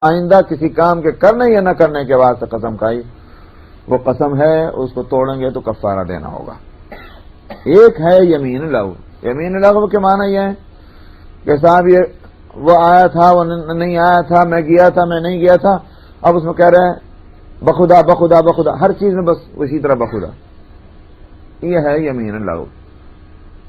آئندہ کسی کام کے کرنے یا نہ کرنے کے واسطے قسم کھائی، وہ قسم ہے اس کو توڑیں گے تو کفارہ دینا ہوگا۔ ایک ہے یمین لغو۔ یمین لغو کے معنی یہ ہے کہ صاحب یہ وہ آیا تھا، وہ نہیں آیا تھا، میں گیا تھا، میں نہیں گیا تھا، اب اس میں کہہ رہے ہیں بخدا بخدا بخدا، ہر چیز میں بس اسی طرح بخدا، یہ ہے یمین لغو،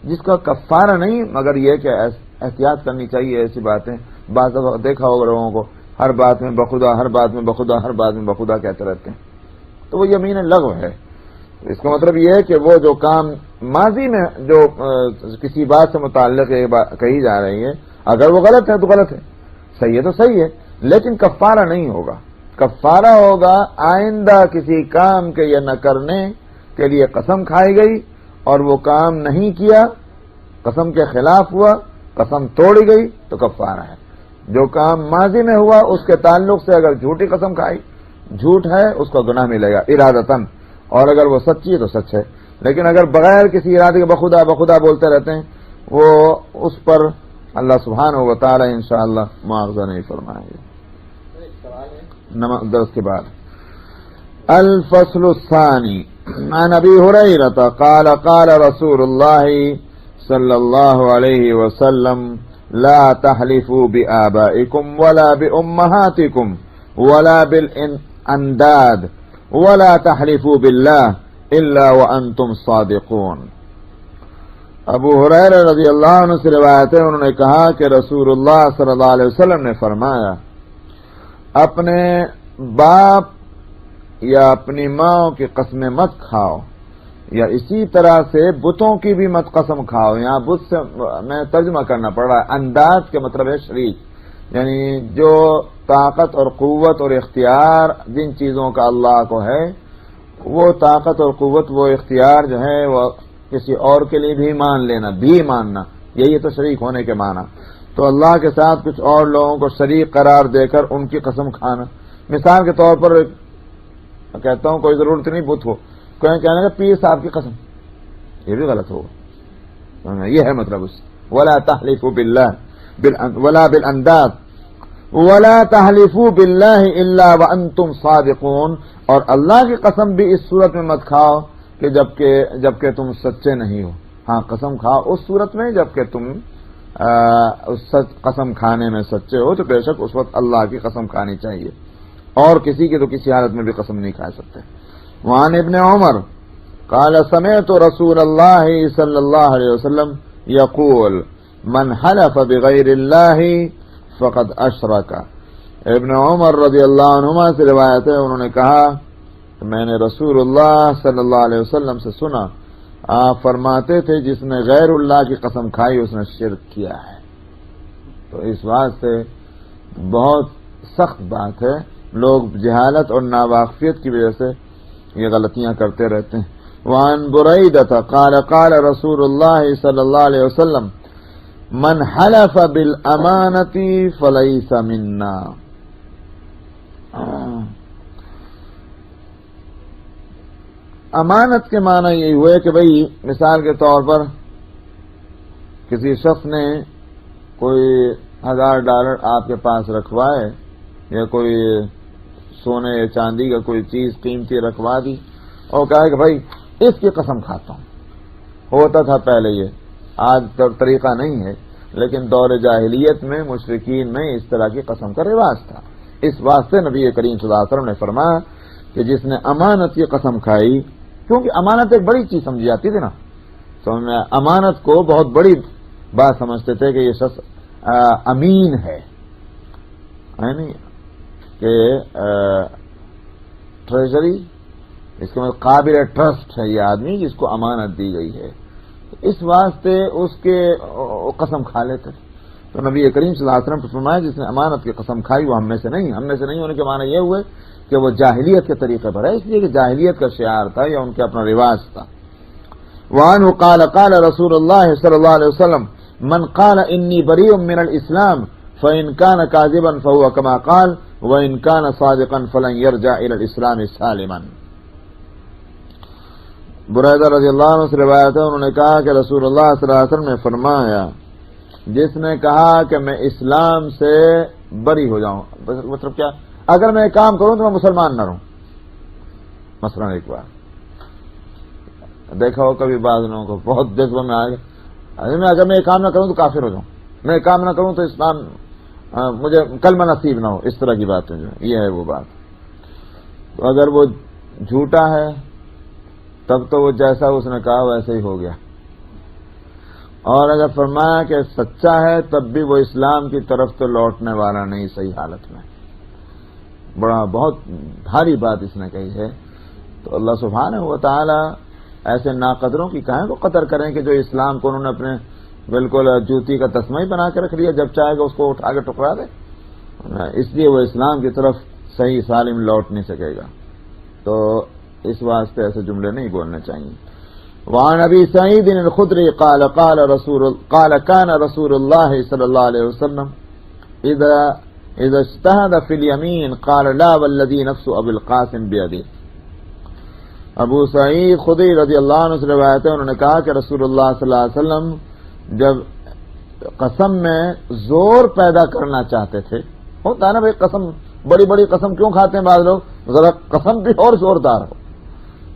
جس کا کفارہ نہیں، مگر یہ کہ احتیاط کرنی چاہیے ایسی باتیں۔ بعض دفعہ دیکھا ہوگا لوگوں کو ہر بات میں بخدا، ہر بات میں بخدا، ہر بات میں بخدا کہتے رہتے ہیں، تو وہ یمین لغو ہے۔ اس کا مطلب یہ ہے کہ وہ جو کام ماضی میں جو کسی بات سے متعلق کہی جا رہی ہے، اگر وہ غلط ہے تو غلط ہے، صحیح ہے تو صحیح ہے، لیکن کفارہ نہیں ہوگا۔ کفارہ ہوگا آئندہ کسی کام کے یا نہ کرنے کے لیے قسم کھائی گئی اور وہ کام نہیں کیا، قسم کے خلاف ہوا، قسم توڑی گئی تو کفارہ ہے۔ جو کام ماضی میں ہوا اس کے تعلق سے اگر جھوٹی قسم کھائی، جھوٹ ہے، اس کو گناہ ملے گا ارادتاً، اور اگر وہ سچی ہے تو سچ ہے، لیکن اگر بغیر کسی ارادے کے بخدا بخدا بولتے رہتے ہیں، وہ اس پر اللہ سبحانہ و تعالی انشاءاللہ معاوضہ نہیں فرمائیں گے۔ درس کے بعد الفصل الثانی عن ابی ہریرہ قال قال رسول اللہ صلی اللہ علیہ وسلم لا تحلفوا بآبائكم ولا بأمهاتكم ولا بالأنداد ولا تحلفوا بالله إلا وأنتم صادقون۔ ابو ہریرہ رضی اللہ عنہ سے روایت ہے، انہوں نے کہا کہ رسول اللہ صلی اللہ علیہ وسلم نے فرمایا اپنے باپ یا اپنی ماں کی قسمیں مت کھاؤ، یا اسی طرح سے بتوں کی بھی مت قسم کھاؤ۔ یہاں بت سے میں ترجمہ کرنا پڑ رہا ہے، انداز کے مطلب ہے شریک، یعنی جو طاقت اور قوت اور اختیار جن چیزوں کا اللہ کو ہے، وہ طاقت اور قوت وہ اختیار جو ہے وہ کسی اور کے لیے بھی مان لینا، بھی ماننا، یہی تو شریک ہونے کے معنی۔ تو اللہ کے ساتھ کچھ اور لوگوں کو شریک قرار دے کر ان کی قسم کھانا، مثال کے طور پر کہتا ہوں کوئی ضرورت نہیں بت ہو، کوئی کہنے کا پیر صاحب کی قسم، یہ بھی غلط ہوگا، یہ ہے مطلب اس ولا تحلفوا باللہ ولا بالانداد ولا تحلفوا باللہ الا وانتم صادقون، اور اللہ کی قسم بھی اس صورت میں مت کھاؤ کہ جبکہ تم سچے نہیں ہو۔ ہاں قسم کھاؤ اس صورت میں جبکہ تم اس قسم کھانے میں سچے ہو، تو بے شک اس وقت اللہ کی قسم کھانی چاہیے، اور کسی کی تو کسی حالت میں بھی قسم نہیں کھا سکتے۔ وعن ابن عمر قال سمعت رسول اللہ صلی اللہ علیہ وسلم یقول من حلف بغیر اللہ فقد اشرک۔ ابن عمر رضی اللہ عنہما سے روایت ہے، انہوں نے کہا کہ میں نے رسول اللہ صلی اللہ علیہ وسلم سے سنا، آپ فرماتے تھے جس نے غیر اللہ کی قسم کھائی اس نے شرک کیا ہے۔ تو اس بات سے بہت سخت بات ہے، لوگ جہالت اور ناواقفیت کی وجہ سے یہ غلطیاں کرتے رہتے ہیں۔ وعن بریدہ قال قال رسول اللہ صلی اللہ علیہ وسلم من حلف بالامانۃ فلیس منا۔ امانت کے معنی یہی ہوئے کہ بھئی مثال کے طور پر کسی شخص نے کوئی $1000 آپ کے پاس رکھوائے، یا کوئی سونے یا چاندی کا کوئی چیز قیمتی رکھوا دی، اور کہا کہ بھائی اس کی قسم کھاتا ہوں۔ ہوتا تھا پہلے، یہ آج طریقہ نہیں ہے، لیکن دور جاہلیت میں مشرکین میں اس طرح کی قسم کا رواج تھا۔ اس واسطے نبی کریم صلی اللہ علیہ وسلم نے فرمایا کہ جس نے امانت کی قسم کھائی، کیونکہ امانت ایک بڑی چیز سمجھی جاتی تھی نا، تو امانت کو بہت بڑی بات سمجھتے تھے کہ یہ شخص امین ہے، نہیں کہ ٹریجری اس کے مطلب قابل ٹرسٹ ہے یہ آدمی جس کو امانت دی گئی ہے، اس واسطے اس کے قسم کھا لیتے۔ تو نبی کریم صلی اللہ علیہ وسلم نے فرمایا جس نے امانت کی قسم کھائی وہ ہم میں سے نہیں ہونے کے معنی یہ ہوئے کہ وہ جاہلیت کے طریقے پر ہے، اس لیے کہ جاہلیت کا شعار تھا یا ان کے اپنا رواج تھا۔ وعنہ قال قال رسول اللہ صلی اللہ علیہ وسلم من قال انی بریء من الاسلام فإن كان كاذبا فهو كما قال وإن كان صادقا فلن يرجع إلى الإسلام سالما۔ بریدہ رضی اللہ عنہ سے روایت ہے، انہوں نے کہا کہ رسول اللہ صلی اللہ علیہ وسلم نے فرمایا جس نے کہا کہ میں اسلام سے بری ہو جاؤں. مطلب کیا؟ اگر میں ایک کام کروں تو میں مسلمان نہ رہوں. مثلا ایک بار دیکھا ہو کبھی بعض لوگوں کو بہت دیکھنے میں آئے گا، میں اگر میں ایک کام نہ کروں تو کافر ہو جاؤں، میں ایک کام نہ کروں تو اسلام مجھے کلمہ نصیب نہ ہو. اس طرح کی باتیں جو یہ ہے وہ بات. تو اگر وہ جھوٹا ہے تب تو وہ جیسا اس نے کہا ویسے ہی ہو گیا، اور اگر فرمایا کہ سچا ہے تب بھی وہ اسلام کی طرف تو لوٹنے والا نہیں صحیح حالت میں. بہت بھاری بات اس نے کہی ہے. تو اللہ سبحانہ و تعالی ایسے ناقدروں کی کہیں کو قدر کریں کہ جو اسلام کو انہوں نے اپنے بالکل جوتی کا تسمہ ہی بنا کے رکھ لیا، جب چاہے گا اس کو اٹھا کے ٹکرا دے. اس لیے وہ اسلام کی طرف صحیح سالم لوٹ نہیں سکے گا. تو اس واسطے ایسے جملے نہیں بولنے چاہیے. وعن ابی سعید الخدری قال كان رسول الله صلی اللہ علیہ وسلم اذا اجتهد في اليمين قال لا والذي نفس ابي القاسم بيده. ابو سعید خدری رضی اللہ عنہ سے روایت ہے، انہوں نے کہا کہ رسول اللہ صلی اللہ علیہ وسلم جب قسم میں زور پیدا کرنا چاہتے تھے، ہوتا ہے نا بھائی قسم، بڑی بڑی قسم کیوں کھاتے ہیں بعض لوگ، ذرا قسم بھی اور زوردار ہو.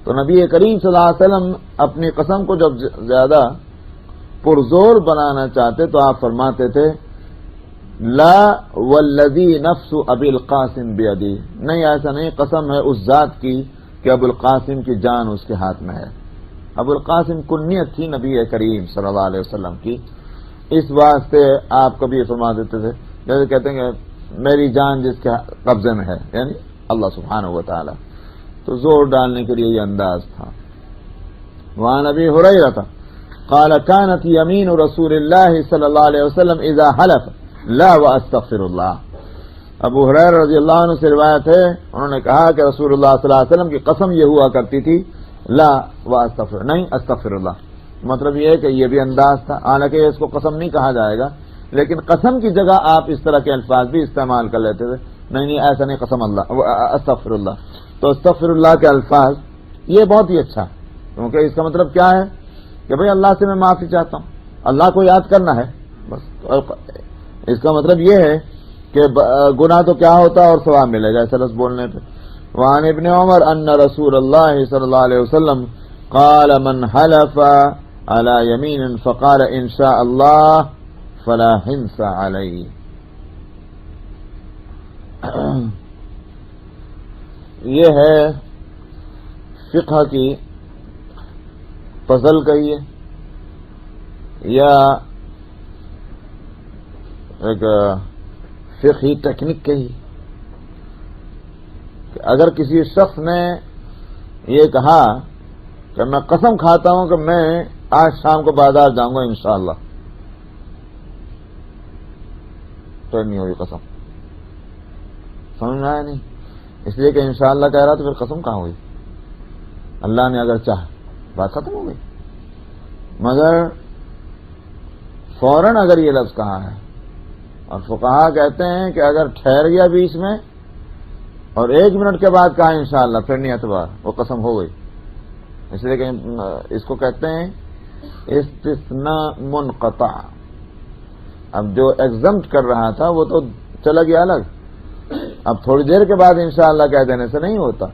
تو نبی کریم صلی اللہ علیہ وسلم اپنی قسم کو جب زیادہ پرزور بنانا چاہتے تو آپ فرماتے تھے لا والذی نفس ابی القاسم بیدی، نہیں ایسا نہیں، قسم ہے اس ذات کی کہ ابو القاسم کی جان اس کے ہاتھ میں ہے. ابو القاسم کنیت تھی نبی کریم صلی اللہ علیہ وسلم کی، اس واسطے آپ کبھی یہ فرما دیتے تھے جیسے کہتے ہیں کہ میری جان جس کے قبضے میں ہے، یعنی اللہ سبحانہ و تعالی. تو زور ڈالنے کے لیے یہ انداز تھا. وعن ابی ہریرہ قال كانت يمين رسول الله صلی اللہ علیہ وسلم اذا حلف لا واستغفر اللہ. ابو ہریرہ رضی اللہ عنہ سے روایت ہے، انہوں نے کہا کہ رسول اللہ صلی اللہ علیہ وسلم کی قسم یہ ہوا کرتی تھی لا واستغفر، نہیں استغفر اللہ. مطلب یہ ہے کہ یہ بھی انداز تھا، حالانکہ اس کو قسم نہیں کہا جائے گا، لیکن قسم کی جگہ آپ اس طرح کے الفاظ بھی استعمال کر لیتے تھے. نہیں ایسا نہیں، قسم اللہ استغفر اللہ. تو استغفر اللہ کے الفاظ یہ بہت ہی اچھا، کیونکہ اس کا مطلب کیا ہے کہ بھئی اللہ سے میں معافی چاہتا ہوں، اللہ کو یاد کرنا ہے بس. اس کا مطلب یہ ہے کہ گناہ تو کیا ہوتا ہے اور ثواب ملے گا ایسا لفظ بولنے پہ. وعن ابن عمر ان رسول اللہ صلی اللہ علیہ وسلم قال من حلف على يمين فقال ان شاء الله فلا حنث عليه. یہ ہے فقہ کی پزل کہیے یا ایک فقہی ٹیکنک کہیے کہ اگر کسی شخص نے یہ کہا کہ میں قسم کھاتا ہوں کہ میں آج شام کو بازار جاؤں گا انشاءاللہ، تو نہیں ہوئی قسم. سمجھ میں آیا نہیں؟ اس لیے کہ انشاءاللہ کہہ رہا تو پھر قسم کہاں ہوئی؟ اللہ نے اگر چاہا بات ختم ہو گئی. مگر فوراً اگر یہ لفظ کہا ہے، اور فقہا کہتے ہیں کہ اگر ٹھہر گیا بیچ میں اور 1 منٹ کے بعد کہا انشاءاللہ، پھر نہیں اعتبار، وہ قسم ہو گئی. اس لیے کہ اس کو کہتے ہیں استثناء منقطع. اب جو ایگزمپٹ کر رہا تھا وہ تو چلا گیا الگ، اب تھوڑی دیر کے بعد انشاءاللہ کہہ دینے سے نہیں ہوتا.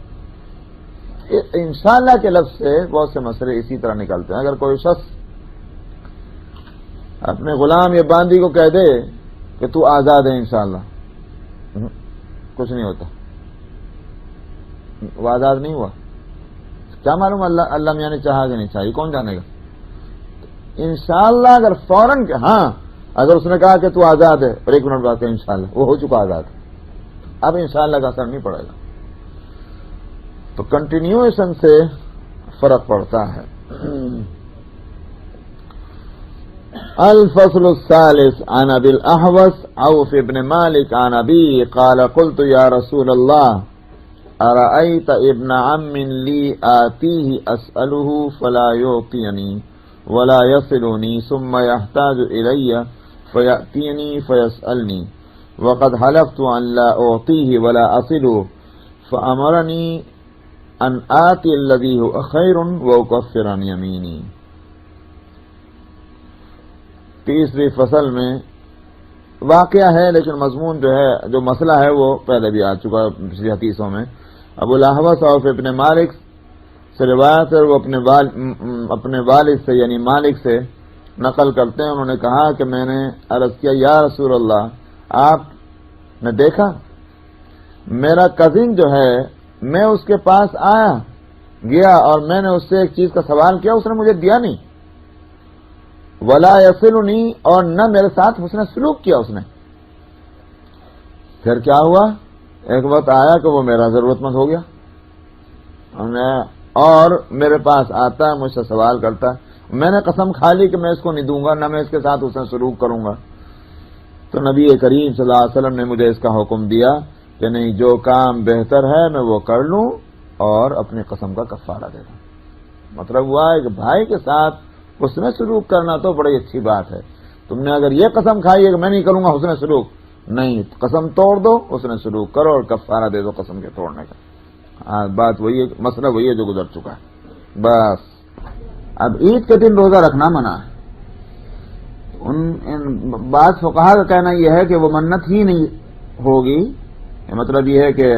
انشاءاللہ کے لفظ سے بہت سے مسئلے اسی طرح نکلتے ہیں. اگر کوئی شخص اپنے غلام یا باندی کو کہہ دے کہ تو آزاد ہے انشاءاللہ، کچھ نہیں ہوتا، وہ آزاد نہیں ہوا. کیا معلوم اللہ میاں نے چاہا کہ نہیں چاہیے، کون جانے گا. انشاءاللہ اگر فوراً کہ ہاں، اگر اس نے کہا کہ تو آزاد ہے اور 1 منٹ بعد کہ انشاءاللہ، وہ ہو چکا آزاد، اب انشاءاللہ کا اثر نہیں پڑے گا. تو کنٹینیویشن سے فرق پڑتا ہے. الفصل الثالث عن ابي الاحوص عوف بن مالك عن ابي قال قلت يا رسول الله ارايت ابن عم لي اتيه اساله فلا يعطيني ولا يصلني ثم يحتاج الي فياتيني فيسالني وقد حلفت ان لا اعطيه ولا اصله فامرني ان آتی الذی هو خیر واکفر عن یمینی. تیسری فصل میں واقعہ ہے لیکن مضمون جو ہے، جو مسئلہ ہے وہ پہلے بھی آ چکا ہے پچھلی حدیثوں میں۔ ابو الاحوص عوف ابن مالک سے روایت ہے، وہ اپنے والد سے یعنی مالک سے نقل کرتے ہیں، انہوں نے کہا کہ میں نے عرض کیا یا رسول اللہ، آپ نے دیکھا میرا کزن جو ہے، میں اس کے پاس گیا اور میں نے اس سے ایک چیز کا سوال کیا، اس نے مجھے دیا نہیں، ولا یصلنی، اور نہ میرے ساتھ حسن سلوک کیا اس نے۔ پھر کیا ہوا؟ ایک وقت آیا کہ وہ میرا ضرورت مند ہو گیا اور میرے پاس آتا ہے، مجھ سے سوال کرتا ہے، میں نے قسم کھا لی کہ میں اس کو نہیں دوں گا، نہ میں اس کے ساتھ حسن سلوک کروں گا۔ تو نبی کریم صلی اللہ علیہ وسلم نے مجھے اس کا حکم دیا کہ نہیں، جو کام بہتر ہے میں وہ کر لوں اور اپنی قسم کا کفارہ دے دوں۔ مطلب ہوا ہے کہ بھائی کے ساتھ حسن سلوک کرنا تو بڑی اچھی بات ہے۔ تم نے اگر یہ قسم کھائی ہے کہ میں نہیں کروں گا حسن سلوک، نہیں، قسم توڑ دو، حسن سلوک کرو اور کفارہ دے دو قسم کے توڑنے کا۔ بات وہی ہے، مسئلہ وہی ہے جو گزر چکا ہے بس۔ اب عید کے دن روزہ رکھنا منع ہے۔ بعض فقہا کا کہنا یہ ہے کہ وہ منت ہی نہیں ہوگی، مطلب یہ ہے کہ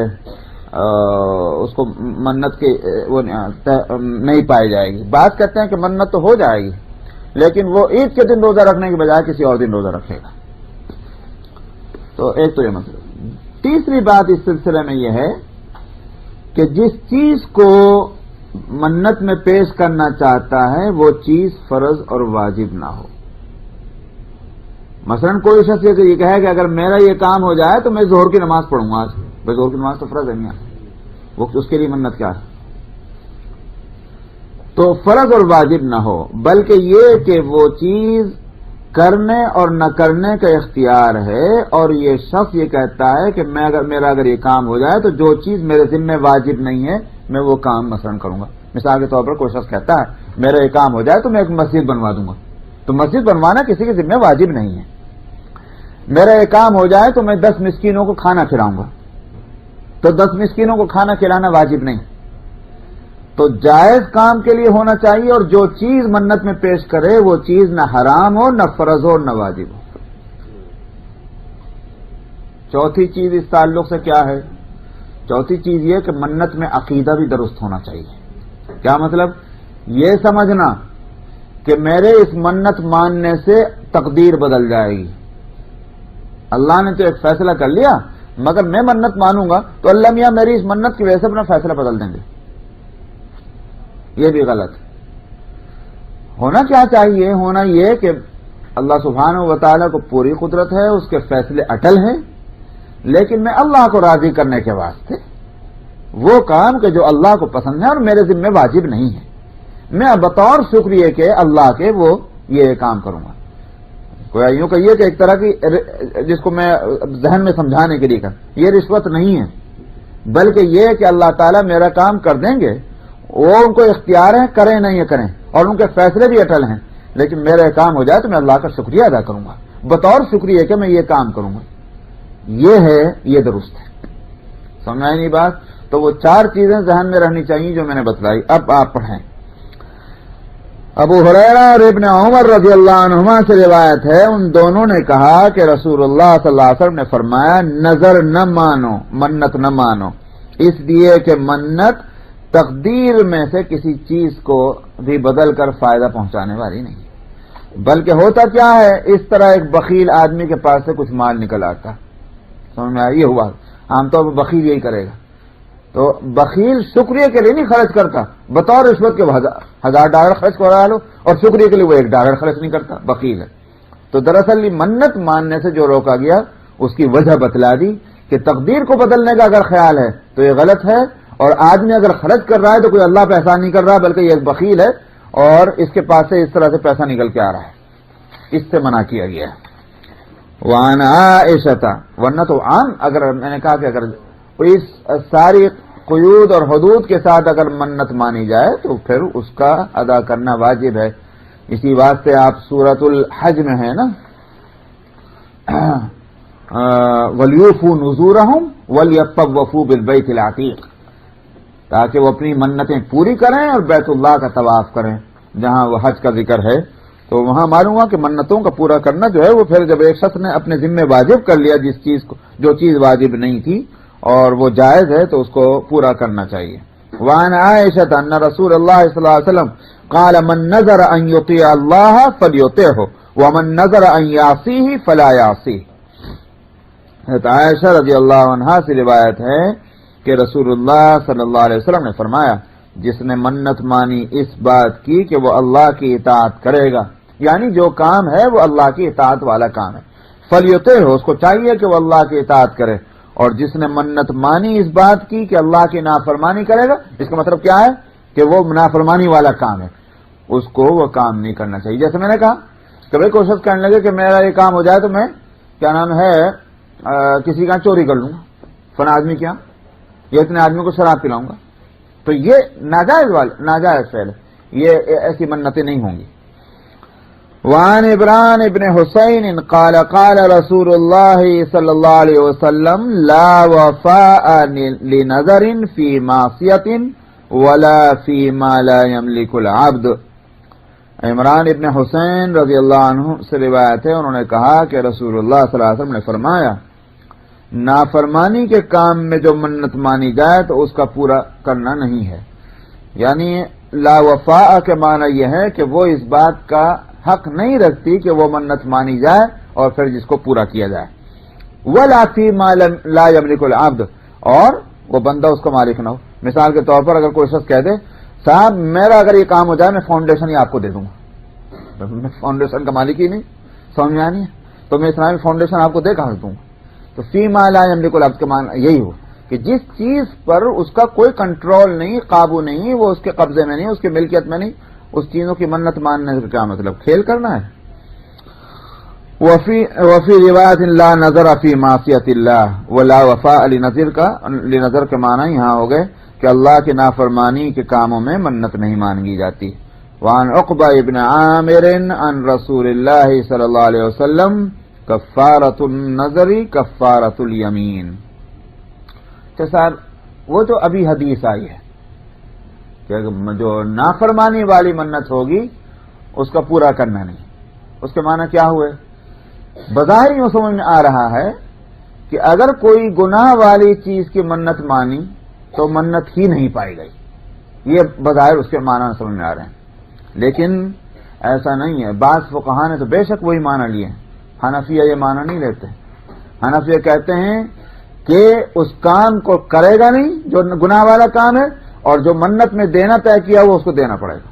اس کو منت کی وہ نہیں پائی جائے گی۔ بعض کہتے ہیں کہ منت تو ہو جائے گی لیکن وہ عید کے دن روزہ رکھنے کے بجائے کسی اور دن روزہ رکھے گا۔ تو ایک تو یہ مسئلہ۔ تیسری بات اس سلسلے میں یہ ہے کہ جس چیز کو منت میں پیش کرنا چاہتا ہے وہ چیز فرض اور واجب نہ ہو۔ مثلا کوئی شخص یہ کہے کہ اگر میرا یہ کام ہو جائے تو میں ظہر کی نماز پڑھوں گا، بھائی ظہر کی نماز تو فرض ہے نہیں، وہ اس کے لیے منت کیا ہے؟ تو فرض اور واجب نہ ہو، بلکہ یہ کہ وہ چیز کرنے اور نہ کرنے کا اختیار ہے، اور یہ شخص یہ کہتا ہے کہ میرا اگر یہ کام ہو جائے تو جو چیز میرے ذمہ واجب نہیں ہے میں وہ کام مثلا کروں گا۔ مثال کے طور پر کوئی شخص کہتا ہے میرا یہ کام ہو جائے تو میں ایک مسجد بنوا دوں گا، تو مسجد بنوانا کسی کے ذمہ واجب نہیں ہے۔ میرا یہ کام ہو جائے تو میں 10 مسکینوں کو کھانا کھلاؤں گا، تو 10 مسکینوں کو کھانا کھلانا واجب نہیں۔ تو جائز کام کے لیے ہونا چاہیے، اور جو چیز منت میں پیش کرے وہ چیز نہ حرام ہو، نہ فرض ہو، نہ واجب ہو۔ چوتھی چیز اس تعلق سے کیا ہے؟ چوتھی چیز یہ کہ منت میں عقیدہ بھی درست ہونا چاہیے۔ کیا مطلب؟ یہ سمجھنا کہ میرے اس منت ماننے سے تقدیر بدل جائے گی، اللہ نے تو ایک فیصلہ کر لیا مگر میں منت مانوں گا تو اللہ میاں میری اس منت کی وجہ سے اپنا فیصلہ بدل دیں گے، یہ بھی غلط ہے۔ ہونا کیا چاہیے؟ ہونا یہ کہ اللہ سبحانہ و تعالیٰ کو پوری قدرت ہے، اس کے فیصلے اٹل ہیں، لیکن میں اللہ کو راضی کرنے کے واسطے وہ کام کہ جو اللہ کو پسند ہے اور میرے ذمہ واجب نہیں ہے، میں بطور شکریہ کے اللہ کے وہ یہ کام کروں گا۔ کوئی یوں کہیے کہ ایک طرح کی جس کو میں ذہن میں سمجھانے کے لیے کہا، یہ رشوت نہیں ہے، بلکہ یہ کہ اللہ تعالیٰ میرا کام کر دیں گے، وہ ان کو اختیار ہے، کریں نہیں کریں، اور ان کے فیصلے بھی اٹل ہیں، لیکن میرا کام ہو جائے تو میں اللہ کا شکریہ ادا کروں گا، بطور شکریہ کہ میں یہ کام کروں گا۔ یہ ہے، یہ درست ہے۔ سمجھائی نہیں بات؟ تو وہ 4 چیزیں ذہن میں رہنی چاہیے جو میں نے بتلائی۔ اب آپ پڑھیں۔ ابو ہریرہ اور ابن عمر رضی اللہ عنہما سے روایت ہے، ان دونوں نے کہا کہ رسول اللہ صلی اللہ علیہ وسلم نے فرمایا نظر نہ مانو، منت نہ مانو، اس لیے کہ منت تقدیر میں سے کسی چیز کو بھی بدل کر فائدہ پہنچانے والی نہیں، بلکہ ہوتا کیا ہے، اس طرح ایک بخیل آدمی کے پاس سے کچھ مال نکل آتا، سمجھ میں آیا؟ یہ ہوا عام طور پر بخیل یہی کرے گا۔ تو بخیل شکریہ کے لیے نہیں خرچ کرتا، بطور رشوت کے $1000 خرچ کرا لو، اور شکریہ کے لیے وہ $1 خرچ نہیں کرتا، بخیل ہے۔ تو دراصل منت ماننے سے جو روکا گیا اس کی وجہ بتلا دی کہ تقدیر کو بدلنے کا اگر خیال ہے تو یہ غلط ہے، اور آدمی اگر خرچ کر رہا ہے تو کوئی اللہ پہ احسان نہیں کر رہا بلکہ یہ ایک بخیل ہے اور اس کے پاس سے اس طرح سے پیسہ نکل کے آ رہا ہے، اس سے منع کیا گیا ہے۔ وعن عائشہ، ورنہ تو عام، اگر میں نے کہا کہ اگر اس ساری قیود اور حدود کے ساتھ اگر منت مانی جائے تو پھر اس کا ادا کرنا واجب ہے۔ اسی واسطے آپ سورۃ الحج میں ہے نا، وَلْيُوفُوا نُذُورَهُمْ وَلْيَطَّوَّفُوا بِالْبَيْتِ الْعَتِيقِ، تاکہ وہ اپنی منتیں پوری کریں اور بیت اللہ کا طواف کریں۔ جہاں وہ حج کا ذکر ہے تو وہاں معلوم ہوا کہ منتوں کا پورا کرنا جو ہے وہ پھر جب ایک شخص نے اپنے ذمہ واجب کر لیا جس چیز کو، جو چیز واجب نہیں تھی اور وہ جائز ہے، تو اس کو پورا کرنا چاہیے. وعن عائشة ان رسول اللہ صلی اللہ علیہ وسلم قال من نظر ان يطيع الله فليطيعه ومن نظر ان يعصيه فلا يعصيه. حضرت عائشہ رضی اللہ عنہا سے روایت ہے کہ رسول اللہ صلی اللہ علیہ وسلم نے فرمایا جس نے منت مانی اس بات کی کہ وہ اللہ کی اطاعت کرے گا، یعنی جو کام ہے وہ اللہ کی اطاعت والا کام ہے، فلیطیعہ، اس کو چاہیے کہ وہ اللہ کی اطاعت کرے. اور جس نے منت مانی اس بات کی کہ اللہ کی نافرمانی کرے گا، اس کا مطلب کیا ہے کہ وہ نافرمانی والا کام ہے، اس کو وہ کام نہیں کرنا چاہیے. جیسے میں نے کہا کبھی کوشش کرنے لگے کہ میرا یہ کام ہو جائے تو میں کیا نام ہے کسی کا چوری کر لوں گا فلاں آدمی کیا، یا اتنے آدمی کو شراب پلاؤں گا، تو یہ ناجائز فعل ہے، یہ ایسی منتیں نہیں ہوں گی. وعن عمران ابن حسین قال قال رسول اللہ صلی اللہ علیہ وسلم لا وفاء لنذر فی معصیت ولا فی ما لا یملک العبد. عمران ابن حسین رضی اللہ عنہ سے روایت ہے، انہوں نے کہا کہ رسول اللہ صلی اللہ علیہ وسلم نے فرمایا نافرمانی کے کام میں جو منت مانی جائے تو اس کا پورا کرنا نہیں ہے. یعنی لا وفاء کے معنی یہ ہے کہ وہ اس بات کا حق نہیں رکھتی کہ وہ منت مانی جائے اور پھر جس کو پورا کیا جائے. ولا فی ما لا یملک العبد، اور وہ بندہ اس کا مالک نہ ہو. مثال کے طور پر اگر کوئی شخص کہہ دے صاحب میرا اگر یہ کام ہو جائے میں فاؤنڈیشن ہی آپ کو دے دوں گا، میں فاؤنڈیشن کا مالک ہی نہیں، سمجھ میں آنی ہے، تو میں اسلامی فاؤنڈیشن آپ کو دے کہاں دوں گا. تو فی ما لا یملک العبد کا معنی یہی ہو کہ جس چیز پر اس کا کوئی کنٹرول نہیں، قابو نہیں، وہ اس کے قبضے میں نہیں، اس کی ملکیت میں نہیں، اس چیزوں کی منت ماننے کا کیا مطلب کھیل کرنا ہے. وفی روایت لا نظر فی معصیت اللہ ولا وفاء لنظر کے معنی یہاں ہو گئے کہ اللہ کی نافرمانی کے کاموں میں منت نہیں مانگی جاتی. وعن عقبہ ابن عامر عن رسول اللہ صلی اللہ علیہ وسلم کفارۃ النظر کفارۃ الیمین. صاحب وہ جو ابھی حدیث آئی ہے کہ جو نافرمانی والی منت ہوگی اس کا پورا کرنا نہیں، اس کے معنی کیا ہوئے؟ بظاہر یوں سمجھ میں آ رہا ہے کہ اگر کوئی گناہ والی چیز کی منت مانی تو منت ہی نہیں پائی گئی، یہ بظاہر اس کے معنی سمجھ میں آ رہے ہیں، لیکن ایسا نہیں ہے. بعض فقہاء نے تو بے شک وہی معنی لیے ہیں، حنفیہ یہ معنی نہیں لیتے. حنفیہ کہتے ہیں کہ اس کام کو کرے گا نہیں جو گناہ والا کام ہے، اور جو منت میں دینا طے کیا وہ اس کو دینا پڑے گا.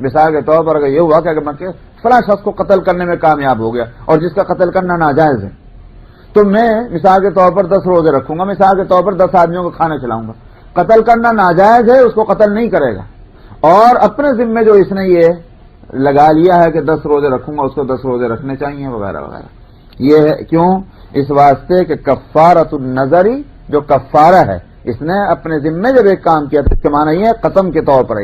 مثال کے طور پر اگر یہ ہوا کہ اگر میں فلاں شخص کو قتل کرنے میں کامیاب ہو گیا اور جس کا قتل کرنا ناجائز ہے، تو میں مثال کے طور پر 10 روزے رکھوں گا، مثال کے طور پر 10 آدمیوں کو کھانا کھلاؤں گا. قتل کرنا ناجائز ہے، اس کو قتل نہیں کرے گا، اور اپنے ذمے جو اس نے یہ لگا لیا ہے کہ 10 روزے رکھوں گا، اس کو 10 روزے رکھنے چاہیے وغیرہ وغیرہ. یہ ہے کیوں؟ اس واسطے کہ کفارۃ النظری جو کفارہ ہے، اس نے اپنے ذمے جب ایک کام کیا تو اس کے معنی یہ ہے قسم کے طور پر،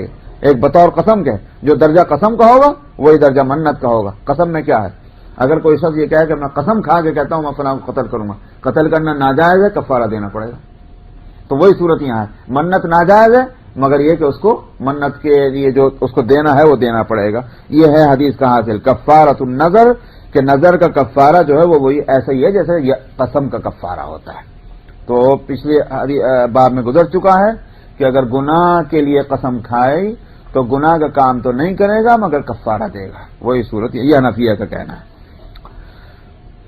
ایک بطور قسم کے جو درجہ قسم کا ہوگا وہی درجہ منت کا ہوگا. قسم میں کیا ہے؟ اگر کوئی شخص یہ کہے کہ میں قسم کھا کے کہتا ہوں میں فلاں کو قتل کروں گا، قتل کرنا ناجائز ہے، کفارہ دینا پڑے گا. تو وہی صورت یہاں ہے، منت ناجائز ہے مگر یہ کہ اس کو منت کے لیے جو اس کو دینا ہے وہ دینا پڑے گا. یہ ہے حدیث کا حاصل کفارۃ النظر، کہ نظر کا کفارہ جو ہے وہ وہی ایسا ہی ہے جیسے قسم کا کفارہ ہوتا ہے. تو پچھلے باب میں گزر چکا ہے کہ اگر گناہ کے لیے قسم کھائے تو گناہ کا کام تو نہیں کرے گا مگر کفارہ دے گا. وہی صورت یہ حنفیہ کا کہنا ہے.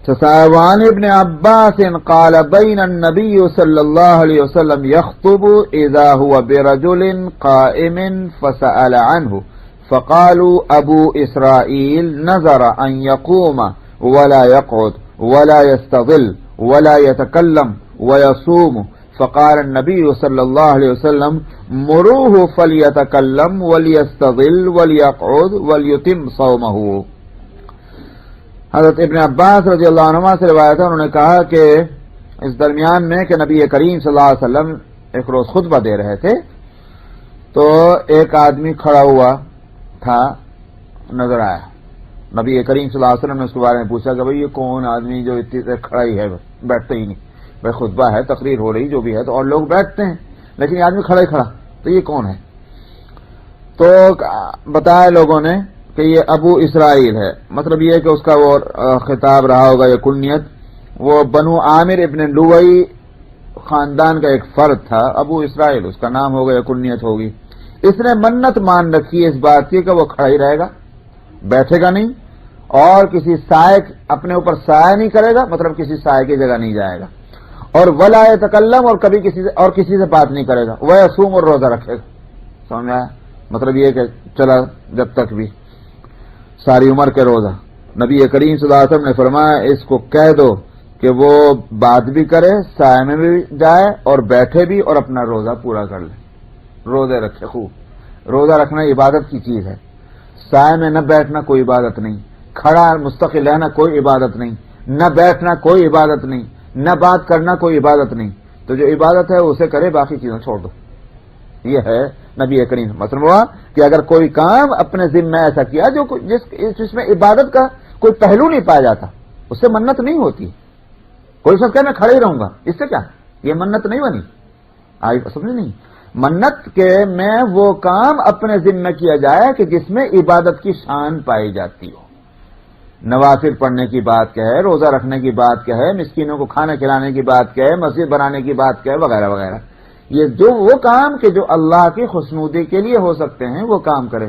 وعن ابن عباس قال بين النبي صلى الله عليه وسلم يخطب اذا هو برجل قائم فسأل عنه فقالوا ابو اسرائيل نذر ان يقوم ولا يقعد ولا يستظل ولا يتكلم ويصوم فقال النبي صلى الله عليه وسلم مروه فليتكلم وليستظل وليقعد وليتم صومه. حضرت ابن عباس رضی اللہ عنہ سے روایت ہے، انہوں نے کہا کہ اس درمیان میں کہ نبی کریم صلی اللہ علیہ وسلم ایک روز خطبہ دے رہے تھے تو ایک آدمی کھڑا ہوا تھا نظر آیا. نبی کریم صلی اللہ علیہ وسلم نے اس کے بارے میں پوچھا کہ بھئی یہ کون آدمی جو اتنی دیر کھڑا ہی ہے، بیٹھتے ہی نہیں. بھائی خطبہ ہے، تقریر ہو رہی جو بھی ہے تو اور لوگ بیٹھتے ہیں، لیکن یہ آدمی کھڑا ہی کھڑا، تو یہ کون ہے؟ تو بتایا لوگوں نے کہ یہ ابو اسرائیل ہے، مطلب یہ کہ اس کا وہ خطاب رہا ہوگا یا کنیت، وہ بنو عامر ابن لوئی خاندان کا ایک فرد تھا، ابو اسرائیل اس کا نام ہوگا یا کنیت ہوگی۔ اس نے منت مان رکھی ہے اس بات کی کہ وہ کھڑا ہی رہے گا، بیٹھے گا نہیں، اور کسی سائے اپنے اوپر سایہ نہیں کرے گا، مطلب کسی سائے کی جگہ نہیں جائے گا، اور ولا یتکلم، اور کبھی کسی سے بات نہیں کرے گا، وہ یصوم، اور روزہ رکھے گا۔ سمجھ میں آیا؟ مطلب یہ کہ چلا جب تک بھی ساری عمر کے روزہ۔ نبی کریم صلی اللہ علیہ وسلم نے فرمایا اس کو کہہ دو کہ وہ بات بھی کرے، سائے میں بھی جائے، اور بیٹھے بھی، اور اپنا روزہ پورا کر لے، روزے رکھے خوب۔ روزہ رکھنا عبادت کی چیز ہے، سائے میں نہ بیٹھنا کوئی عبادت نہیں، کھڑا مستقل رہنا کوئی عبادت نہیں، نہ بیٹھنا کوئی عبادت نہیں، نہ بات کرنا کوئی عبادت نہیں۔ تو جو عبادت ہے اسے کرے، باقی چیزیں چھوڑ دو۔ یہ ہے نبی کریم مطلب ہوا کہ اگر کوئی کام اپنے ذمہ میں ایسا کیا جس میں عبادت کا کوئی پہلو نہیں پایا جاتا، اس سے منت نہیں ہوتی۔ کوئی شخص کہ میں کھڑے ہی رہوں گا، اس سے کیا؟ یہ منت نہیں بنی، سمجھ نہیں؟ منت کے میں وہ کام اپنے ذمہ کیا جائے کہ جس میں عبادت کی شان پائی جاتی ہو۔ نوافل پڑھنے کی بات کیا ہے، روزہ رکھنے کی بات کیا ہے، مسکینوں کو کھانا کھلانے کی بات کیا ہے، مسجد بنانے کی بات کیا ہے، وغیرہ وغیرہ۔ یہ جو وہ کام کہ جو اللہ کی خوشنودی کے لیے ہو سکتے ہیں وہ کام کرے،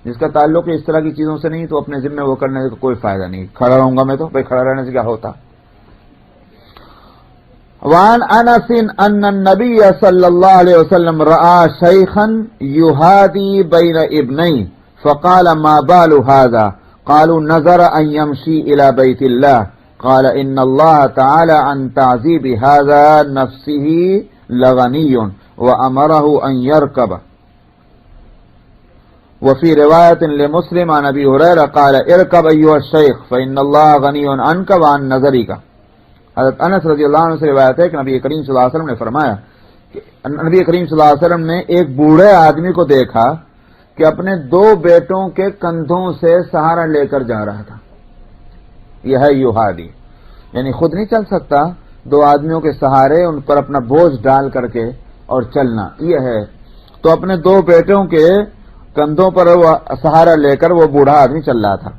جس کا تعلق اس طرح کی چیزوں سے نہیں تو اپنے ذمہ وہ کرنے کا کوئی فائدہ نہیں۔ کھڑا رہوں گا میں تو بھائی، کھڑا رہنے سے کیا ہوتا؟ وعن انس ان النبي صلى الله عليه وسلم راى شيخا يهادي بين ابنيه فقال ما بال هذا؟ قالوا نظر ان يمشي الى بيت الله، قال ان الله تعالى عن تعذيب هذا نفسه لغني وامره ان يركب۔ وفي روايه لمسلم عن ابي هريره قال اركب ايها الشيخ فان الله غني عنك وعن نظرك۔ حضرت انس رضی اللہ عنہ سے روایت ہے کہ نبی کریم صلی اللہ علیہ وسلم نے فرمایا کہ نبی کریم صلی اللہ علیہ وسلم نے ایک بوڑھے آدمی کو دیکھا کہ اپنے دو بیٹوں کے کندھوں سے سہارا لے کر جا رہا تھا۔ یہ ہے یوہادی، یعنی خود نہیں چل سکتا، دو آدمیوں کے سہارے ان پر اپنا بوجھ ڈال کر کے اور چلنا، یہ ہے۔ تو اپنے دو بیٹوں کے کندھوں پر وہ سہارا لے کر وہ بوڑھا آدمی چل رہا تھا۔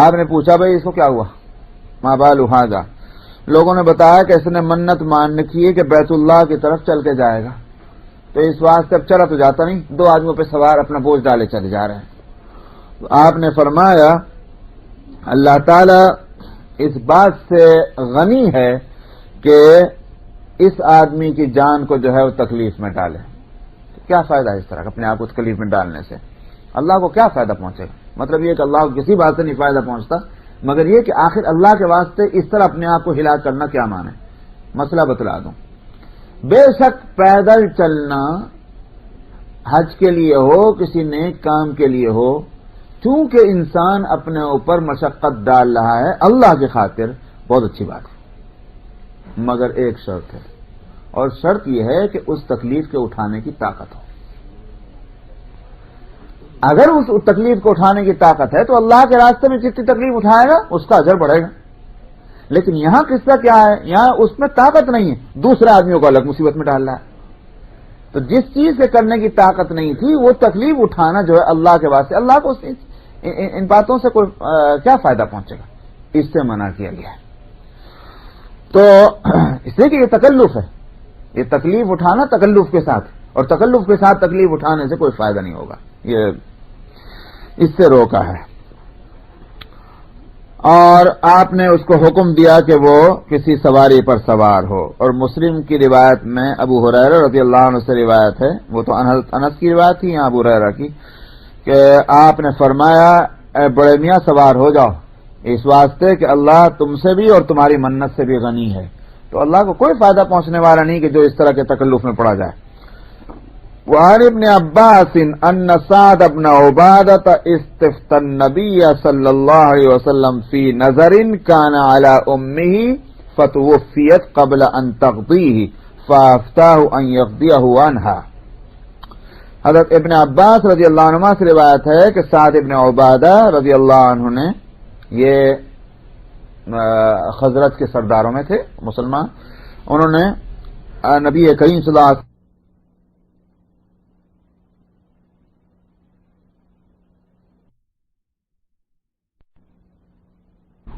آپ نے پوچھا بھائی اس کو کیا ہوا؟ ما بال هذا؟ لوگوں نے بتایا کہ اس نے منت مان رکھی ہے کہ بیت اللہ کی طرف چل کے جائے گا، تو اس واسطے اب چلا تو جاتا نہیں، دو آدمیوں پہ سوار اپنا بوجھ ڈالے چلے جا رہے ہیں۔ تو آپ نے فرمایا اللہ تعالی اس بات سے غنی ہے کہ اس آدمی کی جان کو جو ہے وہ تکلیف میں ڈالے۔ کیا فائدہ ہے اس طرح اپنے آپ کو تکلیف میں ڈالنے سے؟ اللہ کو کیا فائدہ پہنچے گا؟ مطلب یہ کہ اللہ کو کسی بات سے نہیں فائدہ پہنچتا، مگر یہ کہ آخر اللہ کے واسطے اس طرح اپنے آپ کو ہلاک کرنا کیا مانے؟ مسئلہ بتلا دوں۔ بے شک پیدل چلنا حج کے لیے ہو، کسی نیک کام کے لیے ہو، چونکہ انسان اپنے اوپر مشقت ڈال رہا ہے اللہ کی خاطر، بہت اچھی بات ہے، مگر ایک شرط ہے، اور شرط یہ ہے کہ اس تکلیف کے اٹھانے کی طاقت ہو۔ اگر اس تکلیف کو اٹھانے کی طاقت ہے تو اللہ کے راستے میں جتنی تکلیف اٹھائے گا اس کا اجر بڑھے گا۔ لیکن یہاں قصہ کیا ہے؟ یہاں اس میں طاقت نہیں ہے، دوسرے آدمیوں کو الگ مصیبت میں ڈال رہا ہے۔ تو جس چیز سے کرنے کی طاقت نہیں تھی وہ تکلیف اٹھانا جو ہے اللہ کے واسطے، اللہ کو ان باتوں سے کوئی کیا فائدہ پہنچے گا؟ اس سے منع کیا گیا ہے۔ تو اس لیے کہ یہ تکلف ہے، یہ تکلیف اٹھانا تکلف کے ساتھ، اور تکلف کے ساتھ تکلیف اٹھانے سے کوئی فائدہ نہیں ہوگا، یہ اس سے روکا ہے۔ اور آپ نے اس کو حکم دیا کہ وہ کسی سواری پر سوار ہو۔ اور مسلم کی روایت میں ابو ہریرہ رضی اللہ عنہ سے روایت ہے، وہ تو انس کی روایت تھی یہاں ابو ہریرہ کی، کہ آپ نے فرمایا اے بڑے میاں سوار ہو جاؤ، اس واسطے کہ اللہ تم سے بھی اور تمہاری منت سے بھی غنی ہے۔ تو اللہ کو کوئی فائدہ پہنچنے والا نہیں کہ جو اس طرح کے تکلف میں پڑا جائے۔ وعن ابن عباس ان سعد بن عبادة استفتى النبي صلى الله عليه وسلم في نذر كان على امه فتوفيت قبل ان تقضيه فافتاه ان يقضيه عنها۔ حضرت ابن عباس رضی اللہ عنہ سے روایت ہے کہ سعد ابن عبادہ رضی اللہ عنہ نے، یہ خزرج کے سرداروں میں تھے مسلمان، انہوں نے نبی کریم صلی اللہ علیہ وسلم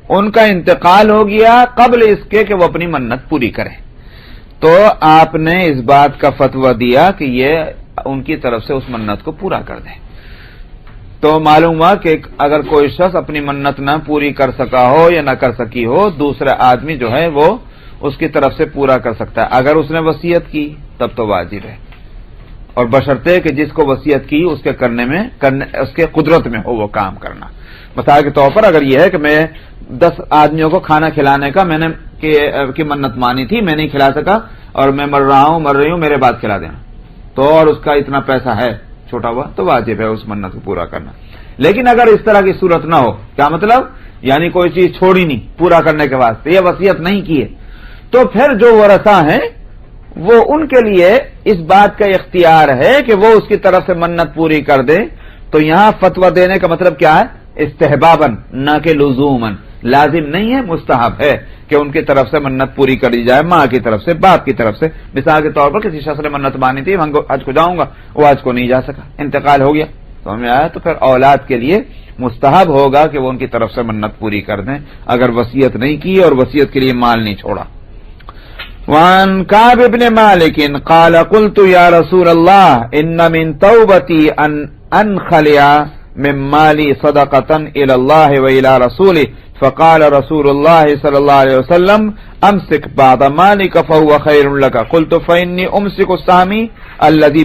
ان کا انتقال ہو گیا قبل اس کے کہ وہ اپنی منت پوری کریں، تو آپ نے اس بات کا فتویٰ دیا کہ یہ ان کی طرف سے اس منت کو پورا کر دیں۔ تو معلوم ہوا کہ اگر کوئی شخص اپنی منت نہ پوری کر سکا ہو یا نہ کر سکی ہو، دوسرا آدمی جو ہے وہ اس کی طرف سے پورا کر سکتا ہے۔ اگر اس نے وصیت کی تب تو واجب ہے، اور بشرطے کہ جس کو وصیت کی اس کے اس کے قدرت میں ہو وہ کام کرنا۔ مثال کے طور پر اگر یہ ہے کہ میں 10 آدمیوں کو کھانا کھلانے کا میں نے کی منت مانی تھی، میں نہیں کھلا سکا اور میں مر رہی ہوں، میرے بعد کھلا دینا، تو اور اس کا اتنا پیسہ ہے چھوٹا ہوا تو واجب ہے اس منت کو پورا کرنا۔ لیکن اگر اس طرح کی صورت نہ ہو، کیا مطلب؟ یعنی کوئی چیز چھوڑی نہیں پورا کرنے کے واسطے، یہ وصیت نہیں کی ہے، تو پھر جو ورثہ ہیں وہ ان کے لیے اس بات کا اختیار ہے کہ وہ اس کی طرف سے منت پوری کر دیں۔ تو یہاں فتویٰ دینے کا مطلب کیا ہے؟ استحباباً، نہ کہ لزوماً، لازم نہیں ہے، مستحب ہے کہ ان کی طرف سے منت پوری کر دی جائے، ماں کی طرف سے، باپ کی طرف سے۔ مثال کے طور پر کسی شخص نے منت مانی تھی حج کو جاؤں گا، وہ حج کو نہیں جا سکا، انتقال ہو گیا، تو ہمیں آیا تو پھر اولاد کے لیے مستحب ہوگا کہ وہ ان کی طرف سے منت پوری کر دیں اگر وصیت نہیں کی اور وصیت کے لیے مال نہیں چھوڑا۔ وعن كعب بن مالك قال قلت يا رسول الله ان من توبتي ان انخلع من مالي صدقة الى الله والى رسوله فقال رسول الله صلى الله عليه وسلم امسك بعض مالك فهو خير لك قلت فاني امسك سامي الذي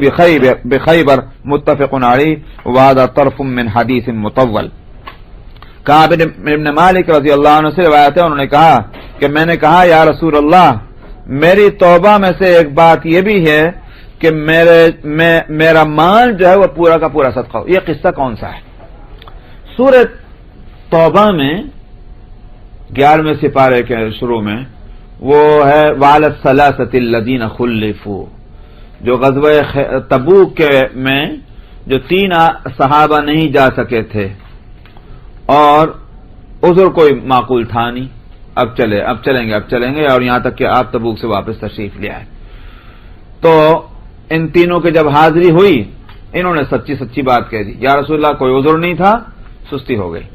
بخيبر متفق عليه وهذا طرف من حديث مطول۔ کعب بن مالک رضی اللہ عنہ سے روایت ہے، انہوں نے کہا کہ میں نے کہا یا رسول اللہ، میری توبہ میں سے ایک بات یہ بھی ہے کہ میرا مال جو ہے وہ پورا کا پورا صدقہ ہو۔ یہ قصہ کون سا ہے؟ سورۃ توبہ میں 11ویں سپارے کے شروع میں وہ ہے وعلی الثلاثۃ الذین خلفوا، جو غزوہ تبوک میں جو 3 صحابہ نہیں جا سکے تھے اور عذر کوئی معقول تھا نہیں، اب چلیں گے اور یہاں تک کہ آپ تبوک سے واپس تشریف لے آئے۔ تو ان تینوں کے جب حاضری ہوئی انہوں نے سچی بات کہہ دی، یا رسول اللہ کوئی عذر نہیں تھا، سستی ہو گئی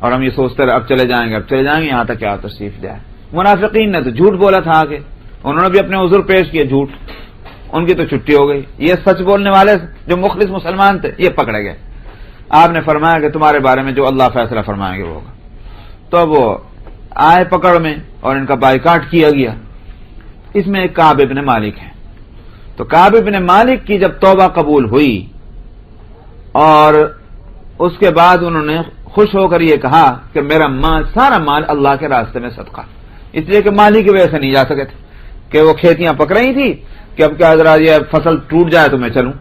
اور ہم یہ سوچتے رہے اب چلے جائیں گے یہاں تک کہ آپ تشریف لے آئے۔ منافقین نے تو جھوٹ بولا تھا، آگے انہوں نے بھی اپنے عذر پیش کیے، جھوٹ، ان کی تو چھٹی ہو گئی۔ یہ سچ بولنے والے جو مخلص مسلمان تھے یہ پکڑے گئے۔ آپ نے فرمایا کہ تمہارے بارے میں جو اللہ فیصلہ فرمائیں گے وہ ہوگا۔ تو وہ آئے پکڑ میں اور ان کا بائیکاٹ کیا گیا۔ اس میں ایک کعب بن مالک ہے۔ تو کعب بن مالک کی جب توبہ قبول ہوئی اور اس کے بعد انہوں نے خوش ہو کر یہ کہا کہ میرا مال، سارا مال اللہ کے راستے میں صدقہ، اس لیے کہ مال ہی کی وجہ سے نہیں جا سکے تھے کہ وہ کھیتیاں پک رہی تھی کہ اب کیا حضرات یہ فصل ٹوٹ جائے تو میں چلوں،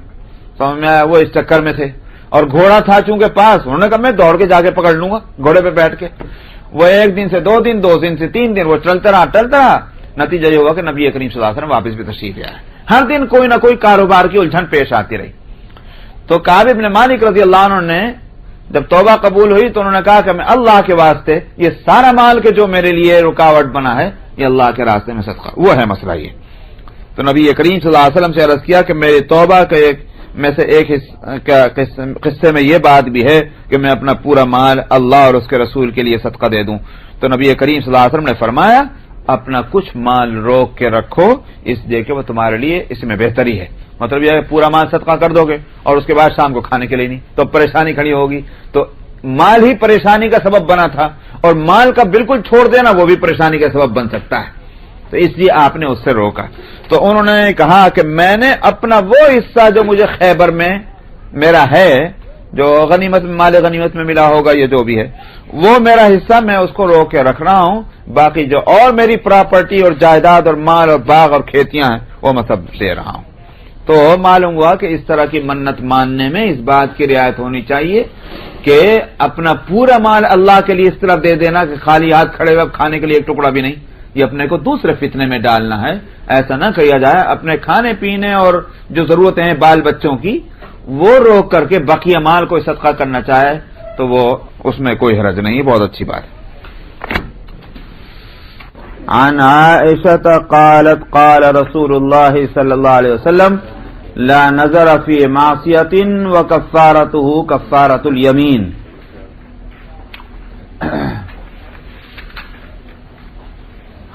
سمجھ میں آیا؟ وہ اس چکر میں تھے اور گھوڑا تھا چونکہ پاس، انہوں نے کہا میں دوڑ کے جا کے پکڑ لوں گا گھوڑے پہ بیٹھ کے۔ وہ 1 دن سے 2 دن، 2 دن سے 3 دن، وہ چلتا رہا، نتیجہ یہ ہوا کہ نبی کریم صلی اللہ علیہ وسلم واپس بھی تشریف لے آئے۔ ہر دن کوئی نہ کوئی کاروبار کی الجھن پیش آتی رہی۔ تو کعب بن مالک رضی اللہ عنہ نے جب توبہ قبول ہوئی تو انہوں نے کہا کہ میں اللہ کے واسطے یہ سارا مال کے جو میرے لیے رکاوٹ بنا ہے یہ اللہ کے راستے میں صدقہ، وہ ہے مسئلہ یہ۔ تو نبی کریم صلی اللہ علیہ وسلم سے عرض کیا کہ میری توبہ کے میں سے ایک قصے میں یہ بات بھی ہے کہ میں اپنا پورا مال اللہ اور اس کے رسول کے لیے صدقہ دے دوں۔ تو نبی کریم صلی اللہ علیہ وسلم نے فرمایا اپنا کچھ مال روک کے رکھو، اس لیے کہ وہ تمہارے لیے اس میں بہتری ہے۔ مطلب یہ ہے پورا مال صدقہ کر دو گے اور اس کے بعد شام کو کھانے کے لیے نہیں تو پریشانی کھڑی ہوگی۔ تو مال ہی پریشانی کا سبب بنا تھا اور مال کا بالکل چھوڑ دینا وہ بھی پریشانی کا سبب بن سکتا ہے، تو اس لیے آپ نے اس سے روکا۔ تو انہوں نے کہا کہ میں نے اپنا وہ حصہ جو مجھے خیبر میں میرا ہے، جو غنیمت مال غنیمت میں ملا ہوگا یہ جو بھی ہے، وہ میرا حصہ میں اس کو روک کے رکھ رہا ہوں، باقی جو اور میری پراپرٹی اور جائیداد اور مال اور باغ اور کھیتیاں ہیں وہ میں سب دے رہا ہوں۔ تو معلوم ہوا کہ اس طرح کی منت ماننے میں اس بات کی رعایت ہونی چاہیے کہ اپنا پورا مال اللہ کے لیے اس طرح دے دینا کہ خالی ہاتھ کھڑے ہوئے کھانے کے لیے ایک ٹکڑا بھی نہیں، یہ اپنے کو دوسرے فتنے میں ڈالنا ہے، ایسا نہ کیا جائے۔ اپنے کھانے پینے اور جو ضرورتیں ہیں بال بچوں کی وہ روک کر کے بقیہ مال کو صدقہ کرنا چاہے تو وہ اس میں کوئی حرج نہیں، بہت اچھی بات ہے۔ عن عائشة قالت قال رسول الله صلى الله عليه وسلم لا نظر في معصية وكفارته كفارة اليمين۔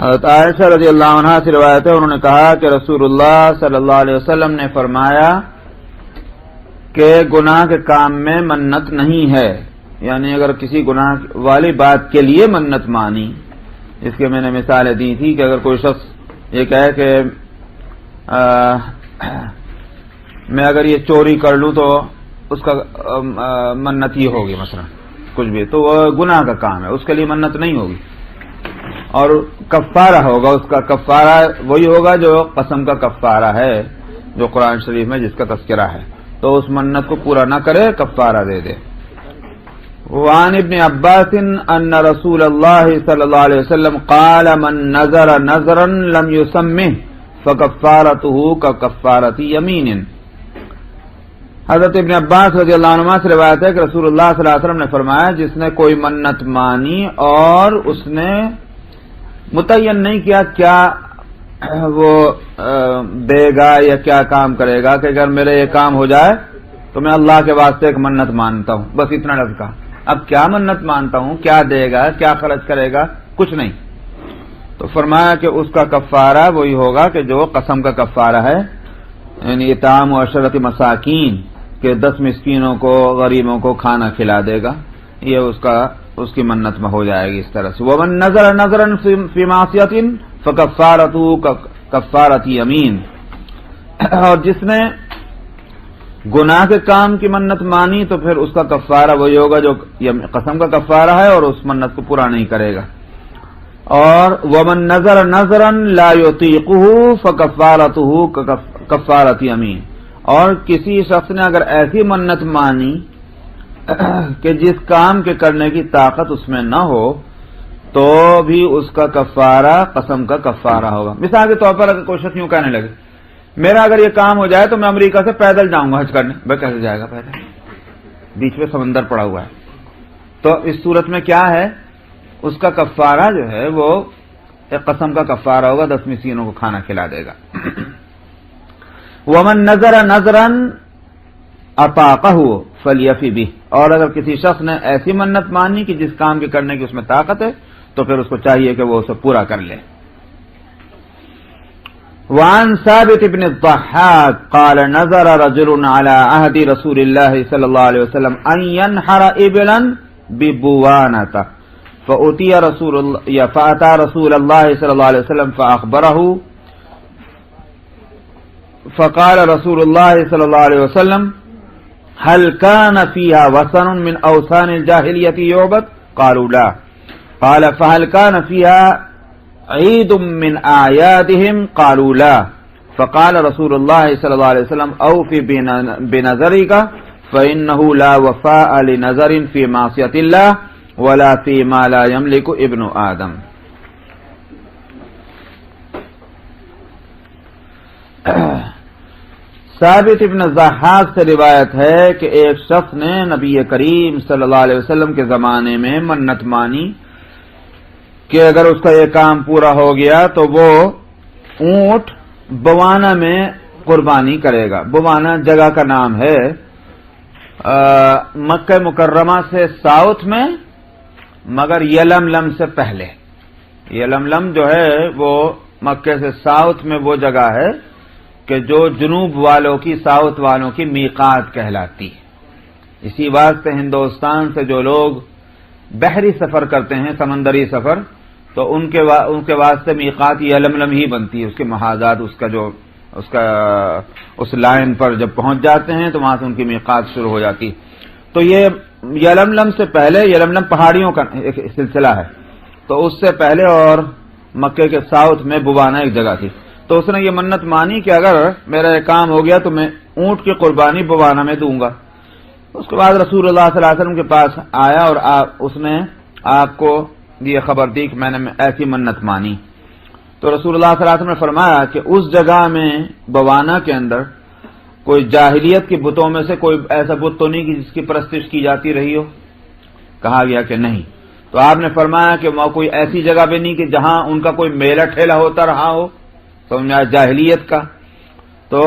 حضرت عائشہ رضی اللہ عنہا سے روایت ہے، انہوں نے کہا کہ رسول اللہ صلی اللہ علیہ وسلم نے فرمایا کہ گناہ کے کام میں منت نہیں ہے، یعنی اگر کسی گناہ والی بات کے لیے منت مانی، اس کے میں نے مثالیں دی تھی کہ اگر کوئی شخص یہ کہے کہ میں اگر یہ چوری کر لوں تو اس کا منت ہی ہوگی، مثلا کچھ بھی، تو وہ گناہ کا کام ہے، اس کے لیے منت نہیں ہوگی، اور کفارہ ہوگا، اس کا کفارہ وہی ہوگا جو قسم کا کفارہ ہے، جو قرآن شریف میں جس کا تذکرہ ہے، تو اس منت کو پورا نہ کرے، کفارہ دے دے۔ وعن ابن عباس ان رسول اللہ صلی اللہ علیہ وسلم قال من نذر نذرا لم يسمه فکفارته ککفارۃ یمین۔ حضرت ابن عباس رضی اللہ عنہ سے روایت ہے کہ رسول اللہ صلی اللہ علیہ وسلم نے فرمایا جس نے کوئی منت مانی اور اس نے متعین نہیں کیا کیا وہ دے گا یا کیا کام کرے گا، کہ اگر میرے یہ کام ہو جائے تو میں اللہ کے واسطے ایک منت مانتا ہوں، بس اتنا لفظ کہا۔ اب کیا منت مانتا ہوں، کیا دے گا، کیا خرچ کرے گا، کچھ نہیں، تو فرمایا کہ اس کا کفارہ وہی ہوگا کہ جو قسم کا کفارہ ہے، یعنی اطعام و عشرۃ مساکین، کہ 10 مسکینوں کو، غریبوں کو کھانا کھلا دے گا، یہ اس کی منت میں ہو جائے گی اس طرح سے۔ ومن نذر نذرا فی معصیۃ فکفارۃ کفارۃ یمین، اور جس نے گناہ کے کام کی منت مانی تو پھر اس کا کفارہ وہی ہوگا جو قسم کا کفارہ ہے، اور اس منت کو پورا نہیں کرے گا۔ اور ومن نذر نذرا لا یطیقہ فکفارتہ کفارۃ یمین، اور کسی شخص نے اگر ایسی منت مانی کہ جس کام کے کرنے کی طاقت اس میں نہ ہو تو بھی اس کا کفارہ قسم کا کفارہ ہوگا۔ مثال کے طور پر اگر کوئی شخص یوں کہنے لگے میرا اگر یہ کام ہو جائے تو میں امریکہ سے پیدل جاؤں گا حج کرنے، بھائی کیسے جائے گا پیدل، بیچ میں سمندر پڑا ہوا ہے، تو اس صورت میں کیا ہے، اس کا کفارہ جو ہے وہ ایک قسم کا کفارہ ہوگا، 10 مسکینوں کو کھانا کھلا دے گا۔ ومن نذر نذرا اطاقہ فلیفی بہ، اور اگر کسی شخص نے ایسی منت مانی کہ جس کام کے کرنے کی اس میں طاقت ہے تو پھر اس کو چاہیے کہ وہ اسے پورا کر لے۔ وعن ثابت بن الضحاك قال نذر رجل على عهد رسول الله صلى الله عليه وسلم ان ينحر ابلا ببوانة فأتى رسول الله صلى الله عليه وسلم فأخبره فقال رسول الله صلى الله عليه وسلم هل كان فيها وثن من أوثان الجاهلية يعبد؟ قالوا لا. قال فهل كان فيها عيد من أعيادهم؟ قالوا لا. فقال رسول الله صلى الله عليه وسلم أوفي بنذرك فإنه لا وفاء لنذر في معصية الله ولا فيما لا يملك ابن آدم. ثابت ابن ضحاک سے روایت ہے کہ ایک شخص نے نبی کریم صلی اللہ علیہ وسلم کے زمانے میں منت مانی کہ اگر اس کا یہ کام پورا ہو گیا تو وہ اونٹ بوانا میں قربانی کرے گا۔ بوانا جگہ کا نام ہے، مکہ مکرمہ سے ساؤتھ میں، مگر یلملم سے پہلے۔ یلملم جو ہے وہ مکہ سے ساؤتھ میں وہ جگہ ہے کہ جو جنوب والوں کی، ساؤتھ والوں کی میقات کہلاتی ہے۔ اسی واسطے ہندوستان سے جو لوگ بحری سفر کرتے ہیں، سمندری سفر، تو ان کے واسطے میقات یلملم ہی بنتی ہے، اس کے محاذات، اس لائن پر جب پہنچ جاتے ہیں تو وہاں سے ان کی میقات شروع ہو جاتی ہے۔ تو یہ یلملم سے پہلے، یلملم پہاڑیوں کا ایک سلسلہ ہے، تو اس سے پہلے اور مکے کے ساؤتھ میں بوانا ایک جگہ تھی۔ تو اس نے یہ منت مانی کہ اگر میرا یہ کام ہو گیا تو میں اونٹ کی قربانی بوانا میں دوں گا۔ اس کے بعد رسول اللہ صلی اللہ علیہ وسلم کے پاس آیا اور اس نے آپ کو یہ خبر دی کہ میں نے ایسی منت مانی، تو رسول اللہ صلی اللہ علیہ وسلم نے فرمایا کہ اس جگہ میں بوانا کے اندر کوئی جاہلیت کے بتوں میں سے کوئی ایسا بت تو نہیں کہ جس کی پرستش کی جاتی رہی ہو؟ کہا گیا کہ نہیں۔ تو آپ نے فرمایا کہ وہاں کوئی ایسی جگہ بھی نہیں کہ جہاں ان کا کوئی میلہ ٹھیلا ہوتا رہا ہو، سمجھا جاہلیت کا؟ تو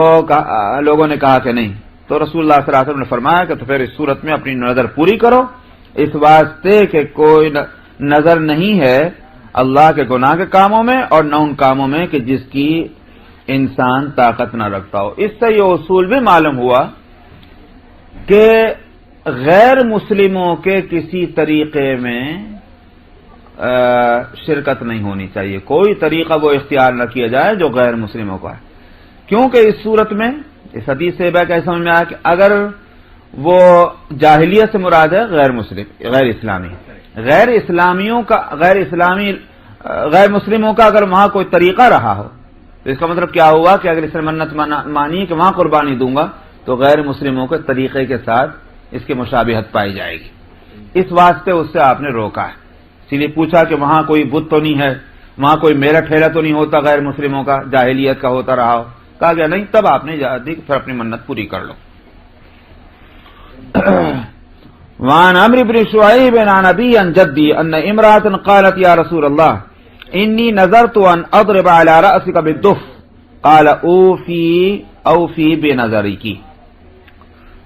لوگوں نے کہا کہ نہیں۔ تو رسول اللہ صلی اللہ علیہ وسلم نے فرمایا کہ تو پھر اس صورت میں اپنی نظر پوری کرو، اس واسطے کہ کوئی نظر نہیں ہے اللہ کے گناہ کے کاموں میں اور نہ ان کاموں میں کہ جس کی انسان طاقت نہ رکھتا ہو۔ اس سے یہ اصول بھی معلوم ہوا کہ غیر مسلموں کے کسی طریقے میں شرکت نہیں ہونی چاہیے، کوئی طریقہ وہ اختیار نہ کیا جائے جو غیر مسلموں کا ہے، کیونکہ اس صورت میں اس حدیث سے کیسے سمجھ میں آیا کہ اگر وہ جاہلیت سے مراد ہے غیر مسلم، غیر اسلامی، غیر اسلامیوں کا غیر مسلموں کا اگر وہاں کوئی طریقہ رہا ہو تو اس کا مطلب کیا ہوا کہ اگر اس نے منت مانی کہ وہاں قربانی دوں گا تو غیر مسلموں کے طریقے کے ساتھ اس کی مشابہت پائی جائے گی، اس واسطے اس سے آپ نے روکا ہے۔ اسی لیے پوچھا کہ وہاں کوئی بت تو نہیں ہے، وہاں کوئی میرا ٹھیلا تو نہیں ہوتا غیر مسلموں کا، جاہلیت کا ہوتا رہا ہو؟ کہا گیا نہیں، تب آپ نے اجازت دی کہ پھر اپنی منت پوری کر لو۔ وعن عمرو بن شعيب عن أبي عن جدي أن امرأة قالت يا رسول الله إني نذرت أن أضرب على رأسك بالدف قال أوفي بنذرك،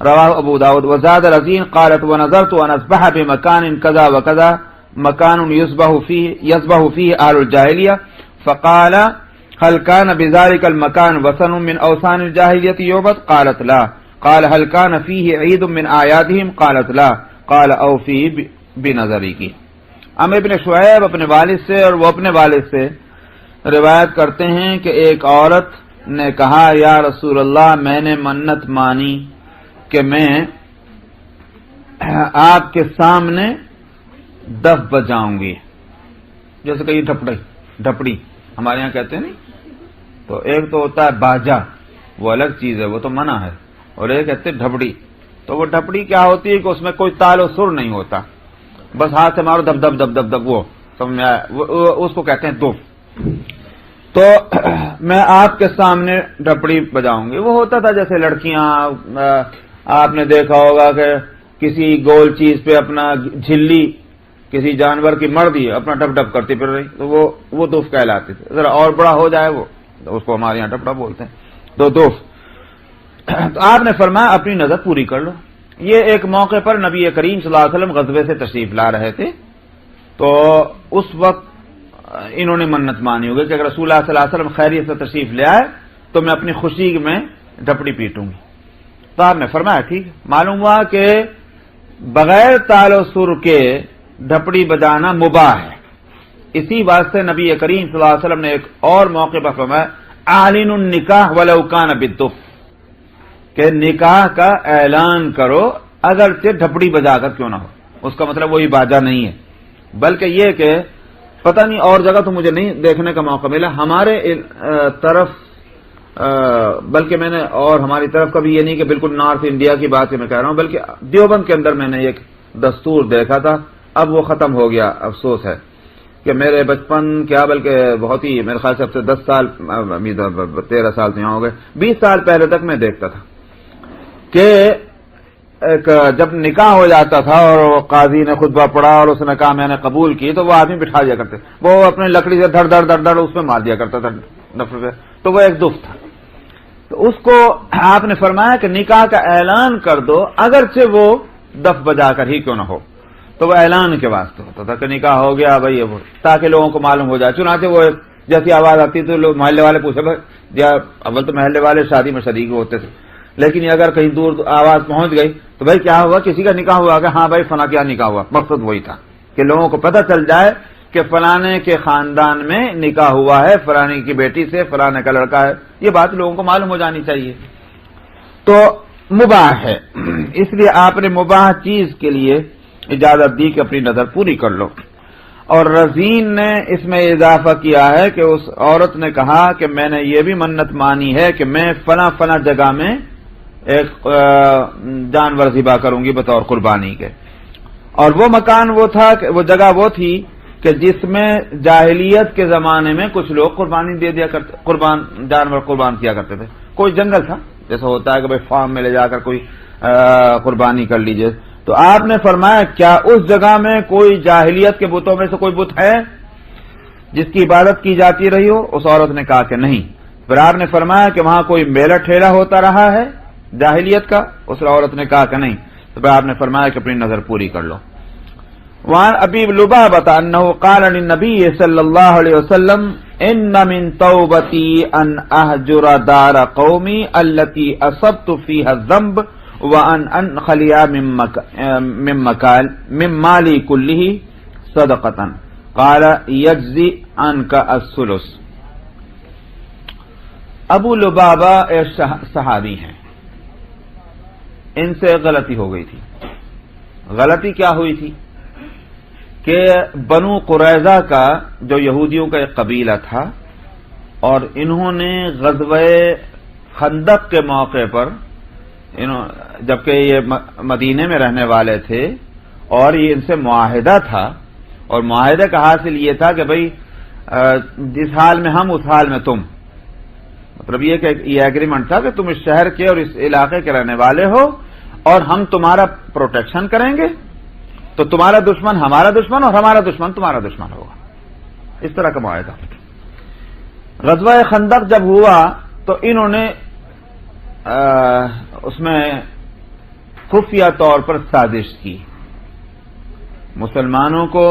رواه أبو داود۔ وزاد رزين قالت ونذرت أن أذبح بمكان كذا وكذا، مكان يذبح فيه أهل الجاهلية، فقال هل كان بذلك المكان وثن من أوثان الجاهلية يعبد؟ قالت لا۔ قال هل كان فيه عيد من أعيادهم؟ قالت لا۔ قال أوفي بنذرك۔ عمرو بن شعیب اپنے والد سے اور وہ اپنے والد سے روایت کرتے ہیں کہ ایک عورت نے کہا یا رسول اللہ میں نے منت مانی کہ میں آپ کے سامنے دف بجاؤں گی، جیسے کہ یہ ڈھپڑی ہمارے یہاں کہتے ہیں نہیں، تو ایک تو ہوتا ہے باجا، وہ الگ چیز ہے، وہ تو منع ہے، اور ایک کہتے ہیں ڈھپڑی۔ تو وہ ڈھپڑی کیا ہوتی ہے کہ اس میں کوئی تال و سر نہیں ہوتا، بس ہاتھ سے مارو دب دب دب دب دب، وہ سمجھ میں آیا، اس کو کہتے ہیں دف۔ تو میں آپ کے سامنے ڈھپڑی بجاؤں گی۔ وہ ہوتا تھا جیسے لڑکیاں، آپ نے دیکھا ہوگا کہ کسی گول چیز پہ اپنا جھلی کسی جانور کی مر دی اپنا ڈب ڈب کرتی پھر رہی، تو وہ دف کہلاتی تھی۔ ذرا اور بڑا ہو جائے وہ تو اس کو ہمارے یہاں ڈپڑا بولتے ہیں، تو دف۔ تو آپ نے فرمایا اپنی نظر پوری کر لو۔ یہ ایک موقع پر نبی کریم صلی اللہ علیہ وسلم غزوے سے تشریف لا رہے تھے، تو اس وقت انہوں نے منت مانی ہوگی کہ اگر رسول اللہ صلی اللہ علیہ وسلم خیریت سے تشریف لے آئے تو میں اپنی خوشی میں ڈھپڑی پیٹوں گی۔ تو آپ نے فرمایا ٹھیک ہے۔ معلوم ہوا کہ بغیر تال و سر کے ڈھپڑی بجانا مباح ہے، اسی واسطے نبی کریم صلی اللہ علیہ وسلم نے ایک اور موقع پر فرمایا اعلنوا النکاح ولو کان بالدف، کہ نکاح کا اعلان کرو اگرچہ ڈھپڑی بجا کر کیوں نہ ہو۔ اس کا مطلب وہی باجا نہیں ہے، بلکہ یہ کہ پتہ نہیں اور جگہ تو مجھے نہیں دیکھنے کا موقع ملا، ہمارے طرف بلکہ میں نے اور ہماری طرف کا بھی یہ نہیں کہ بالکل نارتھ انڈیا کی بات میں کہہ رہا ہوں، بلکہ دیوبند کے اندر میں نے ایک دستور دیکھا تھا، اب وہ ختم ہو گیا، افسوس ہے کہ میرے بچپن کیا بلکہ بہت ہی میرے خیال سے اب سے 10 سال 13 سال سے یہاں ہو گئے، 20 سال پہلے تک میں دیکھتا تھا کہ جب نکاح ہو جاتا تھا اور قاضی نے خطبہ پڑھا اور اس نے کہا میں نے قبول کی، تو وہ آدمی بٹھا دیا کرتے، وہ اپنے لکڑی سے دھڑ دھڑ دھڑ دھڑ اس میں مار دیا کرتا تھا نفر پہ، تو وہ ایک دف تھا۔ تو اس کو آپ نے فرمایا کہ نکاح کا اعلان کر دو اگرچہ وہ دف بجا کر ہی کیوں نہ ہو، تو وہ اعلان کے واسطے ہوتا تھا کہ نکاح ہو گیا بھائی، تاکہ لوگوں کو معلوم ہو جائے۔ چنانچہ وہ جیسی آواز آتی تو لوگ محلے والے پوچھے، اول تو محلے والے شادی میں شریک ہوتے تھے، لیکن اگر کہیں دور آواز پہنچ گئی تو بھائی کیا ہوا، کسی کا نکاح ہوا کہ ہاں بھائی فلاں کیا نکاح ہوا، مقصد وہی تھا کہ لوگوں کو پتہ چل جائے کہ فلانے کے خاندان میں نکاح ہوا ہے، فلانے کی بیٹی سے فلانے کا لڑکا ہے، یہ بات لوگوں کو معلوم ہو جانی چاہیے۔ تو مباح ہے، اس لیے آپ نے مباح چیز کے لیے اجازت دی کہ اپنی نظر پوری کر لو۔ اور رزین نے اس میں اضافہ کیا ہے کہ اس عورت نے کہا کہ میں نے یہ بھی منت مانی ہے کہ میں فلاں فلاں جگہ میں ایک جانور ذبح کروں گی بطور قربانی کے، اور وہ مکان وہ تھا، وہ جگہ وہ تھی کہ جس میں جاہلیت کے زمانے میں کچھ لوگ قربانی دے دیا کرتے، جانور قربان کیا کرتے تھے۔ کوئی جنگل تھا، جیسا ہوتا ہے کہ بھائی فارم میں لے جا کر کوئی قربانی کر لیجئے، تو آپ نے فرمایا کیا اس جگہ میں کوئی جاہلیت کے بتوں میں سے کوئی بت ہے جس کی عبادت کی جاتی رہی ہو؟ اس عورت نے کہا کہ نہیں۔ پھر آپ نے فرمایا کہ وہاں کوئی میلہ ٹھیلا ہوتا رہا ہے جاہلیت کا؟ اس عورت نے کہا کہ نہیں۔ تو پھر آپ نے فرمایا کہ اپنی نظر پوری کر لو۔ وعن ابی لبابۃ انہ قال للنبی صلی اللہ علیہ وسلم ان من توبتی ان اہجر دار قومی التي اصبت فيها الذنب وان انخلی من مالی کلہ صدقۃ قال یجزی عنک الثلث۔ ابو لبابہ ایک صحابی ہیں، ان سے غلطی ہو گئی تھی۔ غلطی کیا ہوئی تھی کہ بنو قریظہ کا جو یہودیوں کا ایک قبیلہ تھا، اور انہوں نے غزوہ خندق کے موقع پر جبکہ یہ مدینے میں رہنے والے تھے اور یہ ان سے معاہدہ تھا، اور معاہدے کا حاصل یہ تھا کہ بھئی جس حال میں ہم اس حال میں تم، مطلب یہ کہ یہ ایگریمنٹ تھا کہ تم اس شہر کے اور اس علاقے کے رہنے والے ہو اور ہم تمہارا پروٹیکشن کریں گے، تو تمہارا دشمن ہمارا دشمن اور ہمارا دشمن تمہارا دشمن ہوگا، اس طرح کا معاہدہ۔ غزوہ خندق جب ہوا تو انہوں نے اس میں خفیہ طور پر سازش کی مسلمانوں کو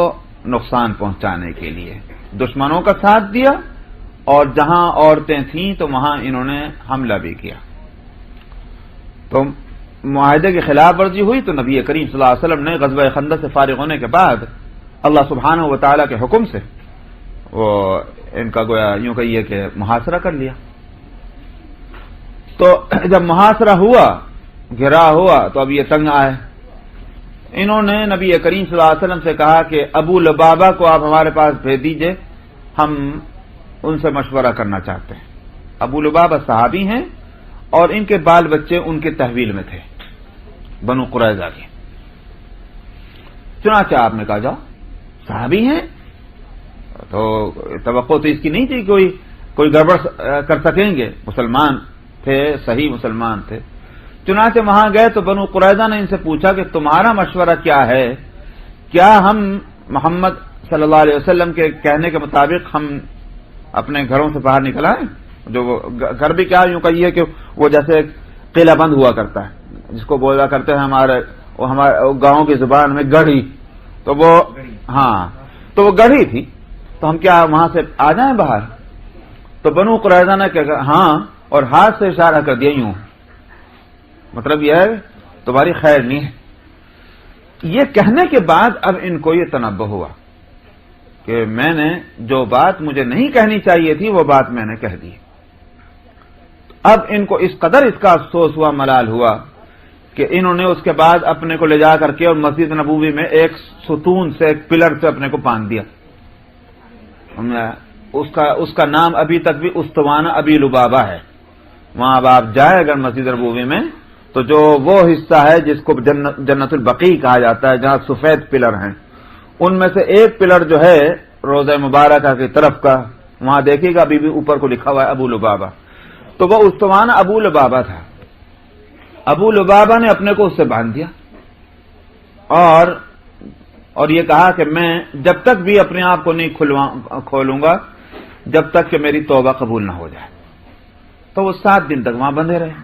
نقصان پہنچانے کے لیے، دشمنوں کا ساتھ دیا، اور جہاں عورتیں تھیں تو وہاں انہوں نے حملہ بھی کیا۔ تو معاہدے کی خلاف ورزی ہوئی تو نبی کریم صلی اللہ علیہ وسلم نے غزوہ خندق سے فارغ ہونے کے بعد اللہ سبحانہ و تعالیٰ کے حکم سے وہ ان کا گویا یوں کہیے کہ محاصرہ کر لیا۔ تو جب محاصرہ ہوا، گھرا ہوا، تو اب یہ تنگ آئے، انہوں نے نبی کریم صلی اللہ علیہ وسلم سے کہا کہ ابو لبابہ کو آپ ہمارے پاس بھیج دیجئے، ہم ان سے مشورہ کرنا چاہتے ہیں۔ ابو لبابہ صحابی ہیں اور ان کے بال بچے ان کے تحویل میں تھے بنو قریظہ کے۔ چنانچہ آپ نے کہا جاؤ، صحابی ہیں تو توقع تو اس کی نہیں تھی کوئی گڑبڑ کر سکیں گے، مسلمان تھے، صحیح مسلمان تھے۔ چنانچہ وہاں گئے تو بنو قریظہ نے ان سے پوچھا کہ تمہارا مشورہ کیا ہے، کیا ہم محمد صلی اللہ علیہ وسلم کے کہنے کے مطابق ہم اپنے گھروں سے باہر نکل آئیں؟ جو گھر بھی کیا یوں کہیے کہ وہ جیسے قلعہ بند ہوا کرتا ہے، جس کو بولا کرتے ہیں ہمارے گاؤں کی زبان میں گڑھی، تو وہ تو وہ گڑھی تھی، تو ہم کیا وہاں سے آ جائیں باہر؟ تو بنو قریظہ نے کہا ہاں، اور ہاتھ سے اشارہ کر دیا یوں، مطلب یہ ہے تمہاری خیر نہیں ہے۔ یہ کہنے کے بعد اب ان کو یہ تنبہ ہوا کہ میں نے جو بات مجھے نہیں کہنی چاہیے تھی وہ بات میں نے کہہ دی۔ اب ان کو اس قدر اس کا افسوس ہوا، ملال ہوا کہ انہوں نے اس کے بعد اپنے کو لے جا کر کے اور مسجد نبوی میں ایک ستون سے، ایک پلر سے اپنے کو باندھ دیا۔ اس کا نام ابھی تک بھی استوانہ ابی لبابہ ہے۔ وہاں اب آپ جائیں اگر مسجد نبوی میں تو جو وہ حصہ ہے جس کو جنت البقیع کہا جاتا ہے، جہاں سفید پلر ہیں، ان میں سے ایک پلر جو ہے روضہ مبارکہ کی طرف کا، وہاں دیکھیے گا ابھی بھی اوپر کو لکھا ہوا ہے ابو لبابہ، تو وہ استوانہ ابو لبابہ تھا۔ ابو لبابہ نے اپنے کو اس سے باندھ دیا اور یہ کہا کہ میں جب تک بھی اپنے آپ کو نہیں کھولوں گا جب تک کہ میری توبہ قبول نہ ہو جائے۔ تو وہ 7 دن تک وہاں بندھے رہے،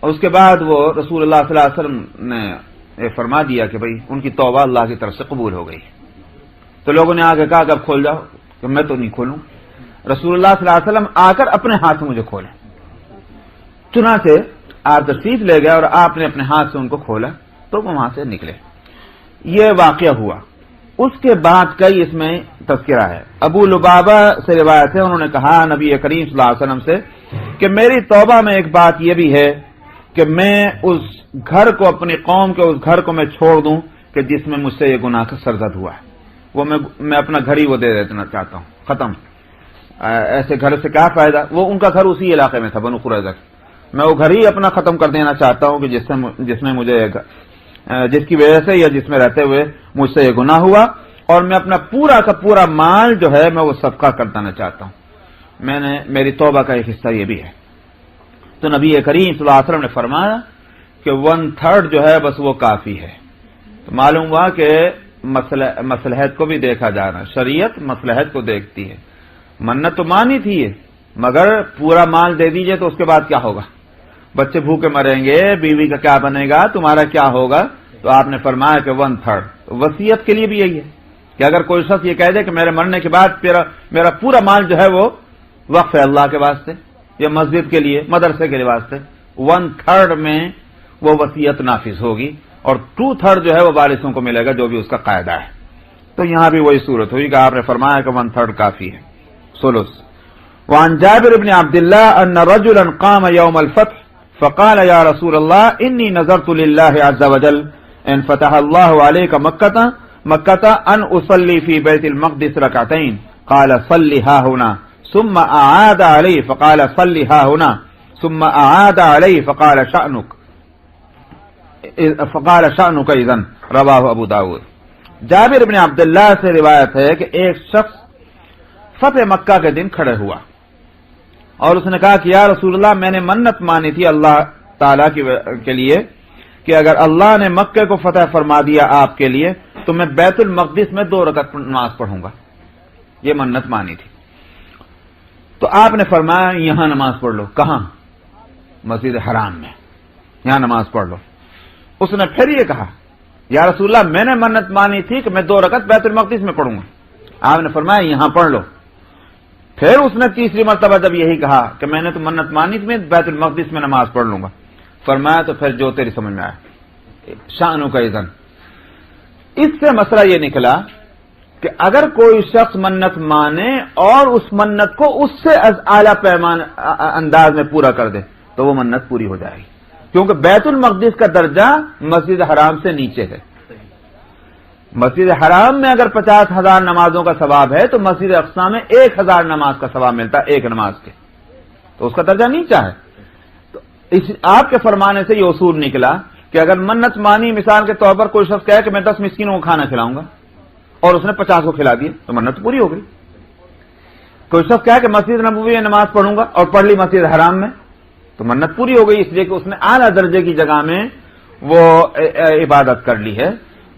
اور اس کے بعد وہ رسول اللہ صلی اللہ علیہ وسلم نے فرما دیا کہ بھئی ان کی توبہ اللہ کی طرف سے قبول ہو گئی۔ تو لوگوں نے آگے کہا کہ اب کھول جاؤ، کہ میں تو نہیں کھولوں، رسول اللہ صلی اللہ علیہ وسلم آ کر اپنے ہاتھ سے مجھے کھولیں۔ چنانچہ آپ تشریف لے گئے اور آپ نے اپنے ہاتھ سے ان کو کھولا تو وہ وہاں سے نکلے۔ یہ واقعہ ہوا۔ اس کے بعد کئی اس میں تذکرہ ہے۔ ابو لبابہ سے روایت ہے، انہوں نے کہا نبی کریم صلی اللہ علیہ وسلم سے کہ میری توبہ میں ایک بات یہ بھی ہے کہ میں اس گھر کو، اپنی قوم کے اس گھر کو میں چھوڑ دوں کہ جس میں مجھ سے یہ گناہ کا سرزد ہوا ہے، وہ میں اپنا گھر ہی وہ دے دینا چاہتا ہوں، ختم۔ ایسے گھر سے کیا فائدہ؟ وہ ان کا گھر اسی علاقے میں تھا بنو قریظہ، میں وہ گھر ہی اپنا ختم کر دینا چاہتا ہوں کہ جس میں مجھے، جس کی وجہ سے یا جس میں رہتے ہوئے مجھ سے یہ گناہ ہوا، اور میں اپنا پورا کا پورا مال جو ہے میں وہ صدقہ کر دینا چاہتا ہوں۔ میری توبہ کا ایک حصہ یہ بھی ہے۔ تو نبی کریم صلی اللہ علیہ وسلم نے فرمایا کہ 1/3 جو ہے بس وہ کافی ہے۔ تو معلوم ہوا کہ مصلحت کو بھی دیکھا جانا، شریعت مصلحت کو دیکھتی ہے۔ منت تو مانی تھی یہ، مگر پورا مال دے دیجئے تو اس کے بعد کیا ہوگا؟ بچے بھوکے مریں گے، بیوی کا کیا بنے گا، تمہارا کیا ہوگا؟ تو آپ نے فرمایا کہ 1/3، تو وصیت کے لیے بھی یہی ہے کہ اگر کوئی شخص یہ کہہ دے کہ میرے مرنے کے بعد میرا پورا مال جو ہے وہ وقف ہے اللہ کے واسطے یا مسجد کے لیے مدرسے کے واسطے، 1/3 میں وہ وصیت نافذ ہوگی اور 2/3 جو ہے وہ وارثوں کو ملے گا جو بھی اس کا قاعدہ ہے. تو یہاں بھی وہی صورت ہوئی کہ آپ نے فرمایا کہ 1/3 کافی ہے. ثلث. وعن جابر بن عبد الله ان رجلا قام يوم الفتح فقال يا رسول الله اني نذرت لله عز وجل ان فتح الله عليك مكة ان اصلي في بيت المقدس ركعتين قال صل ها هنا ثم اعاد عليه فقال صل ها هنا ثم اعاد عليه فقال شأنك اذن. رواه ابو داود. جابر بن عبداللہ سے روایت ہے کہ ایک شخص فتح مکہ کے دن کھڑے ہوا اور اس نے کہا کہ یا رسول اللہ میں نے منت مانی تھی اللہ تعالیٰ کے لیے کہ اگر اللہ نے مکے کو فتح فرما دیا آپ کے لیے تو میں بیت المقدس میں 2 رکعت نماز پڑھوں گا. یہ منت مانی تھی. تو آپ نے فرمایا یہاں نماز پڑھ لو. کہاں؟ مسجد حرام میں. یہاں نماز پڑھ لو. اس نے پھر یہ کہا یا رسول اللہ میں نے منت مانی تھی کہ میں 2 رکعت بیت المقدس میں پڑھوں گا. آپ نے فرمایا یہاں پڑھ لو. پھر اس نے تیسری مرتبہ جب یہی کہا کہ میں نے تو منت مانی تھی میں بیت المقدس میں نماز پڑھ لوں گا. فرمایا تو پھر جو تیری سمجھ میں آیا. شانوں کا اذن. اس سے مسئلہ یہ نکلا کہ اگر کوئی شخص منت مانے اور اس منت کو اس سے اعلیٰ پیمانے انداز میں پورا کر دے تو وہ منت پوری ہو جائے گی، کیونکہ بیت المقدس کا درجہ مسجد حرام سے نیچے ہے. مسجد حرام میں اگر 50,000 نمازوں کا ثواب ہے تو مسجد اقصی میں 1,000 نماز کا ثواب ملتا ہے ایک نماز کے، تو اس کا درجہ نیچا ہے. تو آپ کے فرمانے سے یہ اصول نکلا کہ اگر منت مانی مثال کے طور پر کوئی شخص کہے کہ میں 10 مسکینوں کو کھانا کھلاؤں گا اور اس نے 50 کو کھلا دیا تو منت پوری ہو گئی. کوئی شخص کہے کہ مسجد نبوی میں نماز پڑھوں گا اور پڑھ لی مسجد حرام میں تو منت پوری ہو گئی، اس لیے کہ اس نے اعلیٰ درجے کی جگہ میں وہ عبادت کر لی ہے.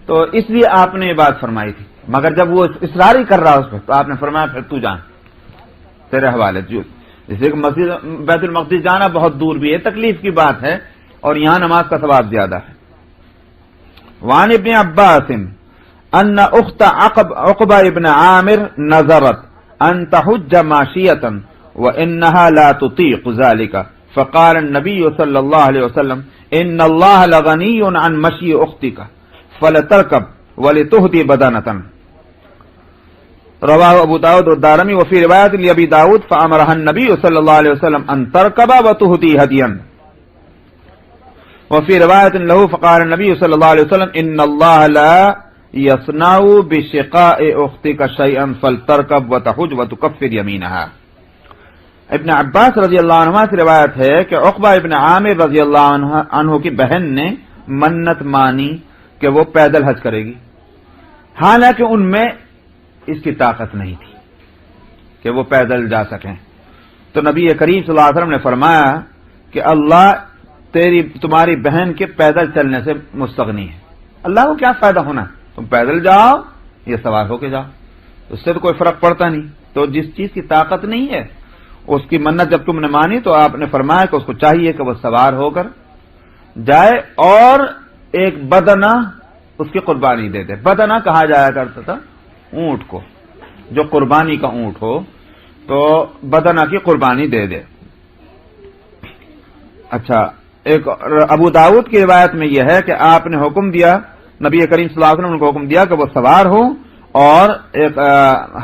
تو اس لیے آپ نے یہ بات فرمائی تھی. مگر جب وہ اصراری کر رہا اس پہ تو آپ نے فرمایا پھر تو جان تیرے حوالے. جیسے کہ مسجد بیت المقدس جانا بہت دور بھی ہے، تکلیف کی بات ہے اور یہاں نماز کا ثواب زیادہ ہے. وعن ابن عباس ان اخت عقبہ ابن عامر نظرت ان تحج ماشیة وانها لا تطيق ذلك فقال النبي صلى الله عليه وسلم ان الله لغني عن مشي اختك فلتركب ولتهدي بدنة. رواه ابو داود والدارمي. وفي رواية لأبي داود فأمرها النبي صلى الله عليه وسلم ان تركب وتهدي هديا. وفي رواية له فقال النبي صلى الله عليه وسلم ان الله لا يصنع بشقاء اختك شيئا فلتركب وتحج وتكفر يمينها. ابن عباس رضی اللہ عنہ سے روایت ہے کہ عقبہ ابن عامر رضی اللہ عنہ کی بہن نے منت مانی کہ وہ پیدل حج کرے گی، حالانکہ ان میں اس کی طاقت نہیں تھی کہ وہ پیدل جا سکیں. تو نبی کریم صلی اللہ علیہ وسلم نے فرمایا کہ اللہ تمہاری بہن کے پیدل چلنے سے مستغنی ہے. اللہ کو کیا فائدہ ہونا، تم پیدل جاؤ یا سوار ہو کے جاؤ، اس سے تو کوئی فرق پڑتا نہیں. تو جس چیز کی طاقت نہیں ہے اس کی منت جب تم نے مانی تو آپ نے فرمایا کہ اس کو چاہیے کہ وہ سوار ہو کر جائے اور ایک بدنہ اس کی قربانی دے دے. بدنہ کہا جایا کرتا تھا اونٹ کو، جو قربانی کا اونٹ ہو تو بدنہ کی قربانی دے دے. اچھا، ایک ابو داؤد کی روایت میں یہ ہے کہ آپ نے حکم دیا، نبی کریم صلی اللہ علیہ وسلم نے حکم دیا کہ وہ سوار ہو اور ایک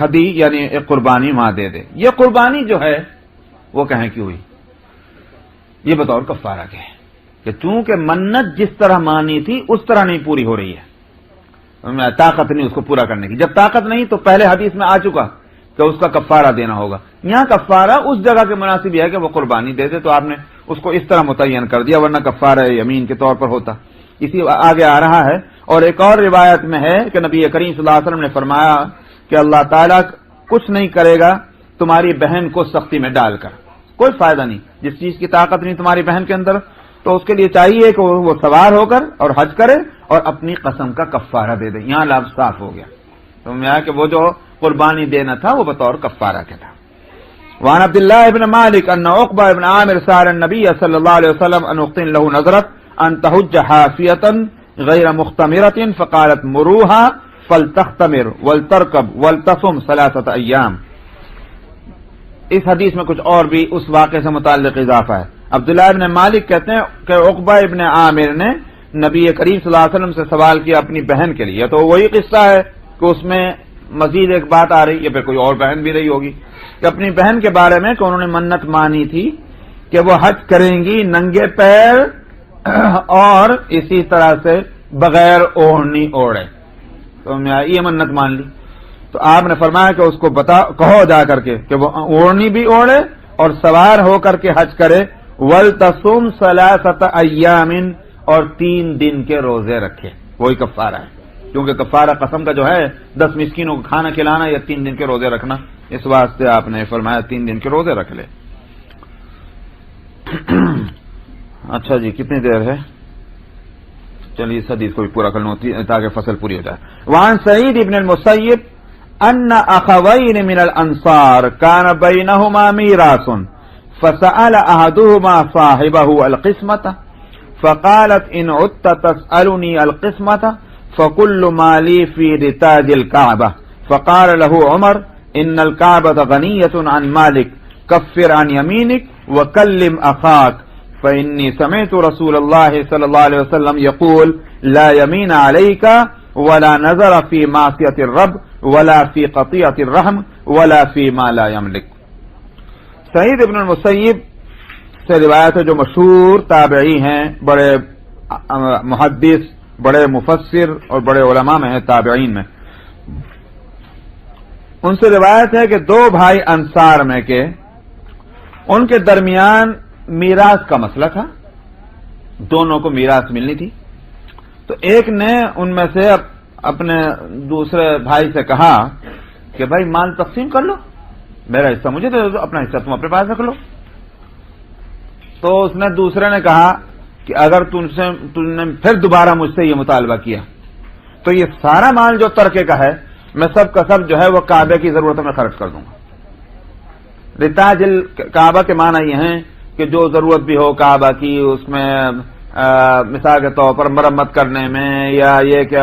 ہدی یعنی ایک قربانی وہاں دے دے. یہ قربانی جو ہے وہ کہیں کی ہوئی، یہ بطور کفارہ کے ہے کہ چونکہ منت جس طرح مانی تھی اس طرح نہیں پوری ہو رہی ہے، طاقت نہیں اس کو پورا کرنے کی. جب طاقت نہیں تو پہلے حدیث میں آ چکا کہ اس کا کفارہ دینا ہوگا. یہاں کفارہ اس جگہ کے مناسب ہے کہ وہ قربانی دے دے، تو آپ نے اس کو اس طرح متعین کر دیا، ورنہ کفارہ یمین کے طور پر ہوتا. اسی آگے آ رہا ہے. اور ایک اور روایت میں ہے کہ نبی کریم صلی اللہ علیہ وسلم نے فرمایا کہ اللہ تعالیٰ کچھ نہیں کرے گا تمہاری بہن کو سختی میں ڈال کر، کوئی فائدہ نہیں. جس چیز کی طاقت نہیں تمہاری بہن کے اندر تو اس کے لیے چاہیے کہ وہ سوار ہو کر اور حج کرے اور اپنی قسم کا کفارہ دے دے. یہاں لفظ صاف ہو گیا تو میں کہ وہ جو قربانی دینا تھا وہ بطور کفارہ کے تھا. وعن عبد الله بن مالك ان عقبہ بن عامر سأل النبي صلى الله عليه وسلم ان اقتن له نظرت ان تحج حافية غیر مختمرۃ فقالت مروها فلتختمر ولترکب ولتصم 3 ایام. اس حدیث میں کچھ اور بھی اس واقعے سے متعلق اضافہ ہے. عبداللہ ابن مالک کہتے ہیں کہ عقبہ ابن عامر نے نبی کریم صلی اللہ علیہ وسلم سے سوال کیا اپنی بہن کے لیے. تو وہی قصہ ہے کہ اس میں مزید ایک بات آ رہی ہے، پھر کوئی اور بہن بھی رہی ہوگی کہ اپنی بہن کے بارے میں کہ انہوں نے منت مانی تھی کہ وہ حج کریں گی ننگے پیر اور اسی طرح سے بغیر اوڑھنی اوڑھے. تو یہ منت مان لی. تو آپ نے فرمایا کہ اس کو کہو جا کر کے کہ وہ اوڑھنی بھی اوڑھے اور سوار ہو کر کے حج کرے. وَلْتَصُمْ 3 ایام اور 3 دن کے روزے رکھے. وہی کفارہ ہے، کیونکہ کفارہ قسم کا جو ہے 10 مسکینوں کو کھانا کھلانا یا 3 دن کے روزے رکھنا، اس واسطے آپ نے فرمایا 3 دن کے روزے رکھ لے. اچھا جی، کتنی دیر ہے؟ چلیے اس حدیث کو بھی پورا کر لوں تاکہ فصل پوری ہو جائے. وعن سعید ابن المسیب ان اخوین من الانصار كان بينهما میراث فسأل احدهما صاحبه القسمة فقالت ان عدت تسألني القسمة فكل ما لي في رتاج الكعبة. فقال له عمر ان الكعبة غنية عن مالك كفر عن يمينك وكلم اخاك فإني سمعت رسول الله صلى الله عليه وسلم يقول لا يمين عليك ولا نظر في معصية الرب ولا في قطيعة الرحم ولا في ما لا يملك. سعید ابن المسیب سے روایت ہے جو مشہور تابعی ہیں، بڑے محدث، بڑے مفسر اور بڑے علماء میں ہیں تابعین میں. ان سے روایت ہے کہ 2 بھائی انصار میں کے ان کے درمیان میراث کا مسئلہ تھا، دونوں کو میراث ملنی تھی. تو ایک نے ان میں سے اپنے دوسرے بھائی سے کہا کہ بھائی مال تقسیم کر لو، میرا حصہ مجھے دے دو، اپنا حصہ تم اپنے پاس رکھ لو. تو اس نے دوسرے نے کہا کہ اگر تم نے پھر دوبارہ مجھ سے یہ مطالبہ کیا تو یہ سارا مال جو ترکے کا ہے میں سب کا سب جو ہے وہ کعبے کی ضرورتوں میں خرچ کر دوں گا. رتاج کعبہ کے معنی یہ ہیں کہ جو ضرورت بھی ہو کعبہ کی، اس میں مثال کے طور پر مرمت کرنے میں یا یہ کہ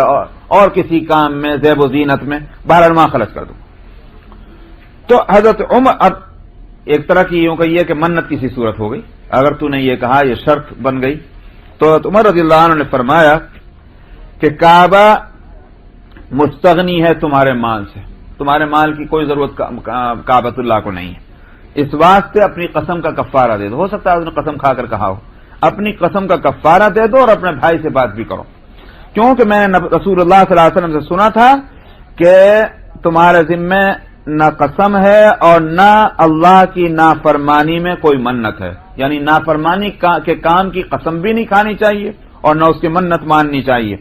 اور کسی کام میں زیب و زینت میں بہرحال خرچ کر دوں. تو حضرت عمر اب ایک طرح کی یوں کہیے کہ منت کسی صورت ہو گئی، اگر تو نے یہ کہا یہ شرط بن گئی. تو عمر رضی اللہ عنہ نے فرمایا کہ کعبہ مستغنی ہے تمہارے مال سے، تمہارے مال کی کوئی ضرورت کعبۃ اللہ کو نہیں ہے، اس واسطے اپنی قسم کا کفارہ دے دو. ہو سکتا ہے اس نے قسم کھا کر کہا ہو، اپنی قسم کا کفارہ دے دو اور اپنے بھائی سے بات بھی کرو، کیونکہ میں نے رسول اللہ صلی اللہ علیہ وسلم سے سنا تھا کہ تمہارے ذمے نہ قسم ہے اور نہ اللہ کی نافرمانی میں کوئی منت ہے. یعنی نافرمانی کے کام کی قسم بھی نہیں کھانی چاہیے اور نہ اس کی منت ماننی چاہیے.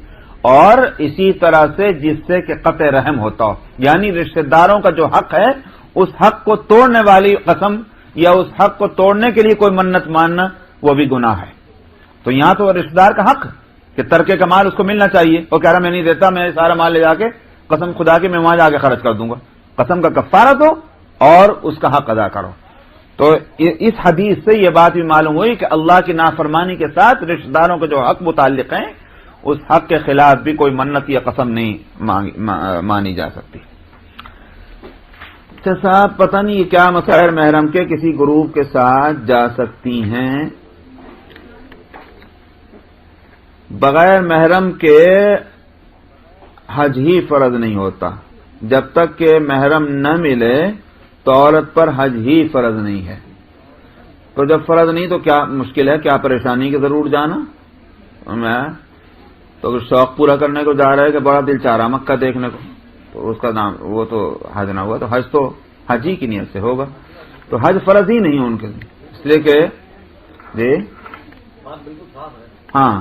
اور اسی طرح سے جس سے کہ قطع رحم ہوتا ہو، یعنی رشتہ داروں کا جو حق ہے اس حق کو توڑنے والی قسم یا اس حق کو توڑنے کے لیے کوئی منت ماننا وہ بھی گناہ ہے. تو یہاں تو رشتہ دار کا حق کہ ترکے کا مال اس کو ملنا چاہیے، وہ کہہ رہا میں نہیں دیتا، میں سارا مال لے جا کے قسم خدا کی میں وہاں جا کے خرچ کر دوں گا. قسم کا کفارہ دو اور اس کا حق ادا کرو. تو اس حدیث سے یہ بات بھی معلوم ہوئی کہ اللہ کی نافرمانی کے ساتھ رشتہ داروں کے جو حق متعلق ہیں اس حق کے خلاف بھی کوئی منت یا قسم نہیں مانی جا سکتی. اچھا صاحب، پتہ نہیں یہ کیا مسائل محرم کے کسی گروپ کے ساتھ جا سکتی ہیں؟ بغیر محرم کے حج ہی فرض نہیں ہوتا، جب تک کہ محرم نہ ملے تو عورت پر حج ہی فرض نہیں ہے. تو جب فرض نہیں تو کیا مشکل ہے، کیا پریشانی کی ضرور جانا؟ میں تو شوق پورا کرنے کو جا رہا ہے کہ بڑا دل چاہ رہا مکہ دیکھنے کو، تو اس کا نام وہ تو حج نہ ہوا. تو حج تو حج ہی کی نیت سے ہوگا، تو حج فرض ہی نہیں ہے ان کے لیے، اس لیے کہ جی ہاں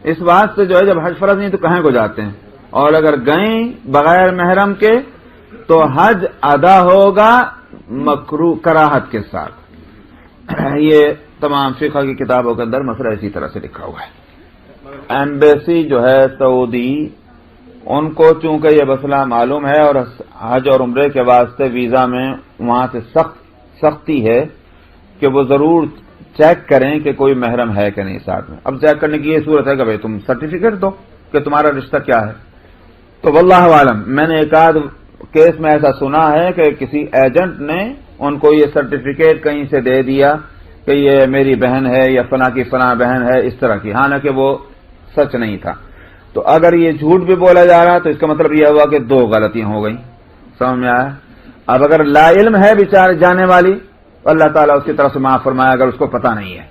اس بات سے جو ہے جب حج فرض نہیں تو کہیں کو جاتے ہیں، اور اگر گئیں بغیر محرم کے تو حج ادا ہوگا مکروہ کراہت کے ساتھ. یہ تمام فقہ کی کتابوں کے اندر مسئلہ اسی طرح سے لکھا ہوا ہے. ایمبیسی جو ہے سعودی، ان کو چونکہ یہ مسئلہ معلوم ہے اور حج اور عمرے کے واسطے ویزا میں وہاں سے سختی ہے کہ وہ ضرور چیک کریں کہ کوئی محرم ہے کہ نہیں ساتھ میں. اب چیک کرنے کی یہ صورت ہے کہ بھائی تم سرٹیفکیٹ دو کہ تمہارا رشتہ کیا ہے؟ تو واللہ عالم، میں نے ایک آدھ کیس میں ایسا سنا ہے کہ کسی ایجنٹ نے ان کو یہ سرٹیفکیٹ کہیں سے دے دیا کہ یہ میری بہن ہے یا فلاں کی فلاں بہن ہے، اس طرح کی، حالانکہ وہ سچ نہیں تھا۔ تو اگر یہ جھوٹ بھی بولا جا رہا تو اس کا مطلب یہ ہوا کہ دو غلطیاں ہو گئیں۔ سمجھ میں آیا؟ اب اگر لا علم ہے بیچارے جانے والی، اللہ تعالیٰ اس کی طرف سے معاف فرمایا، اگر اس کو پتہ نہیں ہے،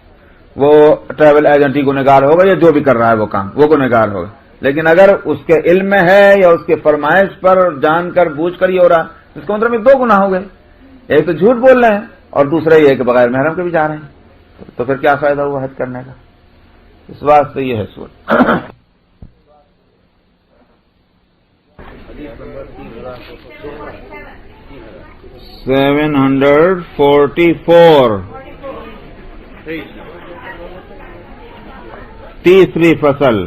وہ ٹریول ایجنٹ ہی گنہگار ہوگا یا جو بھی کر رہا ہے وہ کام، وہ گنہگار ہوگا۔ لیکن اگر اس کے علم میں ہے یا اس کے فرمائش پر جان کر بوجھ کر یہ ہو رہا، اس کا مطلب دو گناہ ہو گئے، ایک تو جھوٹ بول رہے ہیں اور دوسرا یہ کہ بغیر محرم کے بھی جا رہے ہیں، تو پھر کیا فائدہ ہوا حج کرنے کا؟ اس واسطے یہ ہے سورت۔ 744 تیسری فصل۔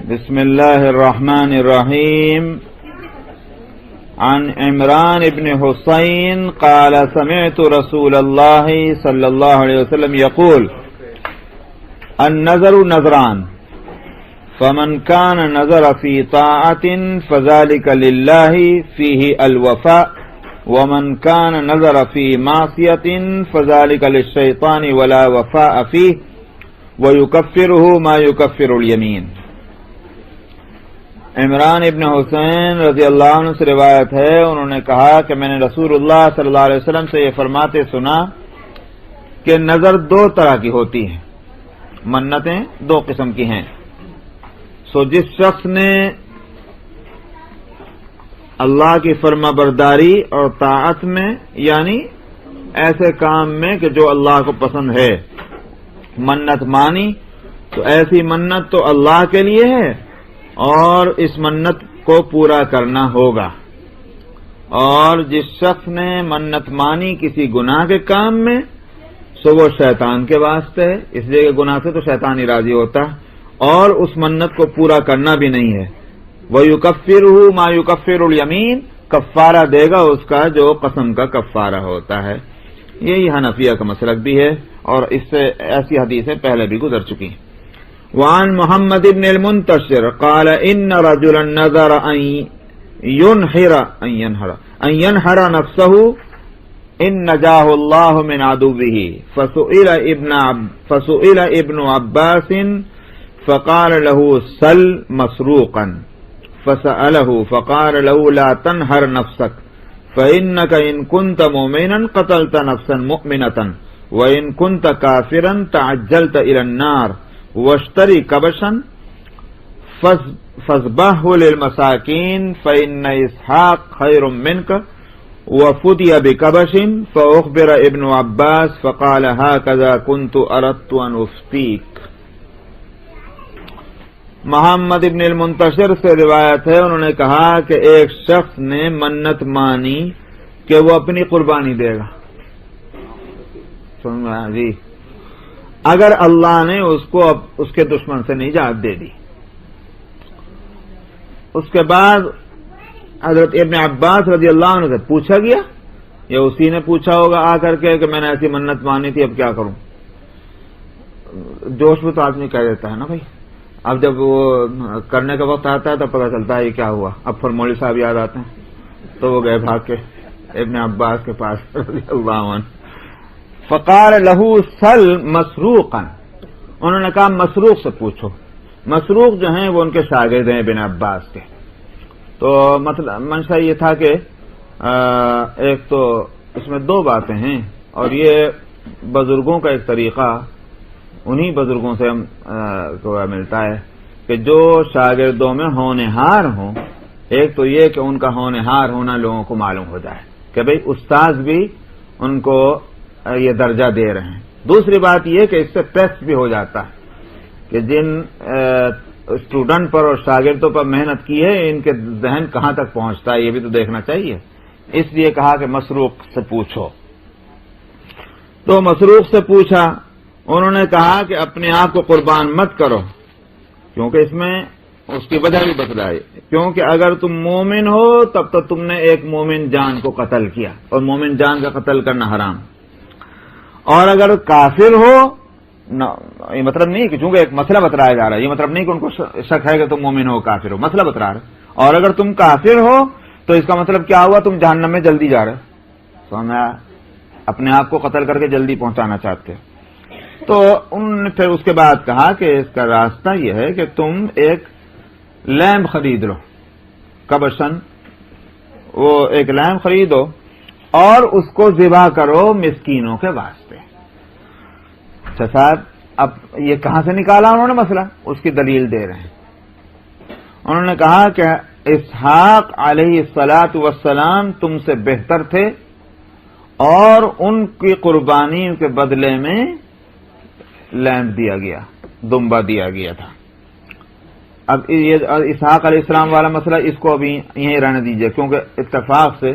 بسم اللہ الرحمن الرحیم۔ عن عمران بن حسین قال سمعت رسول اللہ صلی اللہ علیہ وسلم يقول النظر نظران فمن كان نظر في طاعة فذلك لله فيه الوفاء ومن كان نظر في معصية فذلك للشيطان ولا وفاء فيه ويكفره ما يكفر اليمين۔ عمران ابن حسین رضی اللہ عنہ سے روایت ہے، انہوں نے کہا کہ میں نے رسول اللہ صلی اللہ علیہ وسلم سے یہ فرماتے سنا کہ نظر دو طرح کی ہوتی ہیں، منتیں دو قسم کی ہیں۔ سو جس شخص نے اللہ کی فرما برداری اور طاعت میں، یعنی ایسے کام میں کہ جو اللہ کو پسند ہے، منت مانی، تو ایسی منت تو اللہ کے لیے ہے اور اس منت کو پورا کرنا ہوگا۔ اور جس شخص نے منت مانی کسی گناہ کے کام میں، سو وہ شیطان کے واسطے ہے، اس لیے کہ گناہ سے تو شیطان ہی راضی ہوتا ہے، اور اس منت کو پورا کرنا بھی نہیں ہے۔ وَيُكَفِّرُهُ مَا يُكَفِّرُ الْيَمِينَ، کفارہ دے گا اس کا جو قسم کا کفارہ ہوتا ہے۔ یہی حنفیہ کا مسلک بھی ہے، اور اس سے ایسی حدیثیں پہلے بھی گزر چکی ہیں۔ وعن محمد بن المنتشر قال ان رجلا نظر ان ينحر نفسه ان نجاه الله من عدوه فسئل ابن عباس فقال له سل مسروقا فسأله فقال له لا تنحر نفسك فإنك إن كنت مؤمنا قتلت نفسا مؤمنة وإن كنت كافرا تعجلت إلى النار واشتری کبشن فاذبحه للمساکین فإن اسحاق خیر منک وفدی بکبش فأخبر ابن عباس فقال هكذا كنت اردت ان افتیک۔ محمد ابن المنتشر سے روایت ہے، انہوں نے کہا کہ ایک شخص نے منت مانی کہ وہ اپنی قربانی دے گا، سن رہا جی، اگر اللہ نے اس کو اب اس کے دشمن سے نجات دے دی۔ اس کے بعد حضرت ابن عباس رضی اللہ عنہ سے پوچھا گیا، یا اسی نے پوچھا ہوگا آ کر کے کہ میں نے ایسی منت مانی تھی، اب کیا کروں؟ جوش میں تو آدمی کہہ دیتا ہے نا بھائی، اب جب وہ کرنے کا وقت آتا ہے تو پتہ چلتا ہے یہ کیا ہوا۔ اب پھر مولوی صاحب یاد آتے ہیں تو وہ گئے بھاگ کے ابن عباس کے پاس رضی اللہ عنہ۔ فقال له سل مسروقا، انہوں نے کہا مسروق سے پوچھو۔ مسروق جو ہیں وہ ان کے شاگرد ہیں ابن عباس کے۔ تو مطلب منشا یہ تھا کہ ایک تو اس میں دو باتیں ہیں، اور یہ بزرگوں کا ایک طریقہ انہی بزرگوں سے ہم کو ملتا ہے کہ جو شاگردوں میں ہونہار ہوں، ایک تو یہ کہ ان کا ہونہار ہونا لوگوں کو معلوم ہو جائے کہ بھئی استاذ بھی ان کو یہ درجہ دے رہے ہیں۔ دوسری بات یہ کہ اس سے ٹیسٹ بھی ہو جاتا ہے کہ جن اسٹوڈنٹ پر اور شاگردوں پر محنت کی ہے ان کے ذہن کہاں تک پہنچتا ہے، یہ بھی تو دیکھنا چاہیے۔ اس لیے کہا کہ مسروق سے پوچھو۔ تو مسروق سے پوچھا، انہوں نے کہا کہ اپنے آپ کو قربان مت کرو، کیونکہ اس میں اس کی وجہ بھی بتلائی، کیونکہ اگر تم مومن ہو تب تو تم نے ایک مومن جان کو قتل کیا، اور مومن جان کا قتل کرنا حرام، اور اگر کافر ہو یہ مطلب نہیں کہ چونکہ ایک مسئلہ بتلایا جا رہا ہے، یہ مطلب نہیں کہ ان کو شک ہے کہ تم مومن ہو کافر ہو، مسئلہ بتلا رہے، اور اگر تم کافر ہو تو اس کا مطلب کیا ہوا؟ تم جہنم میں جلدی جا رہے، سمجھا؟ اپنے آپ کو قتل کر کے جلدی پہنچانا چاہتے. تو انہوں نے پھر اس کے بعد کہا کہ اس کا راستہ یہ ہے کہ تم ایک لیمب خرید لو، کبشن، وہ ایک لیمب خریدو اور اس کو ذبح کرو مسکینوں کے واسطے. اچھا صاحب، اب یہ کہاں سے نکالا انہوں نے مسئلہ؟ اس کی دلیل دے رہے ہیں. انہوں نے کہا کہ اسحاق علیہ الصلاۃ والسلام تم سے بہتر تھے اور ان کی قربانی کے بدلے میں لیمب دیا گیا، دمبا دیا گیا تھا. اب یہ اسحاق علیہ السلام والا مسئلہ اس کو ابھی یہیں رہنے دیجئے، کیونکہ اتفاق سے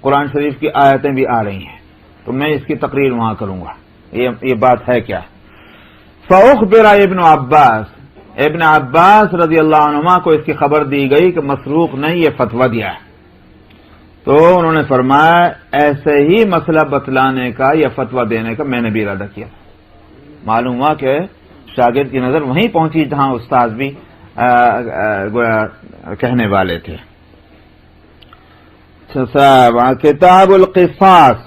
قرآن شریف کی آیتیں بھی آ رہی ہیں تو میں اس کی تقریر وہاں کروں گا. یہ بات ہے کیا؟ فأخبر ابن عباس رضی اللہ عنہما کو اس کی خبر دی گئی کہ مسروق نے یہ فتویٰ دیا ہے. تو انہوں نے فرمایا ایسے ہی مسئلہ بتلانے کا یا فتویٰ دینے کا میں نے بھی ارادہ کیا. معلوم ہوا کہ شاگرد کی نظر وہیں پہنچی جہاں استاد بھی کہنے والے تھے. کتاب القصاص،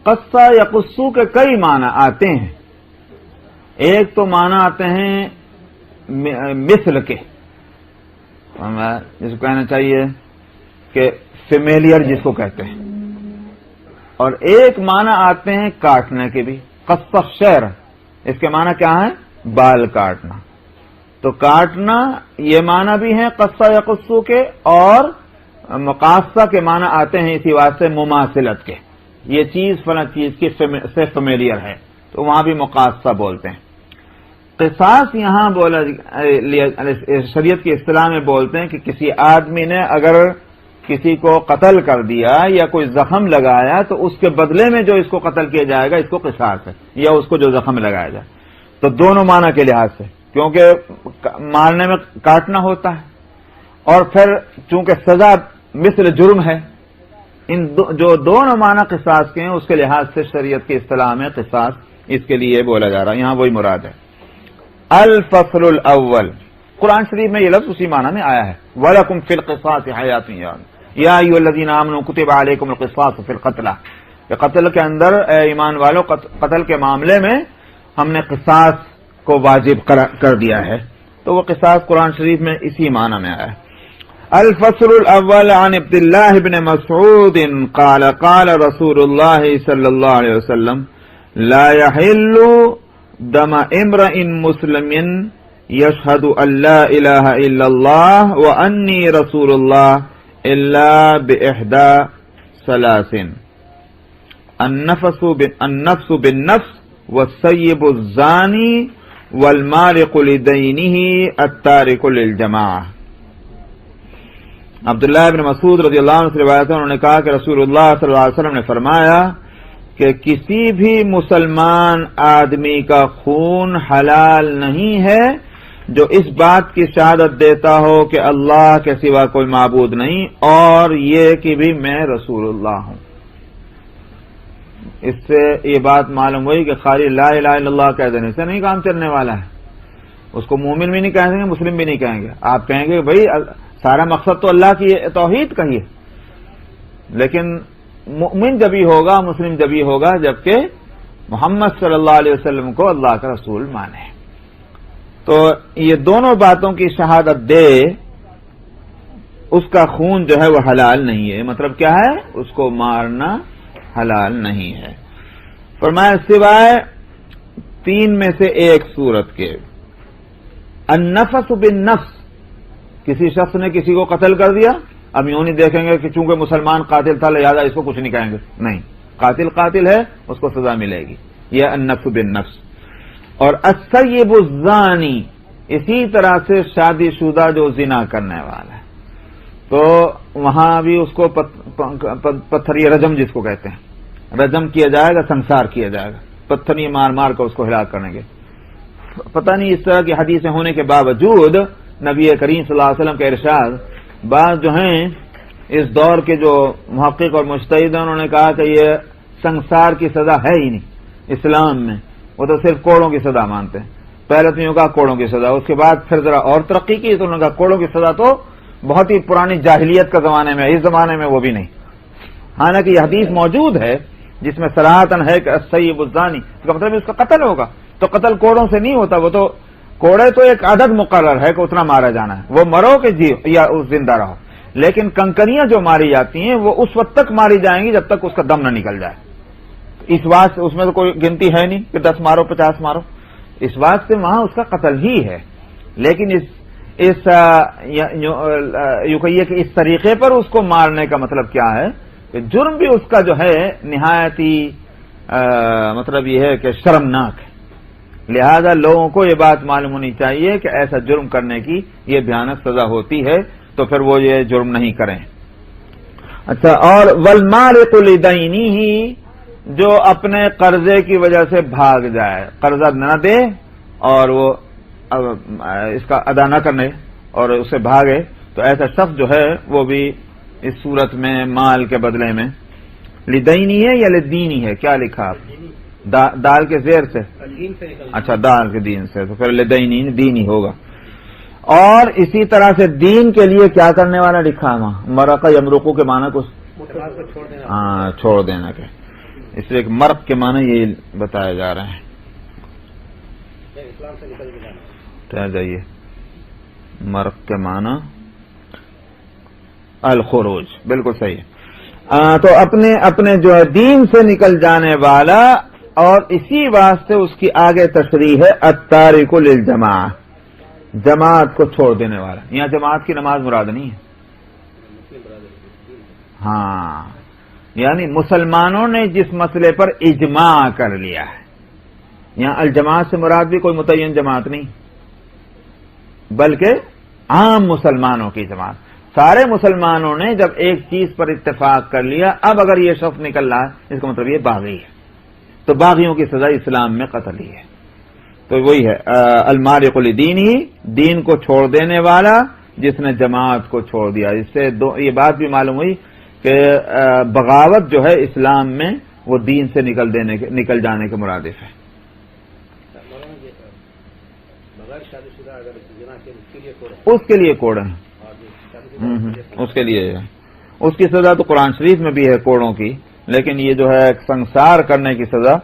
قصہ یا قصو کے کئی معنی آتے ہیں. ایک تو معنی آتے ہیں مثل کے، جس کو کہنا چاہیے کہ فیمیلیئر جس کو کہتے ہیں، اور ایک معنی آتے ہیں کاٹنے کے بھی. قصہ شعر، اس کے معنی کیا ہے؟ بال کاٹنا. تو کاٹنا یہ معنی بھی ہیں قصہ یا قصو کے، اور مقاصہ کے معنی آتے ہیں اسی واسطے مماثلت کے. یہ چیز فلاں چیز کی سے فیمیلیئر ہے تو وہاں بھی مقاصہ بولتے ہیں. قصاص یہاں بولا شریعت کی اصطلاح میں بولتے ہیں کہ کسی آدمی نے اگر کسی کو قتل کر دیا یا کوئی زخم لگایا تو اس کے بدلے میں جو اس کو قتل کیا جائے گا اس کو قصاص ہے، یا اس کو جو زخم لگایا جائے. تو دونوں معنی کے لحاظ سے، کیونکہ مارنے میں کاٹنا ہوتا ہے اور پھر چونکہ سزا مثل جرم ہے، ان جو دونوں معنی قصاص کے ہیں اس کے لحاظ سے شریعت کی اصطلاح میں قصاص اس کے لیے بولا جا رہا ہے. یہاں وہی مراد ہے. الفصل الاول، قرآن شریف میں یہ لفظ اسی معنی میں آیا ہے. وَلَكُمْ فِي الْقِصَاصِ حَيَاةٌ يَا أَيُّهَا الَّذِينَ آمَنُوا كُتِبَ عَلَيْكُمُ الْقِصَاصُ فِي الْقَتْلَى، کہ قتل کے اندر اے ایمان والو قتل کے معاملے میں ہم نے قصاص کو واجب کر دیا ہے. تو وہ قصاص قرآن شریف میں اسی معنی میں آیا ہے. الفصل الاول عن عبد الله بن مسعود قال قال رسول الله صلى الله عليه وسلم لا يحل دم امرئ مسلم يشهد ان لا اله الا الله واني رسول الله الا باحدى ثلاث: النفس بالنفس والسيب الزاني والمارق لدينه التارك للجماعة. عبداللہ ابن مسعود رضی اللہ عنہ سے روایت ہے، انہوں نے کہا کہ رسول اللہ صلی اللہ علیہ وسلم نے فرمایا کہ کسی بھی مسلمان آدمی کا خون حلال نہیں ہے جو اس بات کی شہادت دیتا ہو کہ اللہ کے سوا کوئی معبود نہیں اور یہ کہ بھی میں رسول اللہ ہوں. اس سے یہ بات معلوم ہوئی کہ خالی لا الہ الا اللہ کہہ دینے سے نہیں کام چلنے والا ہے. اس کو مومن بھی نہیں کہیں گے، مسلم بھی نہیں کہیں گے. آپ کہیں گے بھائی سارا مقصد تو اللہ کی توحید کا ہی ہے، لیکن مؤمن جبھی ہوگا، مسلم جبھی ہوگا جبکہ محمد صلی اللہ علیہ وسلم کو اللہ کا رسول مانے. تو یہ دونوں باتوں کی شہادت دے، اس کا خون جو ہے وہ حلال نہیں ہے. مطلب کیا ہے؟ اس کو مارنا حلال نہیں ہے. فرمایا سوائے تین میں سے ایک صورت کے. النفس بالنفس، کسی شخص نے کسی کو قتل کر دیا، اب یوں نہیں دیکھیں گے کہ چونکہ مسلمان قاتل تھا لہذا اس کو کچھ نہیں کہیں گے، نہیں، قاتل قاتل ہے، اس کو سزا ملے گی. یہ النفس بالنفس. اور السیب الزانی، اسی طرح سے شادی شدہ جو زنا کرنے والا ہے تو وہاں بھی اس کو پتھر رجم جس کو کہتے ہیں، رجم کیا جائے گا، سنسار کیا جائے گا، پتھر مار مار کر اس کو ہلاک کرنے کے. پتہ نہیں اس طرح کی حدیثیں ہونے کے باوجود نبی کریم صلی اللہ علیہ وسلم کے ارشاد، بعض جو ہیں اس دور کے جو محقق اور مجتہد ہیں انہوں نے کہا کہ یہ سنسار کی سزا ہے ہی نہیں، اسلام میں وہ تو صرف کوڑوں کی سزا مانتے ہیں. پہلے تو یوں کہا کوڑوں کی سزا، اس کے بعد پھر ذرا اور ترقی کی تو انہوں نے کہا کوڑوں کی سزا تو بہت ہی پرانی جاہلیت کا زمانے میں، اس زمانے میں وہ بھی نہیں. حالانکہ یہ حدیث موجود ہے جس میں صراحتاً ہے کہ السیب الزانی، اس کا مطلب اس کا قتل ہوگا. تو قتل کوڑوں سے نہیں ہوتا، وہ تو کوڑے تو ایک عدد مقرر ہے کہ اتنا مارا جانا ہے، وہ مرو کہ جی یا زندہ رہو. لیکن کنکریاں جو ماری جاتی ہیں وہ اس وقت تک ماری جائیں گی جب تک اس کا دم نہ نکل جائے. اس واسطے اس میں تو کوئی گنتی ہے نہیں کہ 10 مارو 50 مارو، اس واسطے وہاں اس کا قتل ہی ہے. لیکن یوں کہیے کہ اس طریقے پر اس کو مارنے کا مطلب کیا ہے کہ جرم بھی اس کا جو ہے نہایت ہی مطلب یہ ہے کہ شرمناک ہے. لہذا لوگوں کو یہ بات معلوم ہونی چاہیے کہ ایسا جرم کرنے کی یہ بھیانک سزا ہوتی ہے، تو پھر وہ یہ جرم نہیں کریں. اچھا، اور والمارق لدینہ، جو اپنے قرضے کی وجہ سے بھاگ جائے، قرضہ نہ دے اور وہ اس کا ادا نہ کرنے اور اسے بھاگے، تو ایسا شخص جو ہے وہ بھی اس صورت میں مال کے بدلے میں لدینی ہے یا لدینی ہے؟ کیا لکھا آپ؟ دال کے زیر سے، اچھا دال کے دین سے، تو پھر لدینی دینی ہوگا. اور اسی طرح سے دین کے لیے کیا کرنے والا لکھا ہے وہاں؟ مرقہ یمرقو کے معنی کو چھوڑ دینا کے، اس لیے مرق کے معنی یہ بتائے جا رہے ہیں. جائیے مرق کے معنی الخروج، بالکل صحیح ہے. تو اپنے جو ہے دین سے نکل جانے والا، اور اسی واسطے اس کی آگے تشریح ہے التارک للجماع، جماعت کو چھوڑ دینے والا. یہاں جماعت کی نماز مراد نہیں ہے، ہاں، یعنی مسلمانوں نے جس مسئلے پر اجماع کر لیا ہے. یہاں الجماعت سے مراد بھی کوئی متعین جماعت نہیں، بلکہ عام مسلمانوں کی جماعت. سارے مسلمانوں نے جب ایک چیز پر اتفاق کر لیا، اب اگر یہ شخص نکل رہا ہے اس کا مطلب یہ باغی ہے، تو باغیوں کی سزا اسلام میں قتل ہی ہے. تو وہی ہے المارق لدینہ، دین کو چھوڑ دینے والا جس نے جماعت کو چھوڑ دیا. اس سے یہ بات بھی معلوم ہوئی کہ بغاوت جو ہے اسلام میں وہ دین سے نکل جانے کے مرادف ہے. اس کے لیے کوڑ ہے، اس کے لیے اس کی سزا تو قرآن شریف میں بھی ہے کوڑوں کی، لیکن یہ جو ہے سنسار کرنے کی سزا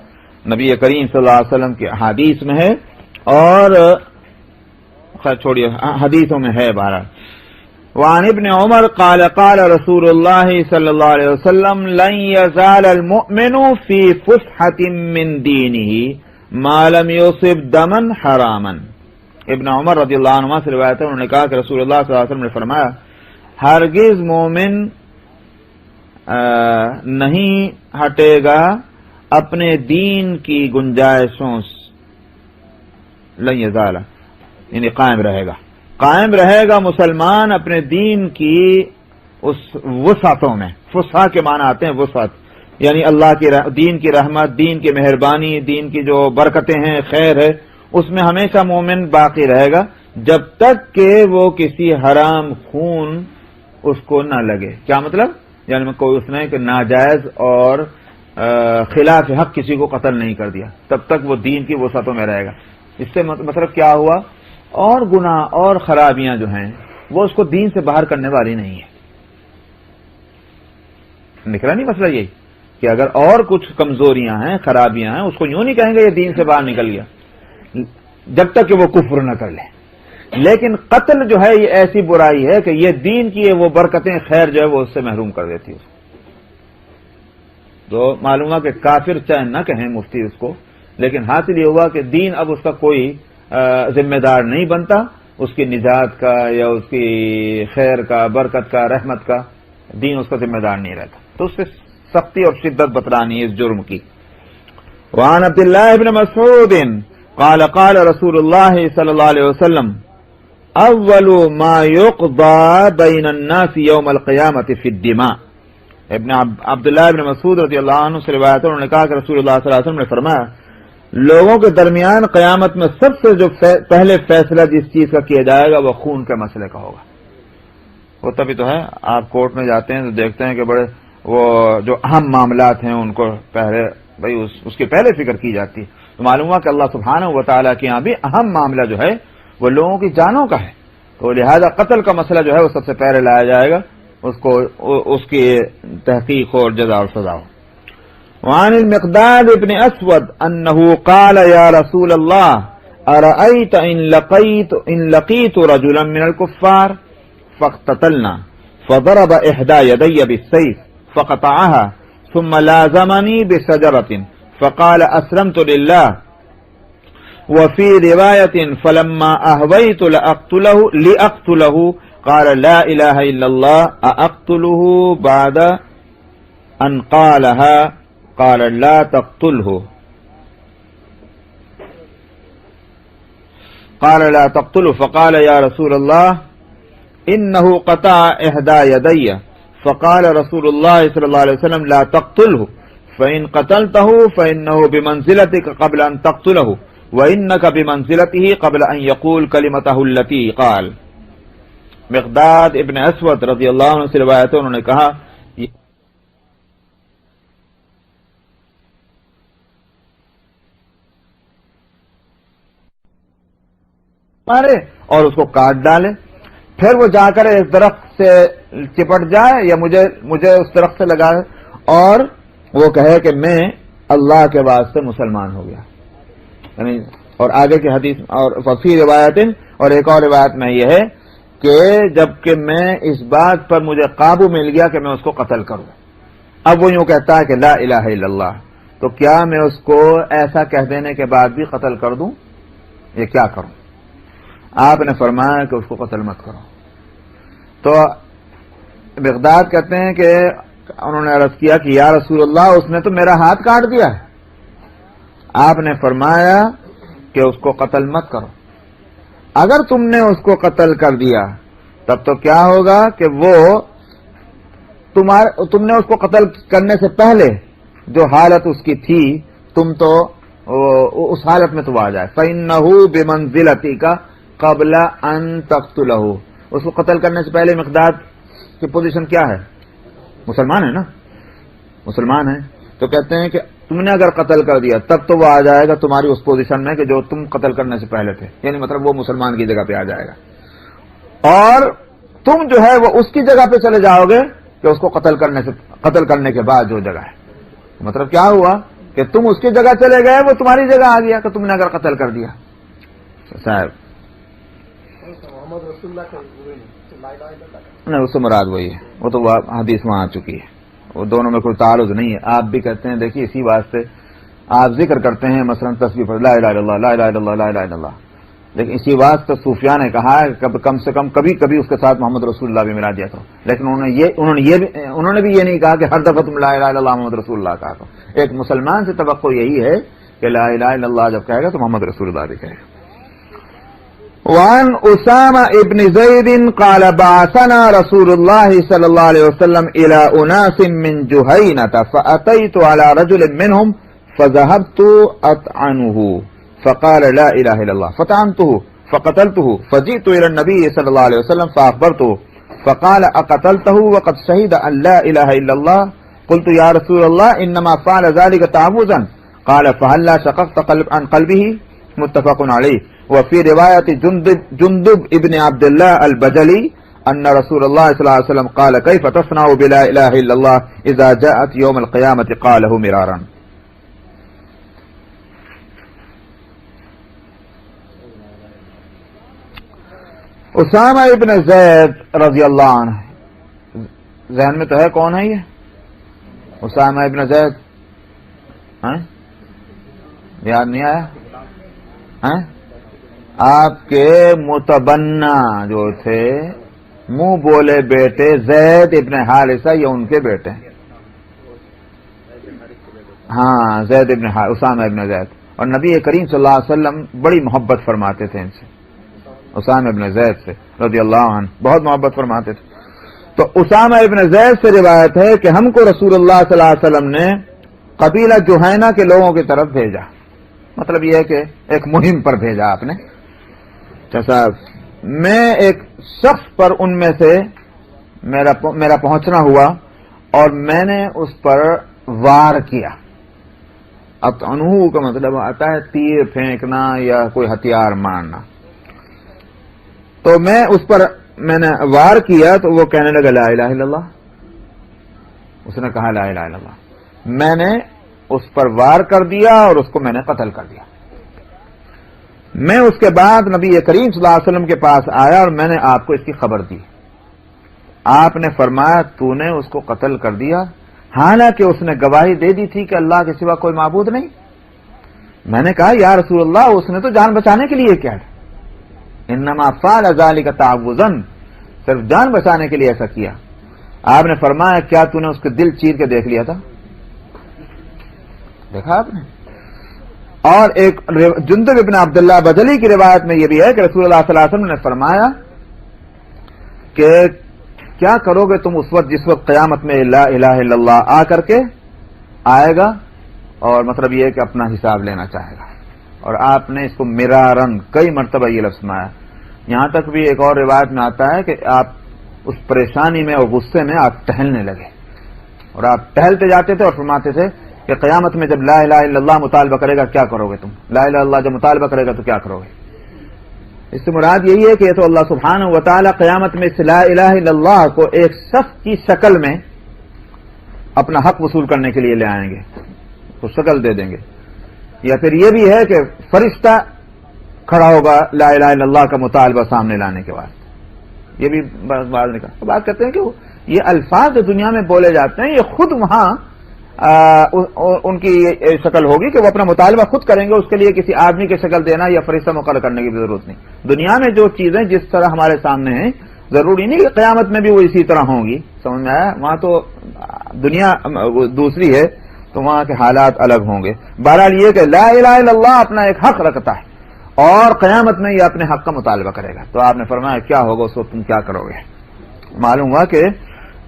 نبی کریم صلی اللہ علیہ وسلم کی حدیث میں ہے، اور خیر چھوڑیے حدیثوں میں ہے. بہرحال وعن ابن عمر قال قال رسول اللہ صلی اللہ علیہ وسلم لن يزال المؤمن في فسحة من دینه ما لم يصب دما حراما. ابن عمر رضی اللہ عنہ سے روایت ہے، انہوں نے کہا کہ رسول اللہ صلی اللہ علیہ وسلم نے فرمایا ہرگز مومن نہیں ہٹے گا اپنے دین کی گنجائشوں سے، لن یزال یعنی قائم رہے گا مسلمان اپنے دین کی اس وسعتوں میں. فسحہ کے معنی آتے ہیں وسعت، یعنی اللہ کی دین کی رحمت، دین کی مہربانی، دین کی جو برکتیں ہیں، خیر ہے، اس میں ہمیشہ مومن باقی رہے گا جب تک کہ وہ کسی حرام خون اس کو نہ لگے. کیا مطلب؟ یعنی کوئی اس نے کہ ناجائز اور خلاف حق کسی کو قتل نہیں کر دیا، تب تک وہ دین کی وسعتوں میں رہے گا. اس سے مطلب کیا ہوا؟ اور گناہ اور خرابیاں جو ہیں وہ اس کو دین سے باہر کرنے والی نہیں ہے. نکلا نہیں مسئلہ یہی کہ اگر اور کچھ کمزوریاں ہیں، خرابیاں ہیں، اس کو یوں نہیں کہیں گے یہ دین سے باہر نکل گیا جب تک کہ وہ کفر نہ کر لے. لیکن قتل جو ہے یہ ایسی برائی ہے کہ یہ دین کی وہ برکتیں، خیر جو ہے وہ اس سے محروم کر دیتی ہے. تو معلوم ہے کہ کافر چاہے نہ کہیں مفتی اس کو، لیکن حاصل یہ ہوا کہ دین اب اس کا کوئی ذمہ دار نہیں بنتا، اس کی نجات کا یا اس کی خیر کا، برکت کا، رحمت کا دین اس کا ذمہ دار نہیں رہتا. تو اس سے سختی اور شدت بتلانی ہے اس جرم کی. وعن عبد اللہ بن مسعود قال قال رسول اللہ صلی اللہ علیہ وسلم اول ما يقضى بین الناس یوم القیامت فی الدماء. ابن عبداللہ ابن مسعود رضی اللہ عنہ سے روایت ہے، انہوں نے کہا کہ رسول اللہ صلی اللہ علیہ وسلم نے فرمایا لوگوں کے درمیان قیامت میں سب سے جو پہلے فیصلہ جس چیز کا کیا جائے گا وہ خون کے مسئلے کا ہوگا. وہ تبھی تو ہے آپ کورٹ میں جاتے ہیں تو دیکھتے ہیں کہ بڑے وہ جو اہم معاملات ہیں ان کو پہلے بھائی اس کی پہلے فکر کی جاتی ہے. تو معلوم ہوا کہ اللہ سبحانہ و تعالیٰ کے یہاں بھی اہم معاملہ جو ہے وہ لوگوں کی جانوں کا ہے. تو لہذا قتل کا مسئلہ جو ہے وہ سب سے پہلے لایا جائے گا, اس کی تحقیق اور جزا اور سزا ہو. وعن المقداد ابن اسود انه قال يا رسول الله ارأيت ان لقيت رجلا من الكفار فاقتتلنا فضرب احدى يدي بالسيف فقطعها ثم لازمني بشجرة فقال اسلمت لله. وفي رواية فلما اهويت لأقتله قال لا اله الا الله اقتله بعد ان قالها قال لا تقتله فقال يا رسول الله انه قطع احدى يدي فقال رسول الله صلى الله عليه وسلم لا تقتله فإن قتلته فإنه بمنزلتك قبل أن تقتله وإنك بمنزلته قبل أن يقول كلمته التي قال. مقداد ابن اسود رضی اللہ عنہ سے روایت ہے, انہوں نے کہا مارے اور اس کو کاٹ ڈالے, پھر وہ جا کر اس درخت سے چپٹ جائے یا مجھے اس درخت سے لگائے اور وہ کہے کہ میں اللہ کے واسطے مسلمان ہو گیا. یعنی اور آگے کی حدیث اور فی روایت اور ایک اور روایت میں یہ ہے کہ جبکہ میں اس بات پر مجھے قابو مل گیا کہ میں اس کو قتل کروں. اب وہ یوں کہتا ہے کہ لا الہ الا اللہ, تو کیا میں اس کو ایسا کہہ دینے کے بعد بھی قتل کر دوں, یہ کیا کروں؟ آپ نے فرمایا کہ اس کو قتل مت کرو. تو مقداد کہتے ہیں کہ انہوں نے عرض کیا کہ یا رسول اللہ اس نے تو میرا ہاتھ کاٹ دیا ہے. آپ نے فرمایا کہ اس کو قتل مت کرو. اگر تم نے اس کو قتل کر دیا تب تو کیا ہوگا کہ وہ تم نے اس کو قتل کرنے سے پہلے جو حالت اس کی تھی تم تو اس حالت میں تو آ جائے. فَإِنَّهُ بِمَنزِلَتِكَ قبل ان تقتلہ, اس کو قتل کرنے سے پہلے مقداد کی پوزیشن کیا ہے؟ مسلمان ہے نا, مسلمان ہے. تو کہتے ہیں کہ تم نے اگر قتل کر دیا تب تو وہ آ جائے گا تمہاری اس پوزیشن میں کہ جو تم قتل کرنے سے پہلے تھے, یعنی مطلب وہ مسلمان کی جگہ پہ آ جائے گا, اور تم جو ہے وہ اس کی جگہ پہ چلے جاؤ گے کہ اس کو قتل کرنے کے بعد جو جگہ ہے. مطلب کیا ہوا کہ تم اس کی جگہ چلے گئے, وہ تمہاری جگہ آ گیا کہ تم نے اگر قتل کر دیا. صاحب نہیں, اس سے مراد وہی ہے, وہ تو حدیث وہاں آ چکی ہے, وہ دونوں میں کوئی تعارض نہیں ہے. آپ بھی کہتے ہیں دیکھیے اسی واسطے آپ ذکر کرتے ہیں مثلا تسبیح پر لا الہ الا اللہ لا الہ الا اللہ لا الہ الا اللہ, لیکن اسی واسطے صوفیاء نے کہا ہے کہ کم سے کم کبھی اس کے ساتھ محمد رسول اللہ بھی ملا دیا کرو. لیکن انہوں نے بھی یہ نہیں کہا کہ ہر دفعہ تم لا الہ الا اللہ محمد رسول اللہ کہا کرو. ایک مسلمان سے توقع یہی ہے کہ لا الہ الا اللہ جب کہے گا تو محمد رسول اللہ بھی کہے گا. وعن اسامہ ابن زید قال بعثنا رسول اللہ صلی اللہ علیہ وسلم الى اناس من جہینة فاتیت على رجل منهم فذهبت اطعنه فقال لا الہ الا اللہ فطعنته فقتلته فجئت الى النبي صلی اللہ علیہ وسلم فاخبرته فقال اقتلته وقد شهد ان لا الہ الا اللہ قلت یا رسول اللہ انما فعل ذلك تعوذا قال فهلا شققت عن قلبه متفق علیہ. وفي رواية جندب ابن عبد الله البجلي أن رسول الله صلى الله عليه وسلم قال كيف تصنع بلا إله إلا الله إذا جاءت يوم القيامة قاله مرارا. اسامہ ابن زید رضی اللہ عنہ, ذہن میں تو ہے کون ہے یہ اسامہ ابن زید؟ یاد نہیں آیا؟ آپ کے متبنا جو تھے منہ بولے بیٹے زید ابن حارثہ, یہ ان کے بیٹے ہیں. ہاں زید ابن اسامہ ابن زید, اور نبی کریم صلی اللہ علیہ وسلم بڑی محبت فرماتے تھے ان سے, اسامہ ابن زید سے رضی اللہ عنہ بہت محبت فرماتے تھے. تو اسامہ ابن زید سے روایت ہے کہ ہم کو رسول اللہ صلی اللہ علیہ وسلم نے قبیلہ جہینہ کے لوگوں کی طرف بھیجا. مطلب یہ ہے کہ ایک مہم پر بھیجا آپ نے. صاحب میں ایک شخص پر ان میں سے میرا پہنچنا ہوا اور میں نے اس پر وار کیا. اطعنہ کا مطلب آتا ہے تیر پھینکنا یا کوئی ہتھیار مارنا. تو میں نے وار کیا تو وہ کہنے لگا لا الہ الا اللہ. اس نے کہا لا الہ الا اللہ. میں نے اس پر وار کر دیا اور اس کو میں نے قتل کر دیا. میں اس کے بعد نبی کریم صلی اللہ علیہ وسلم کے پاس آیا اور میں نے آپ کو اس کی خبر دی. آپ نے فرمایا تو نے اس کو قتل کر دیا حالانکہ اس نے گواہی دے دی تھی کہ اللہ کے سوا کوئی معبود نہیں. میں نے کہا یا رسول اللہ اس نے تو جان بچانے کے لیے کیا ہے. انما فعل ذلك تعوذا، صرف جان بچانے کے لیے ایسا کیا. آپ نے فرمایا کیا تو نے اس کے دل چیر کے دیکھ لیا تھا؟ دیکھا آپ نے. اور ایک جندب ابن عبداللہ بجلی کی روایت میں یہ بھی ہے کہ رسول اللہ صلی اللہ علیہ وسلم نے فرمایا کہ کیا کرو گے تم اس وقت جس وقت قیامت میں لا الہ الا اللہ آ کر کے آئے گا اور مطلب یہ ہے کہ اپنا حساب لینا چاہے گا. اور آپ نے اس کو مرارن کئی مرتبہ یہ لفظ سنایا. یہاں تک بھی ایک اور روایت میں آتا ہے کہ آپ اس پریشانی میں اور غصے میں آپ ٹہلنے لگے اور آپ ٹہلتے جاتے تھے اور فرماتے تھے کہ قیامت میں جب لا الہ الا اللہ مطالبہ کرے گا کیا کرو گے تم؟ لا الہ الا اللہ جب مطالبہ کرے گا تو کیا کرو گے؟ اس سے مراد یہی ہے کہ یہ تو اللہ سبحانہ و تعالی قیامت میں اس لا الہ الا اللہ کو ایک شخص کی شکل میں اپنا حق وصول کرنے کے لیے لے آئیں گے، تو شکل دے دیں گے. یا پھر یہ بھی ہے کہ فرشتہ کھڑا ہوگا لا الہ الا اللہ کا مطالبہ سامنے لانے کے بعد. یہ بھی بات کرتے ہیں کہ یہ الفاظ جو دنیا میں بولے جاتے ہیں یہ خود وہاں ان کی شکل ہوگی کہ وہ اپنا مطالبہ خود کریں گے. اس کے لیے کسی آدمی کی شکل دینا یا فرشتہ مقرر کرنے کی بھی ضرورت نہیں. دنیا میں جو چیزیں جس طرح ہمارے سامنے ہیں ضروری نہیں کہ قیامت میں بھی وہ اسی طرح ہوں گی. سمجھ میں آیا؟ وہاں تو دنیا دوسری ہے تو وہاں کے حالات الگ ہوں گے. بہرحال یہ کہ لا الہ الا اللہ اپنا ایک حق رکھتا ہے اور قیامت میں یہ اپنے حق کا مطالبہ کرے گا. تو آپ نے فرمایا کیا ہوگا اس وقت تم کیا کرو گے؟ معلوم ہوا کہ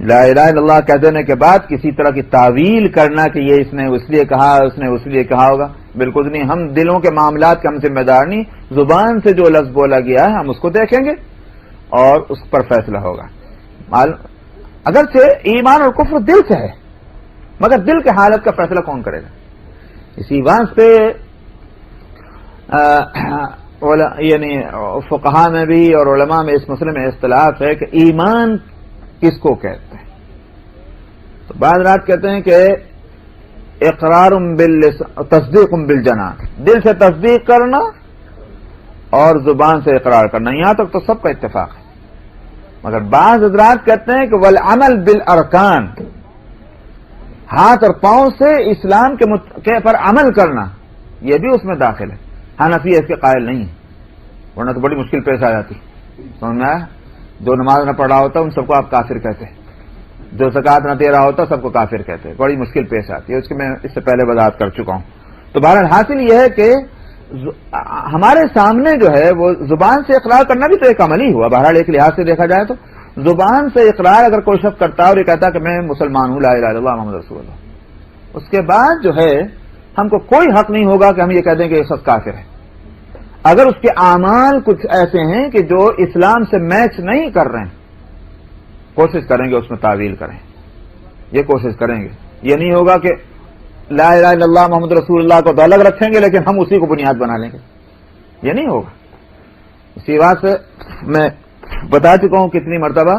لا الہ الا اللہ کہہ دینے کے بعد کسی طرح کی تعویل کرنا کہ یہ اس نے اس لیے کہا اس نے اس لیے کہا ہوگا، بالکل نہیں. ہم دلوں کے معاملات کے ہم ذمہ دار نہیں. زبان سے جو لفظ بولا گیا ہے ہم اس کو دیکھیں گے اور اس پر فیصلہ ہوگا. اگرچہ ایمان اور کفر دل سے ہے مگر دل کے حالت کا فیصلہ کون کرے گا؟ اسی واسطے یعنی فقہاء میں بھی اور علماء میں اس مسئلے میں اختلاف ہے کہ ایمان کس کو کہتے ہیں. تو بعض رات کہتے ہیں کہ اقرار تصدیق بالجنان، دل سے تصدیق کرنا اور زبان سے اقرار کرنا. یہاں تک تو سب کا اتفاق ہے. مگر بعض حضرات کہتے ہیں کہ والعمل بالارکان، ہاتھ اور پاؤں سے اسلام کے پر عمل کرنا یہ بھی اس میں داخل ہے. حنفی اس کے قائل نہیں ہے ورنہ تو بڑی مشکل پیش آ جاتی. سمجھ میں آیا؟ جو نماز نہ پڑھ رہا ہوتا ان سب کو آپ کافر کہتے ہیں، جو زکات نہ دے رہا ہوتا سب کو کافر کہتے ہیں. بڑی مشکل پیش آتی ہے، اس کی میں اس سے پہلے وضاحت کر چکا ہوں. تو بہرحال حاصل یہ ہے کہ ہمارے سامنے جو ہے وہ زبان سے اقرار کرنا بھی تو ایک عمل ہی ہوا. بہرحال ایک لحاظ سے دیکھا جائے تو زبان سے اقرار اگر کوئی شخص کرتا ہے اور یہ کہتا ہے کہ میں مسلمان ہوں لا الہ الا اللہ محمد رسول اللہ، اس کے بعد جو ہے ہم کو کوئی حق نہیں ہوگا کہ ہم یہ کہہ دیں کہ یہ شخص کافر ہے. اگر اس کے اعمال کچھ ایسے ہیں کہ جو اسلام سے میچ نہیں کر رہے ہیں کوشش کریں گے اس میں تعویل کریں، یہ کوشش کریں گے. یہ نہیں ہوگا کہ لا الہ الا اللہ محمد رسول اللہ کو تو الگ رکھیں گے لیکن ہم اسی کو بنیاد بنا لیں گے، یہ نہیں ہوگا. اسی بات سے میں بتا چکا ہوں کتنی مرتبہ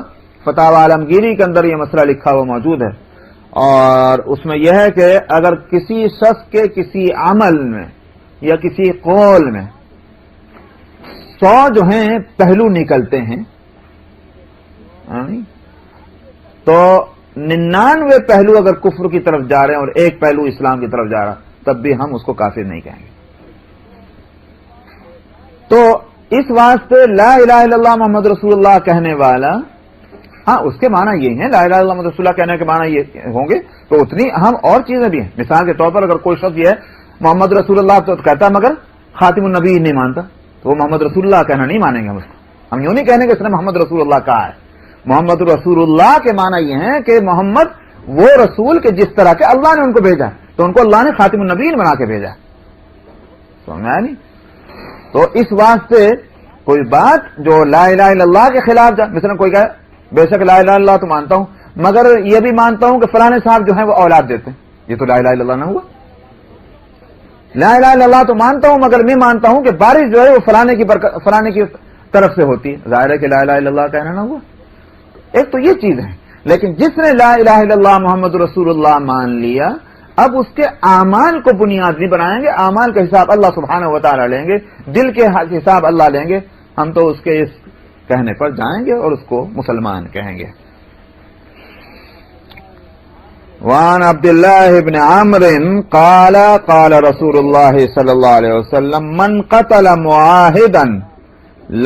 فتاوی عالمگیری کے اندر یہ مسئلہ لکھا ہوا موجود ہے، اور اس میں یہ ہے کہ اگر کسی شخص کے کسی عمل میں یا کسی قول میں 100 جو ہیں پہلو نکلتے ہیں تو 99 پہلو اگر کفر کی طرف جا رہے ہیں اور ایک پہلو اسلام کی طرف جا رہا تب بھی ہم اس کو کافر نہیں کہیں گے. تو اس واسطے لا الہ الا اللہ محمد رسول اللہ کہنے والا، ہاں اس کے معنی یہ ہیں، لا الہ الا اللہ محمد رسول اللہ کہنے کے معنی یہ ہوں گے تو اتنی اہم اور چیزیں بھی ہیں. مثال کے طور پر اگر کوئی شخص یہ ہے محمد رسول اللہ تو کہتا مگر خاتم النبی نہیں مانتا تو وہ محمد رسول اللہ کہنا نہیں مانیں گے ہم اس کو. ہم یوں نہیں کہنے کہ اس نے محمد رسول اللہ کہا ہے. محمد رسول اللہ کے معنی یہ ہیں کہ محمد وہ رسول کے جس طرح کے اللہ نے ان کو بھیجا تو ان کو اللہ نے خاتم النبیین بنا کے بھیجا. سمجھا نہیں؟ تو اس واسطے کوئی بات جو لا الہ الا اللہ کے خلاف جا، مثلا کوئی کہے بے شک لا الہ الا اللہ تو مانتا ہوں مگر یہ بھی مانتا ہوں کہ فلانے صاحب جو ہیں وہ اولاد دیتے ہیں، یہ تو لا الہ الا اللہ نہ ہوا. لا الہ الا اللہ تو مانتا ہوں، مگر میں مانتا ہوں کہ بارش جو ہے وہ فلانے کی طرف سے ہوتی ہے، ظاہر ہے کہ لا الہ الا اللہ کہنا نہ ہوا. ایک تو یہ چیز ہے. لیکن جس نے لا الہ الا اللہ محمد رسول اللہ مان لیا، اب اس کے اعمال کو بنیاد نہیں بنائیں گے، اعمال کا حساب اللہ سبحانہ و تعالی لیں گے، دل کے حساب اللہ لیں گے. ہم تو اس کے اس کہنے پر جائیں گے اور اس کو مسلمان کہیں گے. وعن عبد الله بن عمرو قال قال رسول الله صلى الله عليه وسلم من قتل معاهدا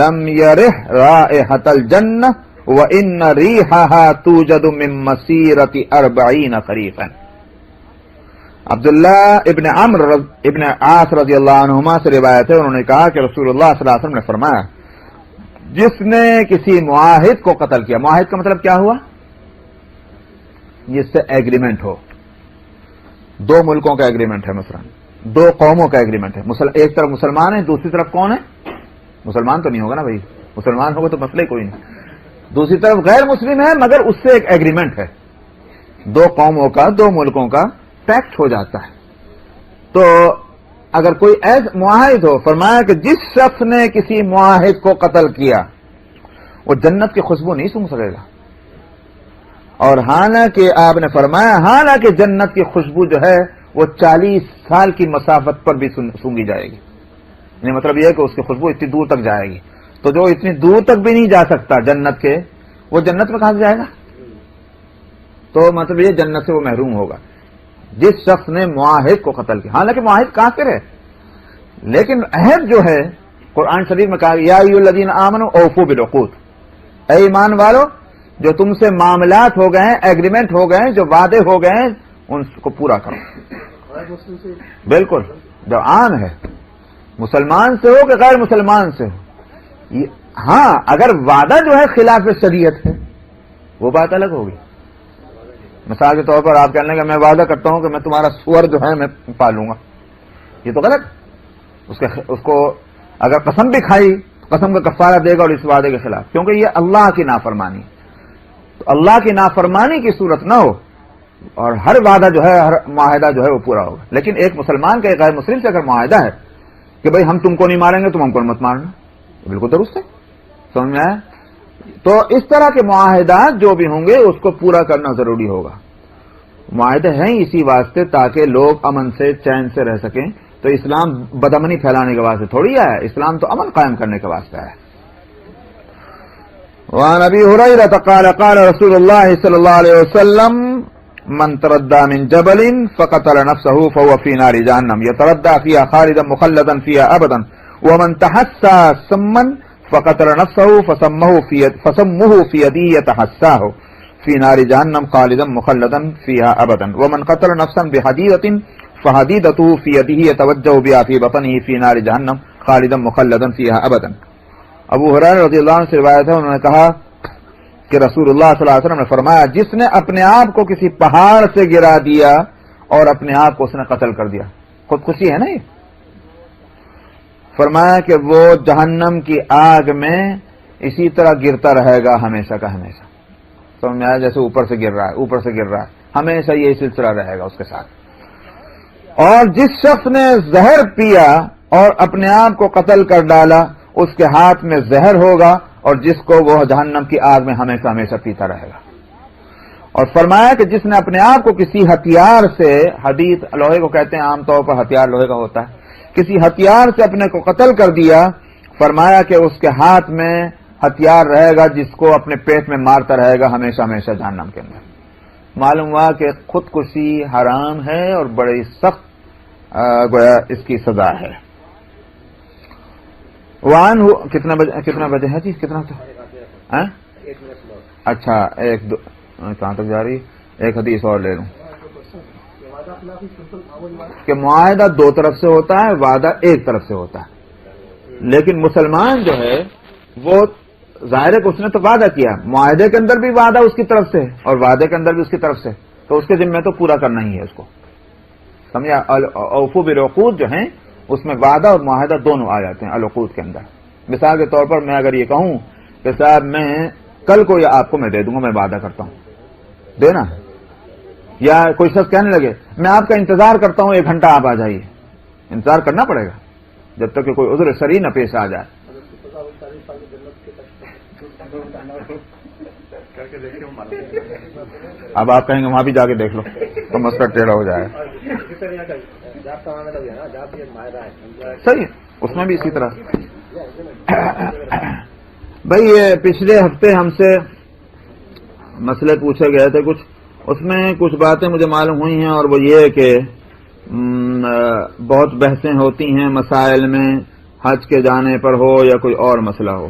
لم يرح رائحة الجنة وإن ريحها توجد من مسيرة 40 خريفا. عبداللہ ابن عمرو ابن عاص رضی اللہ عنہما سے روایت ہے، انہوں نے کہا کہ رسول اللہ صلی اللہ علیہ وسلم نے فرمایا جس نے کسی معاہد کو قتل کیا. معاہد کا مطلب کیا ہوا؟ جس سے ایگریمنٹ ہو، دو ملکوں کا ایگریمنٹ ہے، مثلا دو قوموں کا ایگریمنٹ ہے. ایک طرف مسلمان ہے، دوسری طرف کون ہے؟ مسلمان تو نہیں ہوگا نا بھائی، مسلمان ہوگا تو مسئلہ کوئی نہیں. دوسری طرف غیر مسلم ہے مگر اس سے ایک ایگریمنٹ ہے، دو قوموں کا، دو ملکوں کا پیکٹ ہو جاتا ہے. تو اگر کوئی ایسا معاہد ہو، فرمایا کہ جس شخص نے کسی معاہد کو قتل کیا وہ جنت کی خوشبو نہیں سونگ سکے گا. اور حالانکہ آپ نے فرمایا حالانکہ جنت کی خوشبو جو ہے وہ 40 سال کی مسافت پر بھی سونگی جائے گی. یعنی مطلب یہ ہے کہ اس کی خوشبو اتنی دور تک جائے گی. تو جو اتنی دور تک بھی نہیں جا سکتا جنت کے، وہ جنت میں کہاں سے جائے گا؟ تو مطلب یہ جنت سے وہ محروم ہوگا جس شخص نے معاہد کو قتل کیا. حالانکہ معاہد کافر ہے، لیکن عہد جو ہے قرآن شریف میں کہا یا ایھا الذین آمنوا اوفوا بالعقود، اے ایمان والو جو تم سے معاملات ہو گئے ہیں، ایگریمنٹ ہو گئے ہیں، جو وعدے ہو گئے ہیں ان کو پورا کرو. بالکل جو عام ہے، مسلمان سے ہو کہ غیر مسلمان سے ہو. ہاں اگر وعدہ جو ہے خلاف شریعت ہے وہ بات الگ ہوگی. مثال کے طور پر آپ کہنے لگے میں وعدہ کرتا ہوں کہ میں تمہارا سور جو ہے میں پالوں گا، یہ تو غلط. اس کو اگر قسم بھی کھائی قسم کا کفارہ دے گا اور اس وعدے کے خلاف، کیونکہ یہ اللہ کی نافرمانی. تو اللہ کی نافرمانی کی صورت نہ ہو اور ہر وعدہ جو ہے، ہر معاہدہ جو ہے وہ پورا ہوگا. لیکن ایک مسلمان کا ایک غیر مسلم سے اگر معاہدہ ہے کہ بھئی ہم تم کو نہیں ماریں گے تم ہم کو مت مارنا، بالکل درست ہے. سمجھ میں آیا؟ تو اس طرح کے معاہدات جو بھی ہوں گے اس کو پورا کرنا ضروری ہوگا. معاہدے ہیں اسی واسطے تاکہ لوگ امن سے چین سے رہ سکیں. تو اسلام بدامنی پھیلانے کے واسطے تھوڑی آیا، اسلام تو امن قائم کرنے کے واسطے آیا. وعن ابی ہریرہ قال قال رسول اللہ صلی اللہ علیہ وسلم من تردى من جبل فقتل نفسه فهو في نار جهنم يتردى فيها خالدا مخلدا فيها ابدا ومن تحسى سما فقتل نفسه فسمه في يده يتحساه في نار جهنم خالدا مخلدا فيها ابدا ومن قتل نفسا بحديدة فحديدته في يده يتوجه بها في بطنه في نار جهنم خالدا مخلدا فيها ابدا. ابو ہریرہ رضی اللہ عنہ سے روایت ہے، انہوں نے کہا کہ رسول اللہ صلی اللہ علیہ وسلم نے فرمایا جس نے اپنے آپ کو کسی پہاڑ سے گرا دیا اور اپنے آپ کو اس نے قتل کر دیا، خودکشی ہے نا یہ، فرمایا کہ وہ جہنم کی آگ میں اسی طرح گرتا رہے گا ہمیشہ کا ہمیشہ. سمجھ میں آیا؟ جیسے اوپر سے گر رہا ہے، اوپر سے گر رہا ہے، ہمیشہ یہ سلسلہ رہے گا اس کے ساتھ. اور جس شخص نے زہر پیا اور اپنے آپ کو قتل کر ڈالا اس کے ہاتھ میں زہر ہوگا اور جس کو وہ جہنم کی آگ میں ہمیشہ ہمیشہ پیتا رہے گا. اور فرمایا کہ جس نے اپنے آپ کو کسی ہتھیار سے، حدید لوہے کو کہتے ہیں عام طور پر ہتھیار لوہے کا ہوتا ہے، کسی ہتھیار سے اپنے کو قتل کر دیا، فرمایا کہ اس کے ہاتھ میں ہتھیار رہے گا جس کو اپنے پیٹ میں مارتا رہے گا ہمیشہ ہمیشہ جہنم کے اندر. معلوم ہوا کہ خودکشی حرام ہے اور بڑی سخت گویا اس کی سزا ہے. وان کتنا بجے ہے جی؟ کتنا؟ اچھا ایک دو کہاں تک جا رہی؟ ایک حدیث اور لے لوں کہ معاہدہ دو طرف سے ہوتا ہے، وعدہ ایک طرف سے ہوتا ہے. لیکن مسلمان جو ہے وہ ظاہر ہے کہ اس نے تو وعدہ کیا، معاہدے کے اندر بھی وعدہ اس کی طرف سے اور وعدے کے اندر بھی اس کی طرف سے، تو اس کے ذمہ تو پورا کرنا ہی ہے اس کو. سمجھا؟ اوفوا بالعقود جو ہیں اس میں وعدہ اور معاہدہ دونوں آ جاتے ہیں العقود کے اندر. مثال کے طور پر میں اگر یہ کہوں کہ صاحب میں کل کو یا آپ کو میں دے دوں گا، میں وعدہ کرتا ہوں دینا ہے، یا کوئی شخص کہنے لگے میں آپ کا انتظار کرتا ہوں 1 گھنٹہ آپ آ جائیے، انتظار کرنا پڑے گا جب تک کہ کوئی عذر شرعی نہ پیش آ جائے. اب آپ کہیں گے وہاں بھی جا کے دیکھ لو تو مسئلہ ٹیڑھا ہو جائے. صحیح ہے, اس میں بھی اسی طرح. بھائی یہ پچھلے ہفتے ہم سے مسئلے پوچھے گئے تھے کچھ, اس میں کچھ باتیں مجھے معلوم ہوئی ہیں, اور وہ یہ کہ بہت بحثیں ہوتی ہیں مسائل میں, حج کے جانے پر ہو یا کوئی اور مسئلہ ہو.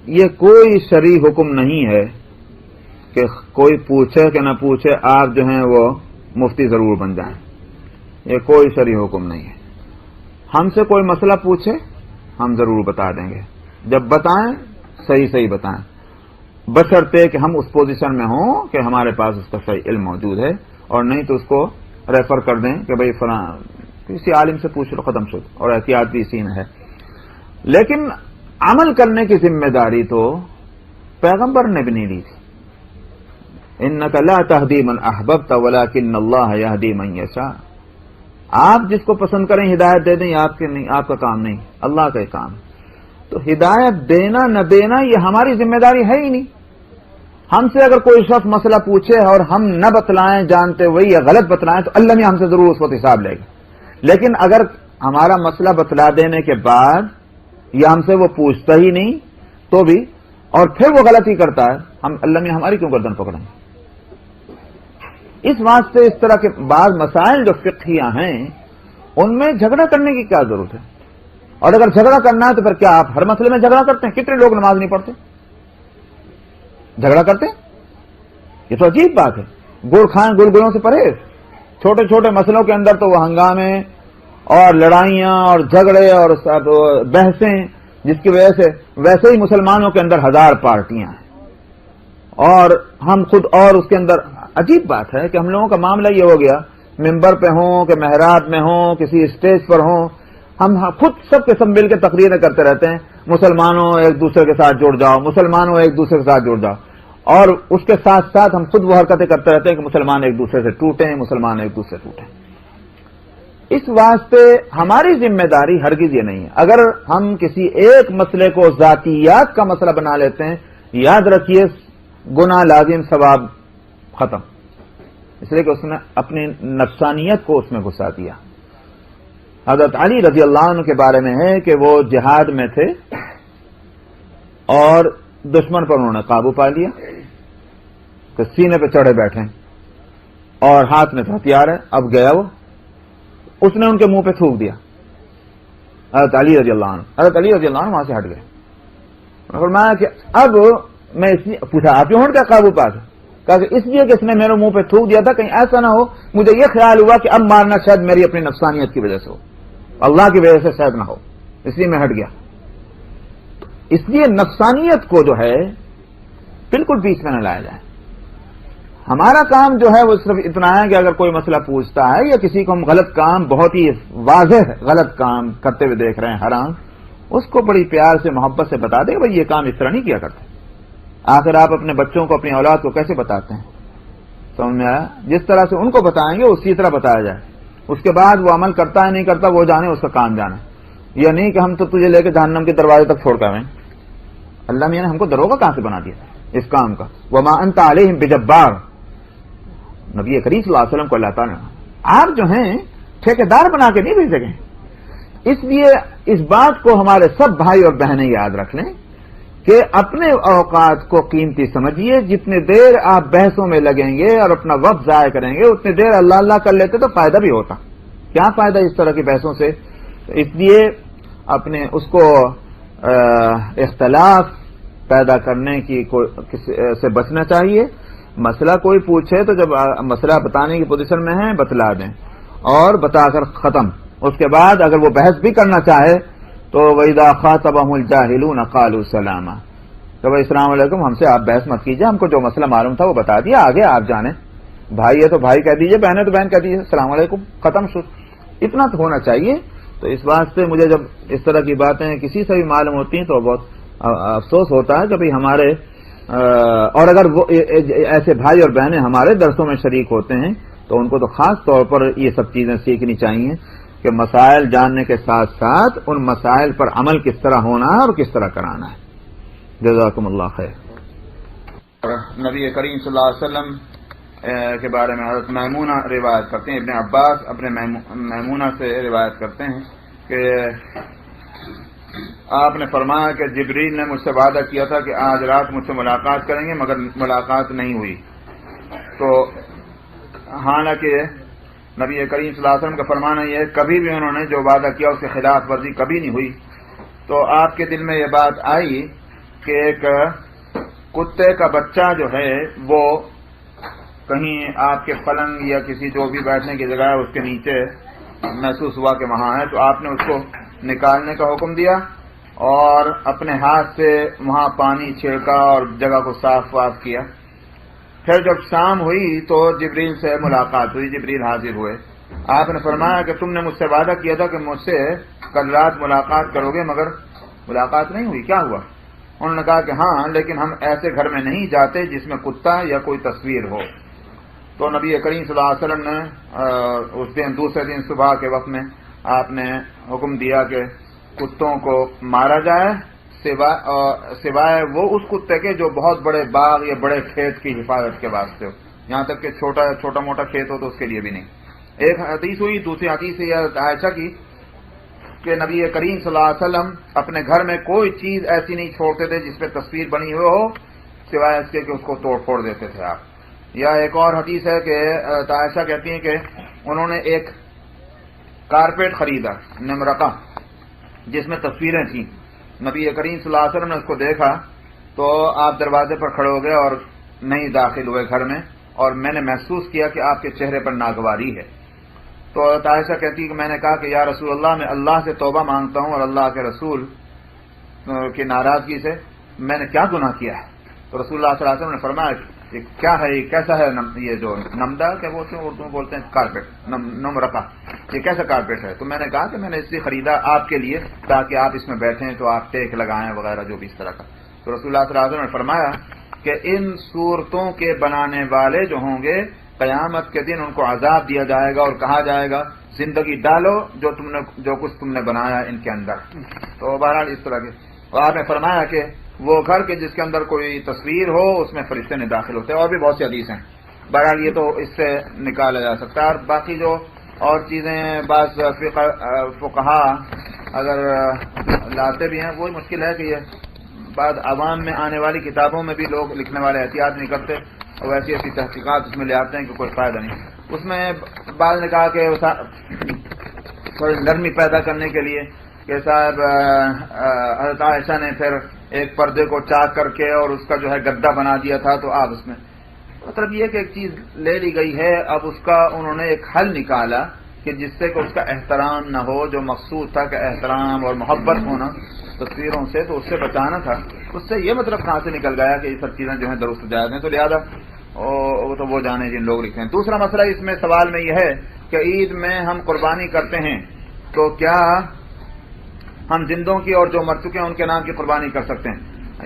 یہ کوئی شرعی حکم نہیں ہے کہ کوئی پوچھے کہ نہ پوچھے آپ جو ہیں وہ مفتی ضرور بن جائیں. یہ کوئی شرعی حکم نہیں ہے. ہم سے کوئی مسئلہ پوچھے ہم ضرور بتا دیں گے, جب بتائیں صحیح صحیح بتائیں, بشرطے کہ ہم اس پوزیشن میں ہوں کہ ہمارے پاس اس کا صحیح علم موجود ہے, اور نہیں تو اس کو ریفر کر دیں کہ بھئی فلاں کسی عالم سے پوچھ لو, ختم شد, اور احتیاط بھی اسی میں ہے. لیکن عمل کرنے کی ذمہ داری تو پیغمبر نے بھی نہیں لی تھی. انک لا تہدی من احببت ولکن اللہ یہدی من یشاء. آپ جس کو پسند کریں ہدایت دے دیں, یہ آپ کا کام نہیں, اللہ کا کام. تو ہدایت دینا نہ دینا یہ ہماری ذمہ داری ہے ہی نہیں. ہم سے اگر کوئی شخص مسئلہ پوچھے اور ہم نہ بتلائیں جانتے ہوئے یا غلط بتلائیں تو اللہ نے ہم سے ضرور اس وقت حساب لے گا. لیکن اگر ہمارا مسئلہ بتلا دینے کے بعد یا ہم سے وہ پوچھتا ہی نہیں تو بھی, اور پھر وہ غلط ہی کرتا ہے, ہم اللہ میں ہماری کیوں گردن پکڑیں. اس واسطے اس طرح کے بعض مسائل جو فقہیہ ہیں ان میں جھگڑا کرنے کی کیا ضرورت ہے. اور اگر جھگڑا کرنا ہے تو پھر کیا آپ ہر مسئلے میں جھگڑا کرتے ہیں؟ کتنے لوگ نماز نہیں پڑھتے جھگڑا کرتے ہیں؟ یہ تو عجیب بات ہے. گڑ کھائیں گلگلوں سے پرہیز. چھوٹے چھوٹے مسئلوں کے اندر تو وہ ہنگامے اور لڑائیاں اور جھگڑے اور بحثیں, جس کی وجہ سے ویسے ہی مسلمانوں کے اندر 1000 پارٹیاں ہیں, اور ہم خود, اور اس کے اندر عجیب بات ہے کہ ہم لوگوں کا معاملہ یہ ہو گیا, ممبر پہ ہوں کہ محراب میں ہوں, کسی اسٹیج پر ہوں, ہم خود سب کے سب مل کے تقریریں کرتے رہتے ہیں, مسلمانوں ایک دوسرے کے ساتھ جڑ جاؤ, مسلمانوں ایک دوسرے کے ساتھ جڑ جاؤ, اور اس کے ساتھ ساتھ ہم خود وہ حرکتیں کرتے رہتے ہیں کہ مسلمان ایک دوسرے سے ٹوٹیں, مسلمان ایک دوسرے سے ٹوٹیں. اس واسطے ہماری ذمہ داری ہرگز یہ نہیں ہے. اگر ہم کسی ایک مسئلے کو ذاتیات کا مسئلہ بنا لیتے ہیں, یاد رکھیے گناہ لازم, ثواب ختم, اس لیے کہ اس نے اپنی نفسانیت کو اس میں گھسا دیا. حضرت علی رضی اللہ عنہ کے بارے میں ہے کہ وہ جہاد میں تھے اور دشمن پر انہوں نے قابو پا لیا, کہ سینے پہ چڑھے بیٹھے اور ہاتھ میں ہتھیار ہے. اب گیا وہ, اس نے ان کے منہ پہ تھوک دیا. حضرت علی رضی اللہ عنہ وہاں سے ہٹ گئے. فرمایا کہ اب میں پوچھا آپ کیوں ہٹ گیا قابو پا کے؟ کہا کہ اس لیے کہ اس نے میرے منہ پہ تھوک دیا تھا, کہیں ایسا نہ ہو مجھے یہ خیال ہوا کہ اب مارنا شاید میری اپنی نفسانیت کی وجہ سے ہو, اللہ کی وجہ سے شاید نہ ہو, اس لیے میں ہٹ گیا. اس لیے نفسانیت کو جو ہے بالکل بیچ میں نہ لایا جائے. ہمارا کام جو ہے وہ صرف اتنا ہے کہ اگر کوئی مسئلہ پوچھتا ہے یا کسی کو ہم غلط کام, بہت ہی واضح غلط کام کرتے ہوئے دیکھ رہے ہیں حرام, اس کو بڑی پیار سے محبت سے بتا دیں بھائی یہ کام اس طرح نہیں کیا کرتے. آخر آپ اپنے بچوں کو, اپنی اولاد کو کیسے بتاتے ہیں؟ سمجھ میں آیا؟ جس طرح سے ان کو بتائیں گے اسی طرح بتایا جائے. اس کے بعد وہ عمل کرتا ہے نہیں کرتا وہ جانے, اس کا کام جانے. یہ نہیں کہ ہم تو تجھے لے کے جہنم کے دروازے تک چھوڑ کر آئیں. اللہ میاں نے ہم کو دروگا کہاں سے بنا دیا اس کام کا؟ وما انت علیہم بجبار. نبی کریم صلی اللہ علیہ وسلم کو اللہ تعالیٰ نے آپ جو ہیں ٹھیکیدار بنا کے نہیں بھیجے گئے. اس لیے اس بات کو ہمارے سب بھائی اور بہنیں یاد رکھ لیں کہ اپنے اوقات کو قیمتی سمجھیے. جتنی دیر آپ بحثوں میں لگیں گے اور اپنا وقت ضائع کریں گے اتنی دیر اللہ اللہ کر لیتے تو فائدہ بھی ہوتا. کیا فائدہ اس طرح کی بحثوں سے؟ اس لیے اپنے اس کو اختلاف پیدا کرنے کی سے بچنا چاہیے. مسئلہ کوئی پوچھے تو جب مسئلہ بتانے کی پوزیشن میں ہے بتلا دیں اور بتا کر ختم. اس کے بعد اگر وہ بحث بھی کرنا چاہے تو وَإِذَا خَاطَبَهُمُ الْجَاهِلُونَ قَالُوا سَلَامًا, کہ بھائی السلام علیکم, ہم سے آپ بحث مت کیجیے, ہم کو جو مسئلہ معلوم تھا وہ بتا دیا, آگے آپ جانیں. بھائی ہے تو بھائی کہہ دیجیے, بہن ہے تو بہن کہہ دیجیے, السلام علیکم, ختم شد. اتنا تو ہونا چاہیے. تو اس واسطے مجھے جب اس طرح کی باتیں کسی سے بھی معلوم ہوتی ہیں تو بہت افسوس ہوتا ہے کہ بھئی ہمارے اور اگر وہ ایسے بھائی اور بہنیں ہمارے درسوں میں شریک ہوتے ہیں تو ان کو تو خاص طور پر یہ سب چیزیں سیکھنی چاہیے کہ مسائل جاننے کے ساتھ ساتھ ان مسائل پر عمل کس طرح ہونا ہے اور کس طرح کرانا ہے. جزاکم اللہ خیر. نبی کریم صلی اللہ علیہ وسلم کے بارے میں حضرت میمونہ روایت کرتے ہیں، ابن عباس اپنے میمونہ سے روایت کرتے ہیں کہ آپ نے فرمایا کہ جبریل نے مجھ سے وعدہ کیا تھا کہ آج رات مجھ سے ملاقات کریں گے، مگر ملاقات نہیں ہوئی. تو حالانکہ نبی کریم صلی اللہ علیہ وسلم کا فرمانا یہ ہے کبھی بھی انہوں نے جو وعدہ کیا اس کی خلاف ورزی کبھی نہیں ہوئی. تو آپ کے دل میں یہ بات آئی کہ ایک کتے کا بچہ جو ہے وہ کہیں آپ کے پلنگ یا کسی جو بھی بیٹھنے کی جگہ ہے اس کے نیچے محسوس ہوا کہ وہاں ہے، تو آپ نے اس کو نکالنے کا حکم دیا اور اپنے ہاتھ سے وہاں پانی چھڑکا اور جگہ کو صاف واف کیا. پھر جب شام ہوئی تو جبریل سے ملاقات ہوئی، جبریل حاضر ہوئے. آپ نے فرمایا کہ تم نے مجھ سے وعدہ کیا تھا کہ مجھ سے کل رات ملاقات کرو گے، مگر ملاقات نہیں ہوئی، کیا ہوا؟ انہوں نے کہا کہ ہاں، لیکن ہم ایسے گھر میں نہیں جاتے جس میں کتا یا کوئی تصویر ہو. تو نبی کریم صلی اللہ علیہ وسلم نے اس دن دوسرے دن صبح کے وقت میں آپ نے حکم دیا کہ کتوں کو مارا جائے سوائے وہ اس کتے کے جو بہت بڑے باغ یا بڑے کھیت کی حفاظت کے واسطے ہو، یہاں تک کہ چھوٹا موٹا کھیت ہو تو اس کے لیے بھی نہیں. ایک حدیث ہوئی، دوسری حدیث یہ عائشہ کی کہ نبی کریم صلی اللہ علیہ وسلم اپنے گھر میں کوئی چیز ایسی نہیں چھوڑتے تھے جس پہ تصویر بنی ہوئی ہو سوائے اس کے کہ اس کو توڑ پھوڑ دیتے تھے آپ. یا ایک اور حدیث ہے کہ عائشہ کہتی ہیں کہ انہوں نے ایک کارپیٹ خریدا نمرقہ جس میں تصویریں تھیں. نبی کریم صلی اللہ علیہ وسلم نے اس کو دیکھا تو آپ دروازے پر کھڑے ہو گئے اور نہیں داخل ہوئے گھر میں، اور میں نے محسوس کیا کہ آپ کے چہرے پر ناگواری ہے. تو عائشہ کہتی ہے کہ میں نے کہا کہ یا رسول اللہ، میں اللہ سے توبہ مانگتا ہوں اور اللہ کے رسول کی ناراضگی سے میں نے کیا گناہ کیا ہے. تو رسول اللہ صلی اللہ علیہ وسلم نے فرمایا کہ کیا ہے، یہ کیسا ہے یہ جو نمدہ کیا بولتے ہیں اردو میں بولتے ہیں کارپیٹ، نمرقہ، یہ کیسا کارپیٹ ہے؟ تو میں نے کہا کہ میں نے اس لیے خریدا آپ کے لیے تاکہ آپ اس میں بیٹھیں تو آپ ٹیک لگائیں وغیرہ جو بھی اس طرح کا. تو رسول اللہ صلی اللہ علیہ وسلم نے فرمایا کہ ان صورتوں کے بنانے والے جو ہوں گے قیامت کے دن ان کو عذاب دیا جائے گا اور کہا جائے گا زندگی ڈالو جو کچھ تم نے بنایا ان کے اندر. تو بہرحال اس طرح کے. اور آپ نے فرمایا کہ وہ گھر کے جس کے اندر کوئی تصویر ہو اس میں فرشتے نہیں داخل ہوتے. اور بھی بہت سی حدیث ہیں. بہرحال یہ تو اس سے نکالا جا سکتا ہے. اور باقی جو اور چیزیں بعض فقہا اگر لاتے بھی ہیں وہی مشکل ہے کہ یہ بعد عوام میں آنے والی کتابوں میں بھی لوگ لکھنے والے احتیاط نہیں کرتے اور ایسی ایسی تحقیقات اس میں لے آتے ہیں کہ کوئی فائدہ نہیں. اس میں بعض نے کہا کہ تھوڑی نرمی پیدا کرنے کے لیے کہ صاحب حضرت عائشہ نے پھر ایک پردے کو چاک کر کے اور اس کا جو ہے گدا بنا دیا تھا تو آپ اس میں مطلب یہ کہ ایک چیز لے لی گئی ہے، اب اس کا انہوں نے ایک حل نکالا کہ جس سے کہ اس کا احترام نہ ہو. جو مقصود تھا کہ احترام اور محبت ہونا تصویروں سے تو اس سے بچانا تھا، اس سے یہ مطلب کہاں سے نکل گیا کہ یہ سب چیزیں جو ہیں درست جائز ہیں. تو لہٰذا تو وہ جانے جن لوگ لکھتے ہیں. دوسرا مسئلہ اس میں سوال میں یہ ہے کہ عید میں ہم قربانی کرتے ہیں تو کیا ہم زندوں کی اور جو مر چکے ہیں ان کے نام کی قربانی کر سکتے ہیں؟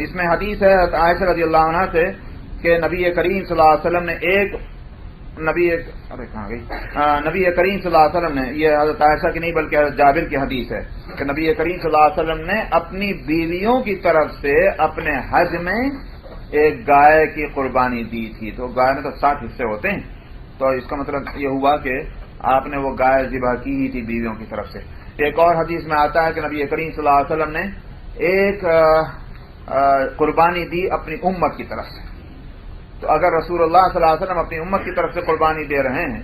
اس میں حدیث ہے عائشہ رضی اللہ عنہ سے کہ نبی کریم صلی اللہ علیہ وسلم نے نبی کریم صلی اللہ علیہ وسلم نے، یہ حضرت عائشہ کی نہیں بلکہ حضرت جابر کی حدیث ہے کہ نبی کریم صلی اللہ علیہ وسلم نے اپنی بیویوں کی طرف سے اپنے حج میں ایک گائے کی قربانی دی تھی. تو گائے میں تو 60 حصے ہوتے ہیں، تو اس کا مطلب یہ ہوا کہ آپ نے وہ گائے ذبح کی ہی تھی بیویوں کی طرف سے. ایک اور حدیث میں آتا ہے کہ نبی کریم صلی اللہ علیہ وسلم نے ایک قربانی دی اپنی امت کی طرف سے. تو اگر رسول اللہ صلی اللہ علیہ وسلم اپنی امت کی طرف سے قربانی دے رہے ہیں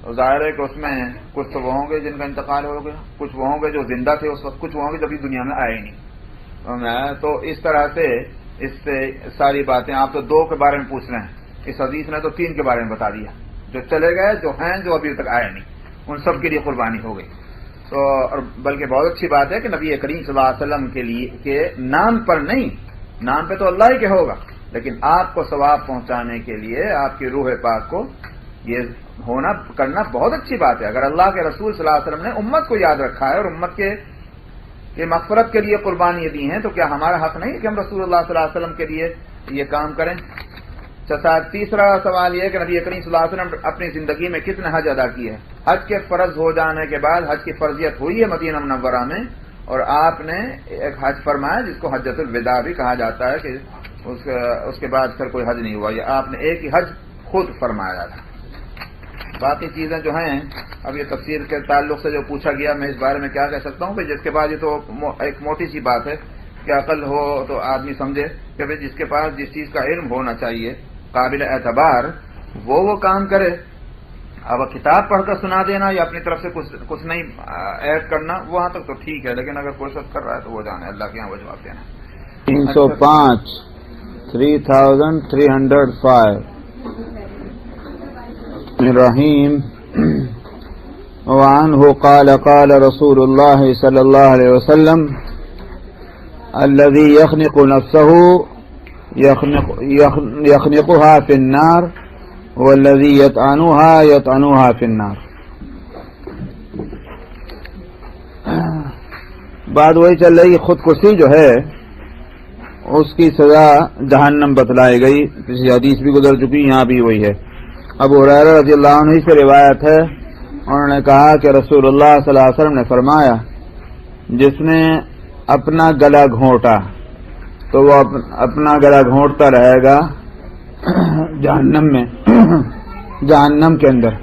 تو ظاہر ہے کہ اس میں کچھ تو وہ ہوں گے جن کا انتقال ہو گیا، کچھ وہ ہوں گے جو زندہ تھے اس وقت، کچھ وہ ہوں گے جب دنیا میں آئے ہی نہیں. تو اس طرح سے اس سے ساری باتیں آپ تو 2 کے بارے میں پوچھ رہے ہیں، اس حدیث نے تو 3 کے بارے میں بتا دیا. جو چلے گئے، جو ہیں، جو ابھی تک آئے نہیں، ان سب کے لیے قربانی ہو گئی. تو اور بلکہ بہت اچھی بات ہے کہ نبی کریم صلی اللہ علیہ وسلم کے لیے کے نام پر نہیں، نام پہ تو اللہ ہی کے ہوگا، لیکن آپ کو ثواب پہنچانے کے لیے آپ کی روح پاک کو یہ کرنا بہت اچھی بات ہے. اگر اللہ کے رسول صلی اللہ علیہ وسلم نے امت کو یاد رکھا ہے اور امت کے مغفرت کے لیے قربانیاں دی ہیں تو کیا ہمارا حق نہیں کہ ہم رسول اللہ صلی اللہ علیہ وسلم کے لیے یہ کام کریں؟ تیسرا سوال یہ کہ نبی کریم صلی اللہ علیہ وسلم اپنی زندگی میں کتنے حج ادا کیے ہیں؟ حج کے فرض ہو جانے کے بعد حج کی فرضیت ہوئی ہے مدینہ منورہ میں، اور آپ نے ایک حج فرمایا جس کو حجۃ الوداع بھی کہا جاتا ہے، کہ اس کے بعد پھر کوئی حج نہیں ہوا، یہ آپ نے ایک ہی حج خود فرمایا تھا۔ باقی چیزیں جو ہیں اب یہ تفسیر کے تعلق سے جو پوچھا گیا، میں اس بارے میں کیا کہہ سکتا ہوں کہ جس کے بعد یہ تو ایک موٹی سی بات ہے کہ عقل ہو تو آدمی سمجھے کہ بھئی جس کے پاس جس چیز کا علم ہونا چاہیے قابل اعتبار وہ کام کرے۔ اب کتاب پڑھ کر سنا دینا یا اپنی طرف سے کچھ نہیں ایڈ کرنا وہاں تک تو ٹھیک ہے، لیکن اگر کوئی شخص کر رہا ہے تو وہ جانے اللہ کے یہاں وہ جواب دینا۔ 305 3305 الرحیم وعنه قال قال رسول الله صلی اللہ علیہ وسلم الذي يخنق نفسه يخنقها في النار والذي يطعنها في النار۔ بات وہی چل رہی، خودکشی جو ہے اس کی سزا جہنم بتلائی گئی، کسی حدیث بھی گزر چکی، یہاں بھی وہی ہے۔ ابو ہریرہ رضی اللہ عنہ سے روایت ہے، انہوں نے کہا کہ رسول اللہ صلی اللہ علیہ وسلم نے فرمایا جس نے اپنا گلا گھونٹا تو وہ اپنا گلا گھونٹتا رہے گا جہنم میں، جہنم کے اندر،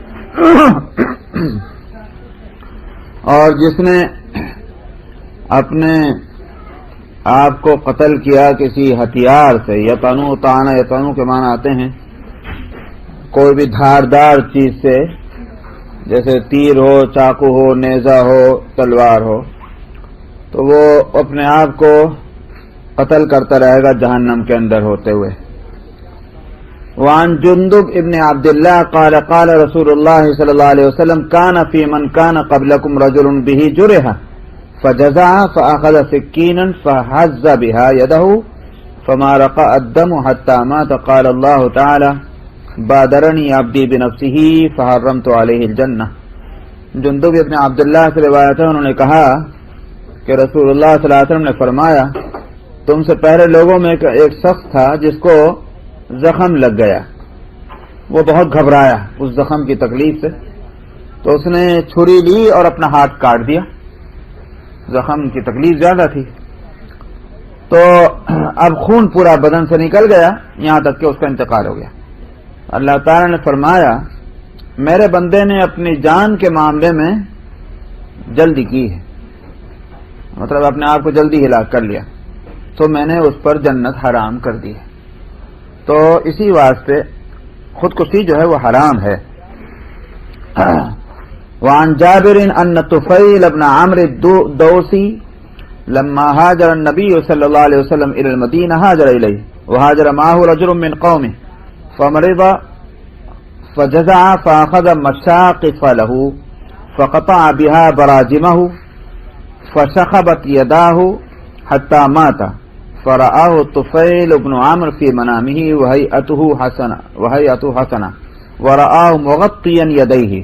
اور جس نے اپنے آپ کو قتل کیا کسی ہتھیار سے، یتنو تانا، یتنو کے معنی آتے ہیں کوئی بھی دھاردار چیز سے، جیسے تیر ہو، چاقو ہو، نیزہ ہو، تلوار ہو، تو وہ اپنے آپ کو قتل کرتا رہے گا جہنم کے اندر ہوتے ہوئے۔ وعن جندب ابن عبداللہ قال قال رسول اللہ صلی اللہ علیہ وسلم كان في من كان قبلكم رجل به جرح فجزع فأخذ سكينا فحز بها يده فما رقى الدم حتى مات قال الله تعالى بادرني عبدي بنفسه فحرمت عليه الجنة۔ جندب ابن عبداللہ سے روایت ہے، انہوں نے کہا کہ رسول اللہ صلی اللہ علیہ وسلم نے فرمایا تم سے پہلے لوگوں میں ایک شخص تھا جس کو زخم لگ گیا، وہ بہت گھبرایا اس زخم کی تکلیف سے، تو اس نے چھری لی اور اپنا ہاتھ کاٹ دیا، زخم کی تکلیف زیادہ تھی، تو اب خون پورا بدن سے نکل گیا یہاں تک کہ اس کا انتقال ہو گیا۔ اللہ تعالی نے فرمایا میرے بندے نے اپنی جان کے معاملے میں جلدی کی ہے، مطلب اپنے آپ کو جلدی ہلاک کر لیا، تو میں نے اس پر جنت حرام کر دی ہے۔ تو اسی واسطے خودکشی جو ہے وہ حرام ہے۔ وعن جابر ان طفیل ابن عمرو الدوسی لما هاجر النبي صلی اللہ علیہ وسلم الى المدینہ هاجر الیہ وهاجر معه رجل من قومه فمرض فجزع فاخذ مشاقف له فقطع بها براجمه فشخبت يداه حتى مات فرآه الطفيل بن عمرو في منامه وهيئته حسنة ورآه مغطيا يديه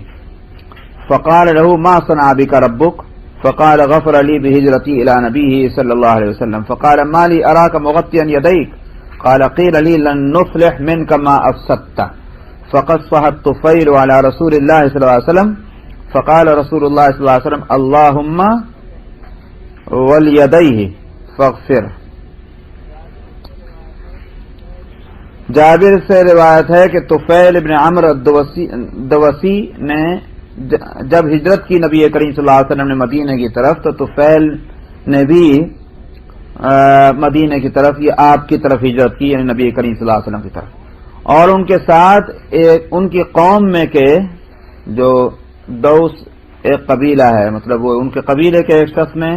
فقال له ما صنع بك ربك فقال غفر لي بهجرتي إلى نبيه صلى الله عليه وسلم فقال ما لي أراك مغطيا يديك قال قيل لي لن نصلح منك ما أفسدت فقصح الطفيل على رسول الله صلى الله عليه وسلم فقال رسول الله صلى الله عليه وسلم اللهم واليديه فاغفر۔ جابر سے روایت ہے کہ طفیل ابن عمرو الدوسی نے جب ہجرت کی نبی کریم صلی اللہ علیہ وسلم نے مدینہ کی طرف، تو طفیل نے بھی مدینہ کی طرف، یہ آپ کی طرف ہجرت کی، یعنی نبی کریم صلی اللہ علیہ وسلم کی طرف، اور ان کے ساتھ ان کی قوم میں کے جو دوس ایک قبیلہ ہے، مطلب وہ ان کے قبیلے کے ایک شخص نے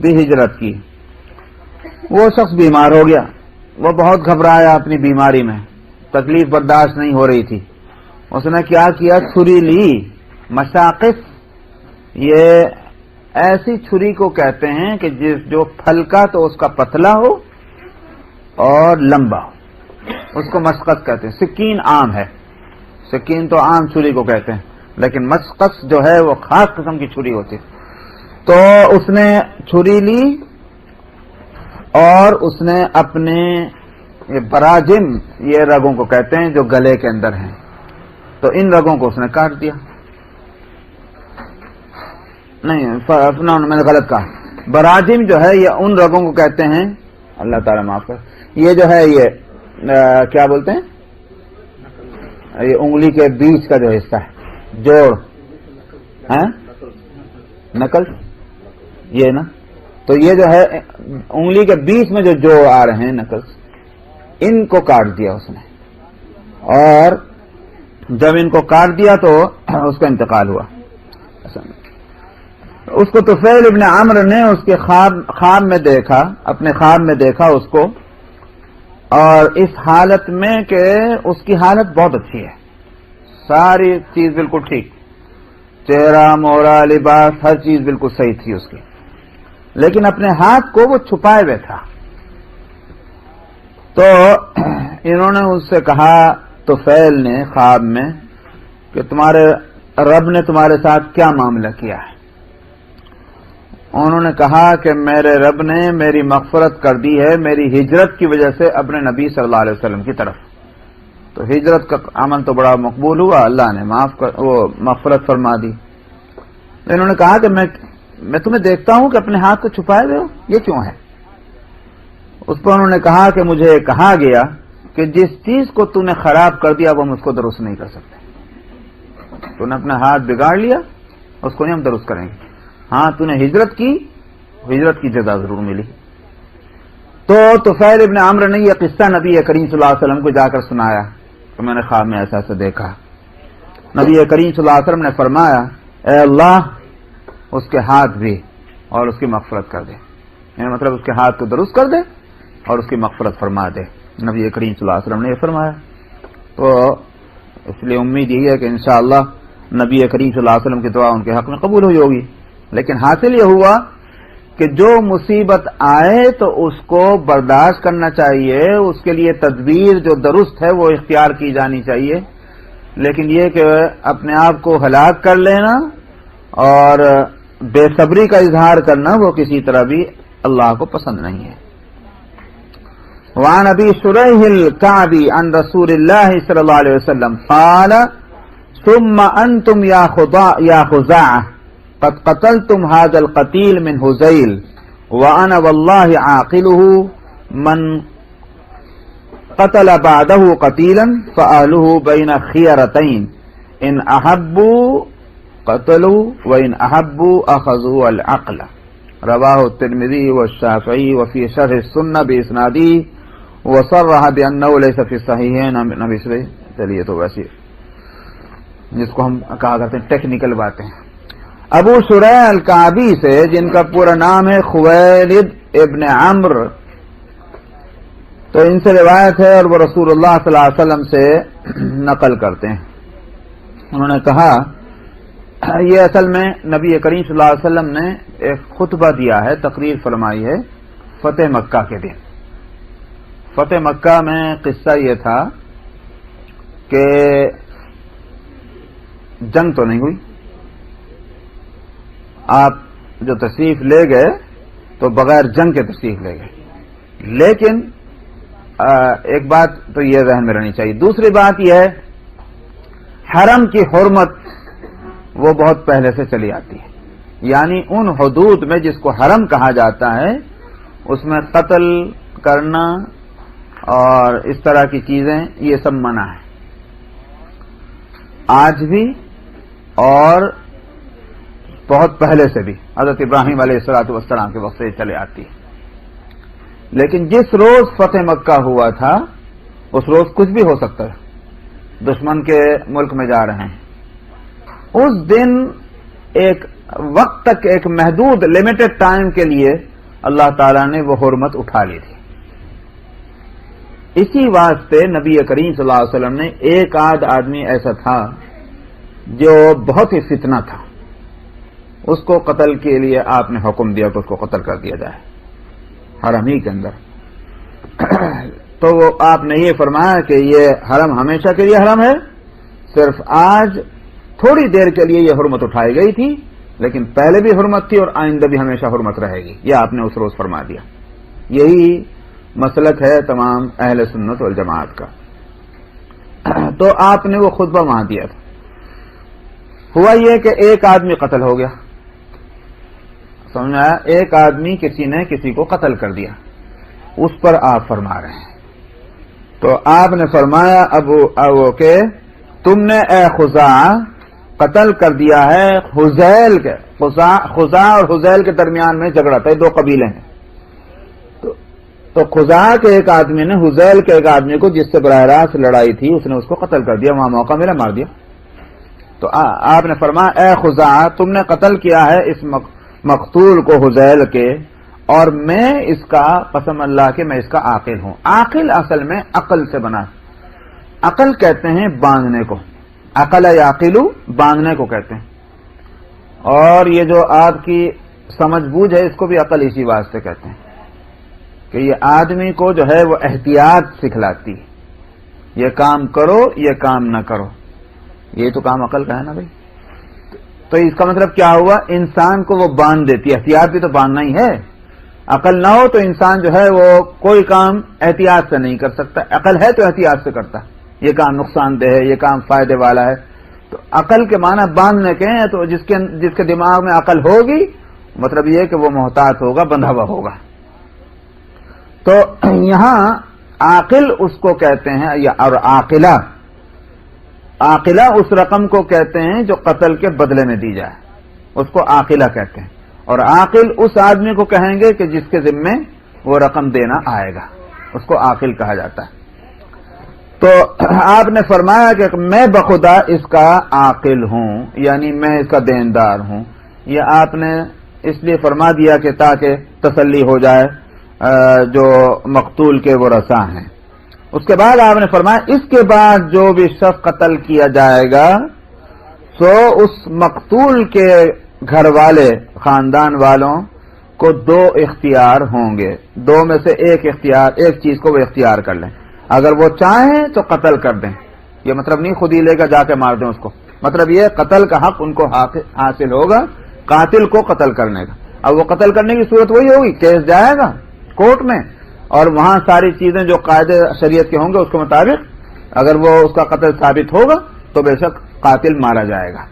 بھی ہجرت کی۔ وہ شخص بیمار ہو گیا، وہ بہت گھبرایا اپنی بیماری میں، تکلیف برداشت نہیں ہو رہی تھی، اس نے کیا کیا، چھری لی۔ مشاقف یہ ایسی چھری کو کہتے ہیں کہ جو پھلکا تو اس کا پتلا ہو اور لمبا ہو، اس کو مشقص کہتے ہیں۔ سکین عام ہے، سکین تو عام چھری کو کہتے ہیں، لیکن مشقص جو ہے وہ خاص قسم کی چھری ہوتی ہے۔ تو اس نے چھری لی اور اس نے اپنے یہ براجم یہ رگوں کو کہتے ہیں جو گلے کے اندر ہیں، تو ان رگوں کو اس نے کاٹ دیا. نہیں میں نے غلط کہا. براجم جو ہے یہ ان رگوں کو کہتے ہیں، اللہ تعالیٰ معاف کر، یہ جو ہے یہ کیا بولتے ہیں، یہ انگلی کے بیچ کا جو حصہ ہے، جوڑ ہے، نقل یہ نا، تو یہ جو ہے انگلی کے بیچ میں جو جوڑ آ رہے ہیں نقل، ان کو کاٹ دیا اس نے. اور جب ان کو کاٹ دیا تو اس کا انتقال ہوا. اس کو طفیل ابن عمرو نے اس کے خواب میں دیکھا، اپنے خواب میں دیکھا اس کو، اور اس حالت میں کہ اس کی حالت بہت اچھی ہے، ساری چیز بالکل ٹھیک، چہرہ مورا لباس ہر چیز بالکل صحیح تھی اس کی، لیکن اپنے ہاتھ کو وہ چھپائے ہوئے تھا. تو انہوں نے اس سے کہا طفیل نے خواب میں کہ تمہارے رب نے تمہارے ساتھ کیا معاملہ کیا ہے؟ انہوں نے کہا کہ میرے رب نے میری مغفرت کر دی ہے میری ہجرت کی وجہ سے اپنے نبی صلی اللہ علیہ وسلم کی طرف. تو ہجرت کا عمل تو بڑا مقبول ہوا، اللہ نے وہ مغفرت فرما دی. انہوں نے کہا کہ میں تمہیں دیکھتا ہوں کہ اپنے ہاتھ کو چھپائے ہوئے ہو، یہ کیوں ہے؟ اس پر انہوں نے کہا کہ مجھے کہا گیا کہ جس چیز کو تو نے خراب کر دیا وہ ہم اس کو درست نہیں کر سکتے. تو نے اپنا ہاتھ بگاڑ لیا، اس کو نہیں ہم درست کریں گے. ہاں تو نے ہجرت کی جزا ضرور ملی. تو طفیل ابن عمرو نے یہ قصہ نبی کریم صلی اللہ علیہ وسلم کو جا کر سنایا کہ میں نے خواب میں ایسا ایسا دیکھا. نبی کریم صلی اللہ علیہ وسلم نے فرمایا اے اللہ اس کے ہاتھ بھی اور اس کی مغفرت کر دے، یعنی مطلب اس کے ہاتھ کو درست کر دے اور اس کی مغفرت فرما دے. نبی کریم صلی اللہ علیہ وسلم نے یہ فرمایا. تو اس لیے امید یہی ہے کہ انشاءاللہ نبی کریم صلی اللہ علیہ وسلم کی دعا ان کے حق میں قبول ہوئی ہوگی. لیکن حاصل یہ ہوا کہ جو مصیبت آئے تو اس کو برداشت کرنا چاہیے، اس کے لیے تدبیر جو درست ہے وہ اختیار کی جانی چاہیے. لیکن یہ کہ اپنے آپ کو ہلاک کر لینا اور بے صبری کا اظہار کرنا وہ کسی طرح بھی اللہ کو پسند نہیں ہے. وعن ابی شریح الکعبی عن رسول اللہ صلی اللہ علیہ وسلم قال ثم انتم یا خزاعہ قد قتلتم هذا القتيل من هزيل وانا والله عاقله من قتل بعده قتيلا فأهله بين خيرتين ان احبوا قتلوا وان احبوا اخذوا العقل. رواه الترمذي والشافعي وفي شرح السنة باسناده وصرح بانه ليس في الصحيحين عن ابي سعيد. چلیے تو ویسے جس کو ہم کہا کرتے ہیں ٹیکنیکل باتیں. ابو شریح الکعبی سے جن کا پورا نام ہے خویلد ابن عمرو، تو ان سے روایت ہے اور وہ رسول اللہ صلی اللہ علیہ وسلم سے نقل کرتے ہیں. انہوں نے کہا یہ اصل میں نبی کریم صلی اللہ علیہ وسلم نے ایک خطبہ دیا ہے، تقریر فرمائی ہے فتح مکہ کے دن. فتح مکہ میں قصہ یہ تھا کہ جنگ تو نہیں ہوئی، آپ جو تشریف لے گئے تو بغیر جنگ کے تشریف لے گئے. لیکن ایک بات تو یہ ذہن میں رہنی چاہیے. دوسری بات یہ ہے حرم کی حرمت وہ بہت پہلے سے چلی آتی ہے، یعنی ان حدود میں جس کو حرم کہا جاتا ہے اس میں قتل کرنا اور اس طرح کی چیزیں یہ سب منع ہے آج بھی اور بہت پہلے سے بھی. حضرت ابراہیم علیہ الصلوۃ والسلام کے وقت سے چلے آتی ہے. لیکن جس روز فتح مکہ ہوا تھا اس روز کچھ بھی ہو سکتا ہے، دشمن کے ملک میں جا رہے ہیں. اس دن ایک وقت تک ایک محدود لمیٹڈ ٹائم کے لیے اللہ تعالیٰ نے وہ حرمت اٹھا لی تھی. اسی واسطے نبی کریم صلی اللہ علیہ وسلم نے ایک آدھ آدمی ایسا تھا جو بہت ہی فتنہ تھا، اس کو قتل کے لیے آپ نے حکم دیا کہ اس کو قتل کر دیا جائے حرم ہی کے اندر. تو وہ آپ نے یہ فرمایا کہ یہ حرم ہمیشہ کے لیے حرم ہے، صرف آج تھوڑی دیر کے لیے یہ حرمت اٹھائی گئی تھی، لیکن پہلے بھی حرمت تھی اور آئندہ بھی ہمیشہ حرمت رہے گی. یہ آپ نے اس روز فرما دیا. یہی مسلک ہے تمام اہل سنت والجماعت کا۔ تو آپ نے وہ خطبہ وہاں دیا تھا۔ ہوا یہ کہ ایک آدمی قتل ہو گیا، سمجھ میں آیا؟ ایک آدمی کسی نے کسی کو قتل کر دیا، اس پر آپ فرما رہے ہیں۔ تو آپ نے فرمایا ابو کہ تم نے اے خزاعہ قتل کر دیا ہے حذیل کے، خزاعہ اور حذیل کے درمیان میں جھگڑا تھا، دو قبیلے ہیں۔ تو خزاعہ کے ایک آدمی نے حذیل کے ایک آدمی کو جس سے براہ راست لڑائی تھی اس نے اس کو قتل کر دیا، وہاں موقع ملا مار دیا۔ تو آپ نے فرمایا اے خزاعہ تم نے قتل کیا ہے اس مقتول کو حذیل کے، اور میں اس کا قسم اللہ کہ میں اس کا عاقل ہوں۔ عاقل اصل میں عقل سے بنا، عقل کہتے ہیں باندھنے کو، عقل یعقل باندھنے کو کہتے ہیں، اور یہ جو آپ کی سمجھ بوجھ ہے اس کو بھی عقل اسی واسطے کہتے ہیں کہ یہ آدمی کو جو ہے وہ احتیاط سکھلاتی، یہ کام کرو یہ کام نہ کرو، یہ تو کام عقل کا ہے نا بھائی۔ تو اس کا مطلب کیا ہوا؟ انسان کو وہ باندھ دیتی ہے، احتیاط بھی تو باندھنا ہی ہے۔ عقل نہ ہو تو انسان جو ہے وہ کوئی کام احتیاط سے نہیں کر سکتا، عقل ہے تو احتیاط سے کرتا ہے، یہ کام نقصان دہ ہے یہ کام فائدے والا ہے۔ تو عقل کے معنی باندھنے کے ہیں، تو جس کے دماغ میں عقل ہوگی مطلب یہ کہ وہ محتاط ہوگا، بندھا ہوا ہوگا۔ تو یہاں عاقل اس کو کہتے ہیں، اور عاقلہ اس رقم کو کہتے ہیں جو قتل کے بدلے میں دی جائے، اس کو عاقلہ کہتے ہیں، اور عاقل اس آدمی کو کہیں گے کہ جس کے ذمے وہ رقم دینا آئے گا، اس کو عاقل کہا جاتا ہے۔ تو آپ نے فرمایا کہ میں بخدا اس کا عاقل ہوں، یعنی میں اس کا دیندار ہوں۔ یہ آپ نے اس لیے فرما دیا کہ تاکہ تسلی ہو جائے جو مقتول کے وہ رساں ہیں۔ اس کے بعد آپ نے فرمایا اس کے بعد جو بھی شخص قتل کیا جائے گا سو اس مقتول کے گھر والے خاندان والوں کو دو اختیار ہوں گے، دو میں سے ایک چیز کو وہ اختیار کر لیں۔ اگر وہ چاہیں تو قتل کر دیں، یہ مطلب نہیں خود ہی لے کر جا کے مار دیں اس کو، مطلب یہ قتل کا حق ان کو حاصل ہوگا قاتل کو قتل کرنے کا۔ اب وہ قتل کرنے کی صورت وہی ہوگی، کیس جائے گا کورٹ میں، اور وہاں ساری چیزیں جو قاعدے شریعت کے ہوں گے اس کے مطابق اگر وہ اس کا قتل ثابت ہوگا تو بے شک قاتل مارا جائے گا۔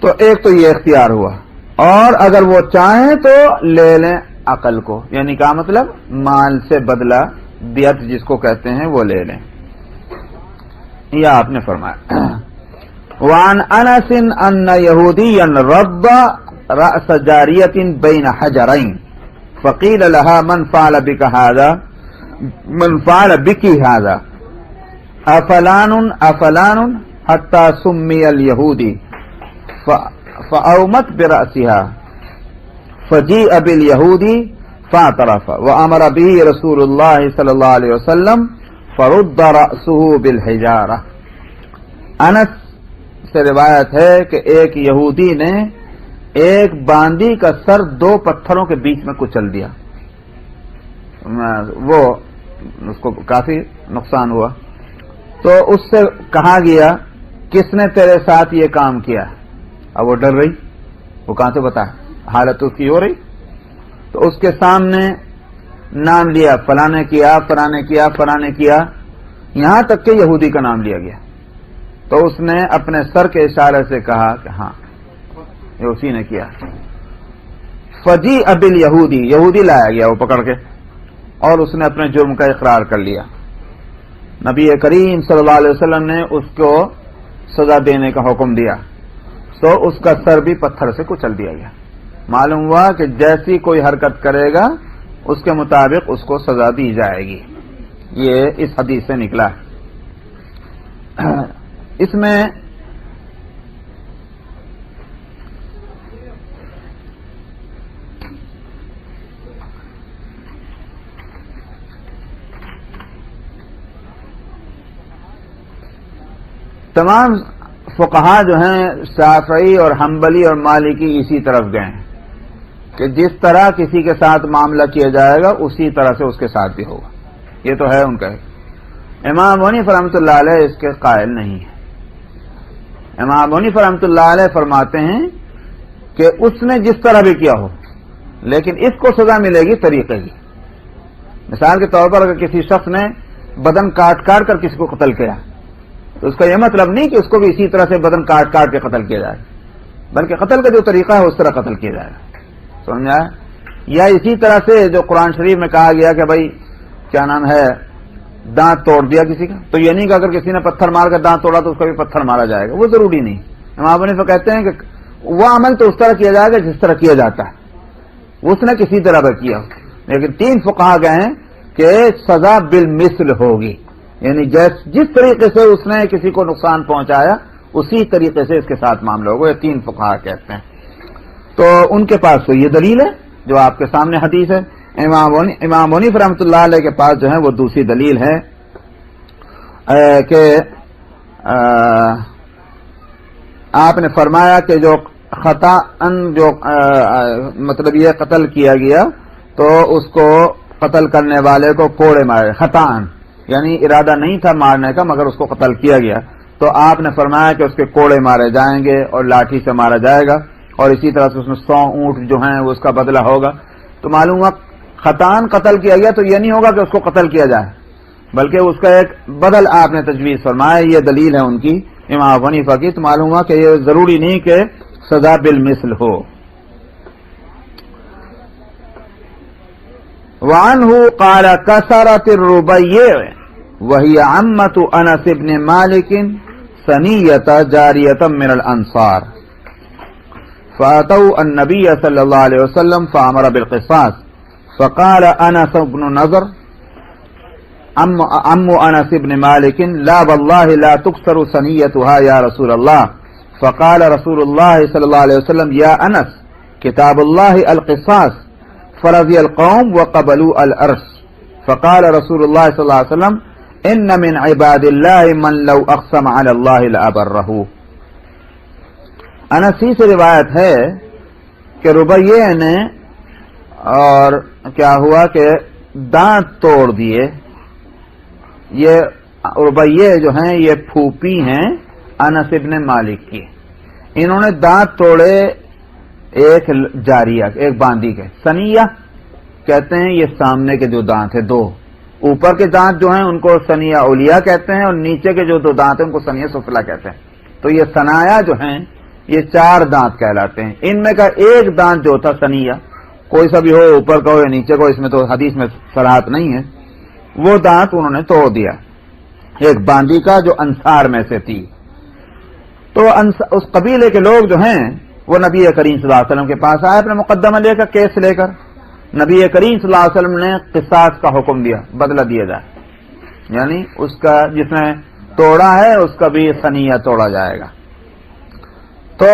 تو ایک تو یہ اختیار ہوا، اور اگر وہ چاہیں تو لے لیں عقل کو، یعنی کیا مطلب؟ مال سے بدلہ دیت جس کو کہتے ہیں وہ لے لیں۔ یہ آپ نے فرمایا وعن انس ان یہودیا رب رأس جاریۃ بین حجرین فقیل لها من فعل بك هذا افلان حتى سمي اليهودي فأومت برأسها فجيء باليهودي فاعترف وأمر به رسول الله صلى الله عليه وسلم فرد رأسه بالحجارة۔ انس سے روایت ہے کہ ایک یہودی نے ایک باندی کا سر دو پتھروں کے بیچ میں کچل دیا، وہ اس کو کافی نقصان ہوا۔ تو اس سے کہا گیا کس نے تیرے ساتھ یہ کام کیا؟ اب وہ ڈر رہی، وہ کہاں سے بتا، حالت اس کی ہو رہی، تو اس کے سامنے نام لیا، فلاں نے کیا فلاں نے کیا فلاں نے کیا، یہاں تک کہ یہودی کا نام لیا گیا۔ تو اس نے اپنے سر کے اشارے سے کہا کہ ہاں یہ اسی نے کیا۔ فجی ابل یہودی لایا گیا وہ پکڑ کے، اور اس نے اپنے جرم کا اقرار کر لیا۔ نبی کریم صلی اللہ علیہ وسلم نے اس کو سزا دینے کا حکم دیا، سو اس کا سر بھی پتھر سے کچل دیا گیا۔ معلوم ہوا کہ جیسی کوئی حرکت کرے گا اس کے مطابق اس کو سزا دی جائے گی، یہ اس حدیث سے نکلا ہے۔ اس میں تمام فقہا جو ہیں شافعی اور حنبلی اور مالکی اسی طرف گئے ہیں کہ جس طرح کسی کے ساتھ معاملہ کیا جائے گا اسی طرح سے اس کے ساتھ بھی ہوگا، یہ تو ہے ان کا۔ امام حنیفہ رحمۃ اللہ علیہ اس کے قائل نہیں ہے۔ امام حنیفہ رحمۃ اللہ علیہ فرماتے ہیں کہ اس نے جس طرح بھی کیا ہو لیکن اس کو سزا ملے گی طریقے کی، مثال کے طور پر اگر کسی شخص نے بدن کاٹ کاٹ کر کسی کو قتل کیا تو اس کا یہ مطلب نہیں کہ اس کو بھی اسی طرح سے بدن کاٹ کاٹ کے قتل کیا جائے، بلکہ قتل کا جو طریقہ ہے اس طرح قتل کیا جائے گا. سمجھ آیا؟ یا اسی طرح سے جو قرآن شریف میں کہا گیا کہ بھائی کیا نام ہے دانت توڑ دیا کسی کا، تو یہ نہیں کہ اگر کسی نے پتھر مار کر دانت توڑا تو اس کا بھی پتھر مارا جائے گا، وہ ضروری نہیں. امام حنیفہ کہتے ہیں کہ وہ عمل تو اس طرح کیا جائے گا جس طرح کیا جاتا ہے، اس نے کسی طرح کا کیا. لیکن 3 فقہا گئے ہیں کہ سزا بالمثل ہوگی، یعنی جس طریقے سے اس نے کسی کو نقصان پہنچایا اسی طریقے سے اس کے ساتھ معاملہ ہوگا. یہ 3 فقہا کہتے ہیں. تو ان کے پاس تو یہ دلیل ہے جو آپ کے سامنے حدیث ہے. امام حنیفہ رحمۃ اللہ علیہ کے پاس جو ہے وہ دوسری دلیل ہے کہ آپ نے فرمایا کہ جو خطا جو مطلب یہ قتل کیا گیا تو اس کو قتل کرنے والے کو کوڑے مارے، خطاً یعنی ارادہ نہیں تھا مارنے کا مگر اس کو قتل کیا گیا، تو آپ نے فرمایا کہ اس کے کوڑے مارے جائیں گے اور لاٹھی سے مارا جائے گا، اور اسی طرح سے اس میں 100 اونٹ جو ہیں وہ اس کا بدلہ ہوگا. تو معلوم ہوا خطاً قتل کیا گیا تو یہ نہیں ہوگا کہ اس کو قتل کیا جائے، بلکہ اس کا ایک بدل آپ نے تجویز فرمایا. یہ دلیل ہے ان کی امام حنیفہ کی. تو معلوم ہوا کہ یہ ضروری نہیں کہ سزا بالمثل ہو. وعنہ قال کسرت الربیع وہی عمۃ انس بن مالک ثنیۃ جاریۃ من الانصار فاتوا النبی صلی اللہ علیہ وسلم فامر بالقصاص فقال انس بن نضر عم انس بن مالک لا والله لا تكسر ثنیتها یا رسول اللہ. فقال رسول اللہ صلی اللہ علیہ وسلم یا انس کتاب اللہ القصاص فرضی القوم وقبلوا الارث. فقال رسول اللہ صلی اللہ علیہ وسلم ان من عباد اللہ من لو اقسم علی اللہ لابرہ. انسی سے روایت ہے کہ ربیع نے اور کیا ہوا کہ دانت توڑ دیے. یہ ربیع جو ہیں یہ پھوپھی ہیں انس ابن مالک کی. انہوں نے دانت توڑے ایک جاریہ ایک باندی کے. ثنیہ کہتے ہیں یہ سامنے کے جو دانت ہیں 2، اوپر کے دانت جو ہیں ان کو ثنیہ اولیہ کہتے ہیں اور نیچے کے جو 2 دانت ہیں ان کو ثنیہ سفلا کہتے ہیں. تو یہ ثنایا جو ہیں یہ 4 دانت کہلاتے ہیں. ان میں کا ایک دانت جو تھا ثنیہ کوئی سا بھی ہو اوپر کا ہو یا نیچے کا ہو، اس میں تو حدیث میں صراحت نہیں ہے، وہ دانت انہوں نے توڑ دیا ایک باندی کا جو انصار میں سے تھی. تو اس قبیلے کے لوگ جو ہیں وہ نبی کریم صلی اللہ علیہ وسلم کے پاس آئے اپنے مقدمہ لے کر، کیس لے کر. نبی کریم صلی اللہ علیہ وسلم نے قصاص کا حکم دیا، بدلہ دیا جائے، یعنی اس کا جس نے توڑا ہے اس کا بھی ثنیہ توڑا جائے گا. تو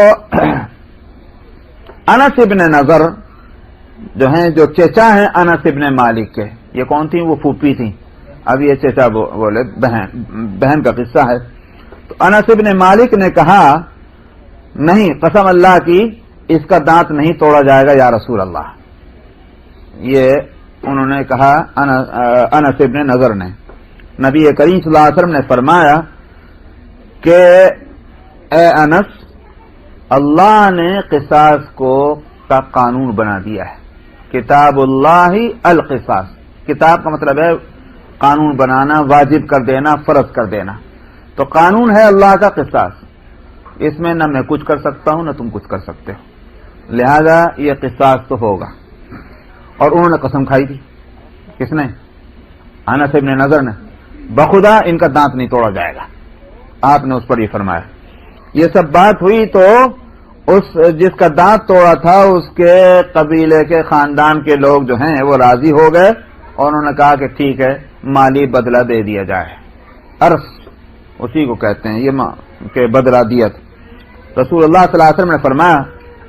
انس ابن نضر جو ہیں جو چچا ہیں انس ابن مالک کے، یہ کون تھیں؟ وہ پھوپھی تھیں. اب یہ چچا بولے بہن کا قصہ ہے. تو انس ابن مالک نے کہا نہیں، قسم اللہ کی اس کا دانت نہیں توڑا جائے گا یا رسول اللہ. یہ انہوں نے کہا انس ابن نضر نے. نبی کریم صلی اللہ علیہ وسلم نے فرمایا کہ اے انس، اللہ نے قصاص کا قانون بنا دیا ہے. کتاب اللہ القصاص، کتاب کا مطلب ہے قانون بنانا، واجب کر دینا، فرض کر دینا. تو قانون ہے اللہ کا قصاص، اس میں نہ میں کچھ کر سکتا ہوں نہ تم کچھ کر سکتے ہو، لہذا یہ قصاص تو ہوگا. اور انہوں نے قسم کھائی تھی. کس نے؟ انس ابن نضر نے. بخدا ان کا دانت نہیں توڑا جائے گا. آپ نے اس پر یہ فرمایا. یہ سب بات ہوئی تو اس جس کا دانت توڑا تھا اس کے قبیلے کے خاندان کے لوگ جو ہیں وہ راضی ہو گئے اور انہوں نے کہا کہ ٹھیک ہے مالی بدلہ دے دیا جائے. عرص اسی کو کہتے ہیں یہ کہ بدلہ دیت. رسول اللہ صلی اللہ علیہ وسلم نے فرمایا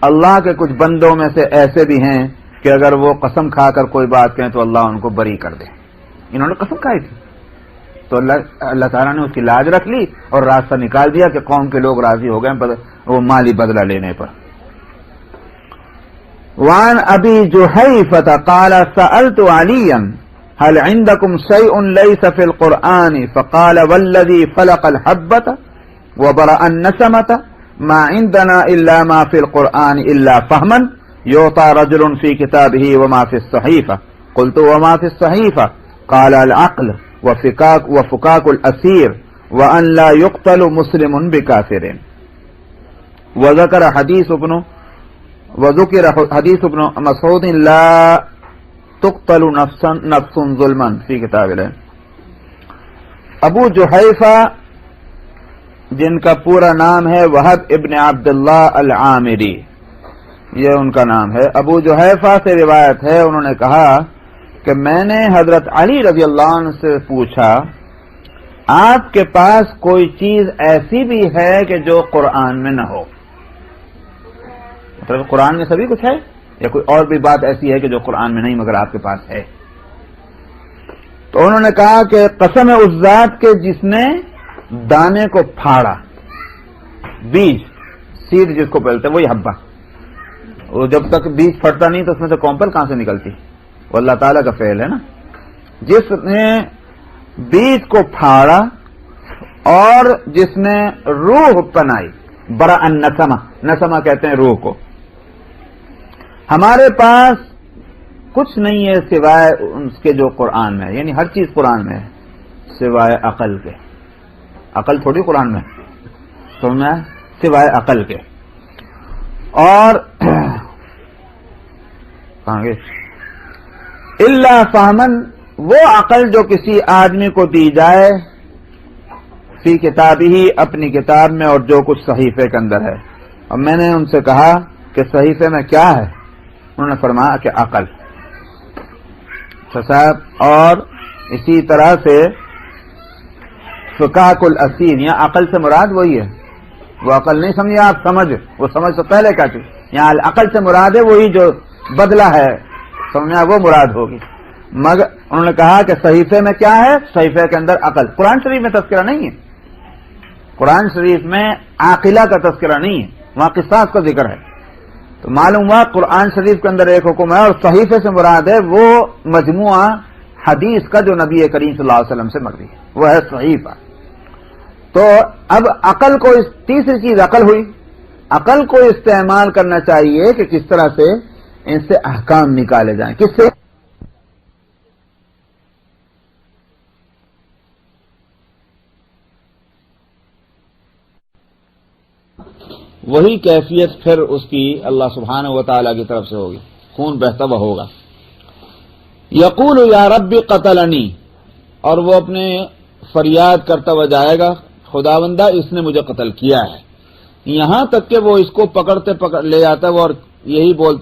اللہ کے کچھ بندوں میں سے ایسے بھی ہیں کہ اگر وہ قسم کھا کر کوئی بات کہیں تو اللہ ان کو بری کر دے. انہوں نے قسم کھائی تھی تو اللہ تعالیٰ نے اس کی لاج رکھ لی اور راستہ نکال دیا کہ قوم کے لوگ راضی ہو گئے وہ مالی بدلہ لینے پر. وعن ابی جحیفہ قال سألت علیا هل عندكم شيء ليس في القرآن فقال والذي فلق الحبة وبرأ النسمة ما عندنا إلا ما في القرآن إلا فهما يعطى رجل في كتابه وما في الصحيفة قلت وما في الصحيفة قال العقل وفكاك الأسير وأن لا يقتل مسلم بكافر وذكر حديث ابن مسعود لا تقتل نفس ظلما في کتاب الله. ابو جحیفہ جن کا پورا نام ہے وہب ابن عبداللہ العامری، یہ ان کا نام ہے. ابو جحیفہ سے روایت ہے، انہوں نے کہا کہ میں نے حضرت علی رضی اللہ عنہ سے پوچھا آپ کے پاس کوئی چیز ایسی بھی ہے کہ جو قرآن میں نہ ہو؟ مطلب قرآن میں سبھی کچھ ہے یا کوئی اور بھی بات ایسی ہے کہ جو قرآن میں نہیں مگر آپ کے پاس ہے؟ تو انہوں نے کہا کہ قسم ہے اس ذات کے جس نے دانے کو پھاڑا، بیج سیڈ جس کو پھیلتے ہیں وہی حبہ، وہ جب تک بیج پھٹتا نہیں تو اس میں سے کونپل کہاں سے نکلتی؟ وہ اللہ تعالیٰ کا فعل ہے نا. جس نے بیج کو پھاڑا اور جس نے روح پنائی، برا النسمہ، نسمہ کہتے ہیں روح کو. ہمارے پاس کچھ نہیں ہے سوائے اس کے جو قرآن میں ہے، یعنی ہر چیز قرآن میں ہے سوائے عقل کے. عقل تھوڑی قرآن میں سننا ہے سوائے عقل کے. اور کہاں گے اللہ فہمن، وہ عقل جو کسی آدمی کو دی جائے فی کتابی، اپنی کتاب میں، اور جو کچھ صحیفے کے اندر ہے. اور میں نے ان سے کہا کہ صحیفے میں کیا ہے؟ انہوں نے فرمایا کہ عقل. صاحب اور اسی طرح سے فکاک الاسیر، یہاں عقل سے مراد وہی ہے، وہ عقل نہیں سمجھے آپ، سمجھ، وہ سمجھ سے پہلے کیا چیز، یہاں عقل سے مراد ہے وہی جو بدلہ ہے، سمجھا، وہ مراد ہوگی. مگر انہوں نے کہا کہ صحیفے میں کیا ہے؟ صحیفے کے اندر عقل. قرآن شریف میں تذکرہ نہیں ہے، قرآن شریف میں عاقلہ کا تذکرہ نہیں ہے، وہاں قصاص کا ذکر ہے. تو معلوم ہوا قرآن شریف کے اندر ایک حکم ہے، اور صحیفے سے مراد ہے وہ مجموعہ حدیث کا جو نبی کریم صلی اللہ علیہ وسلم سے مروی ہے، وہ ہے صحیفہ. تو اب عقل کو، تیسری چیز عقل ہوئی، عقل کو استعمال کرنا چاہیے کہ کس طرح سے ان سے احکام نکالے جائیں. کس سے؟ وہی کیفیت پھر اس کی اللہ سبحانہ و تعالیٰ کی طرف سے ہوگی، خون بہتا ہوا ہوگا. یقول یا رب قتلنی، اور وہ اپنے فریاد کرتا ہوا جائے گا خداوندہ اس نے مجھے قتل کیا ہے، یہاں تک کہ وہ اس کو پکڑتے لے جاتا ہے اور یہی بولتا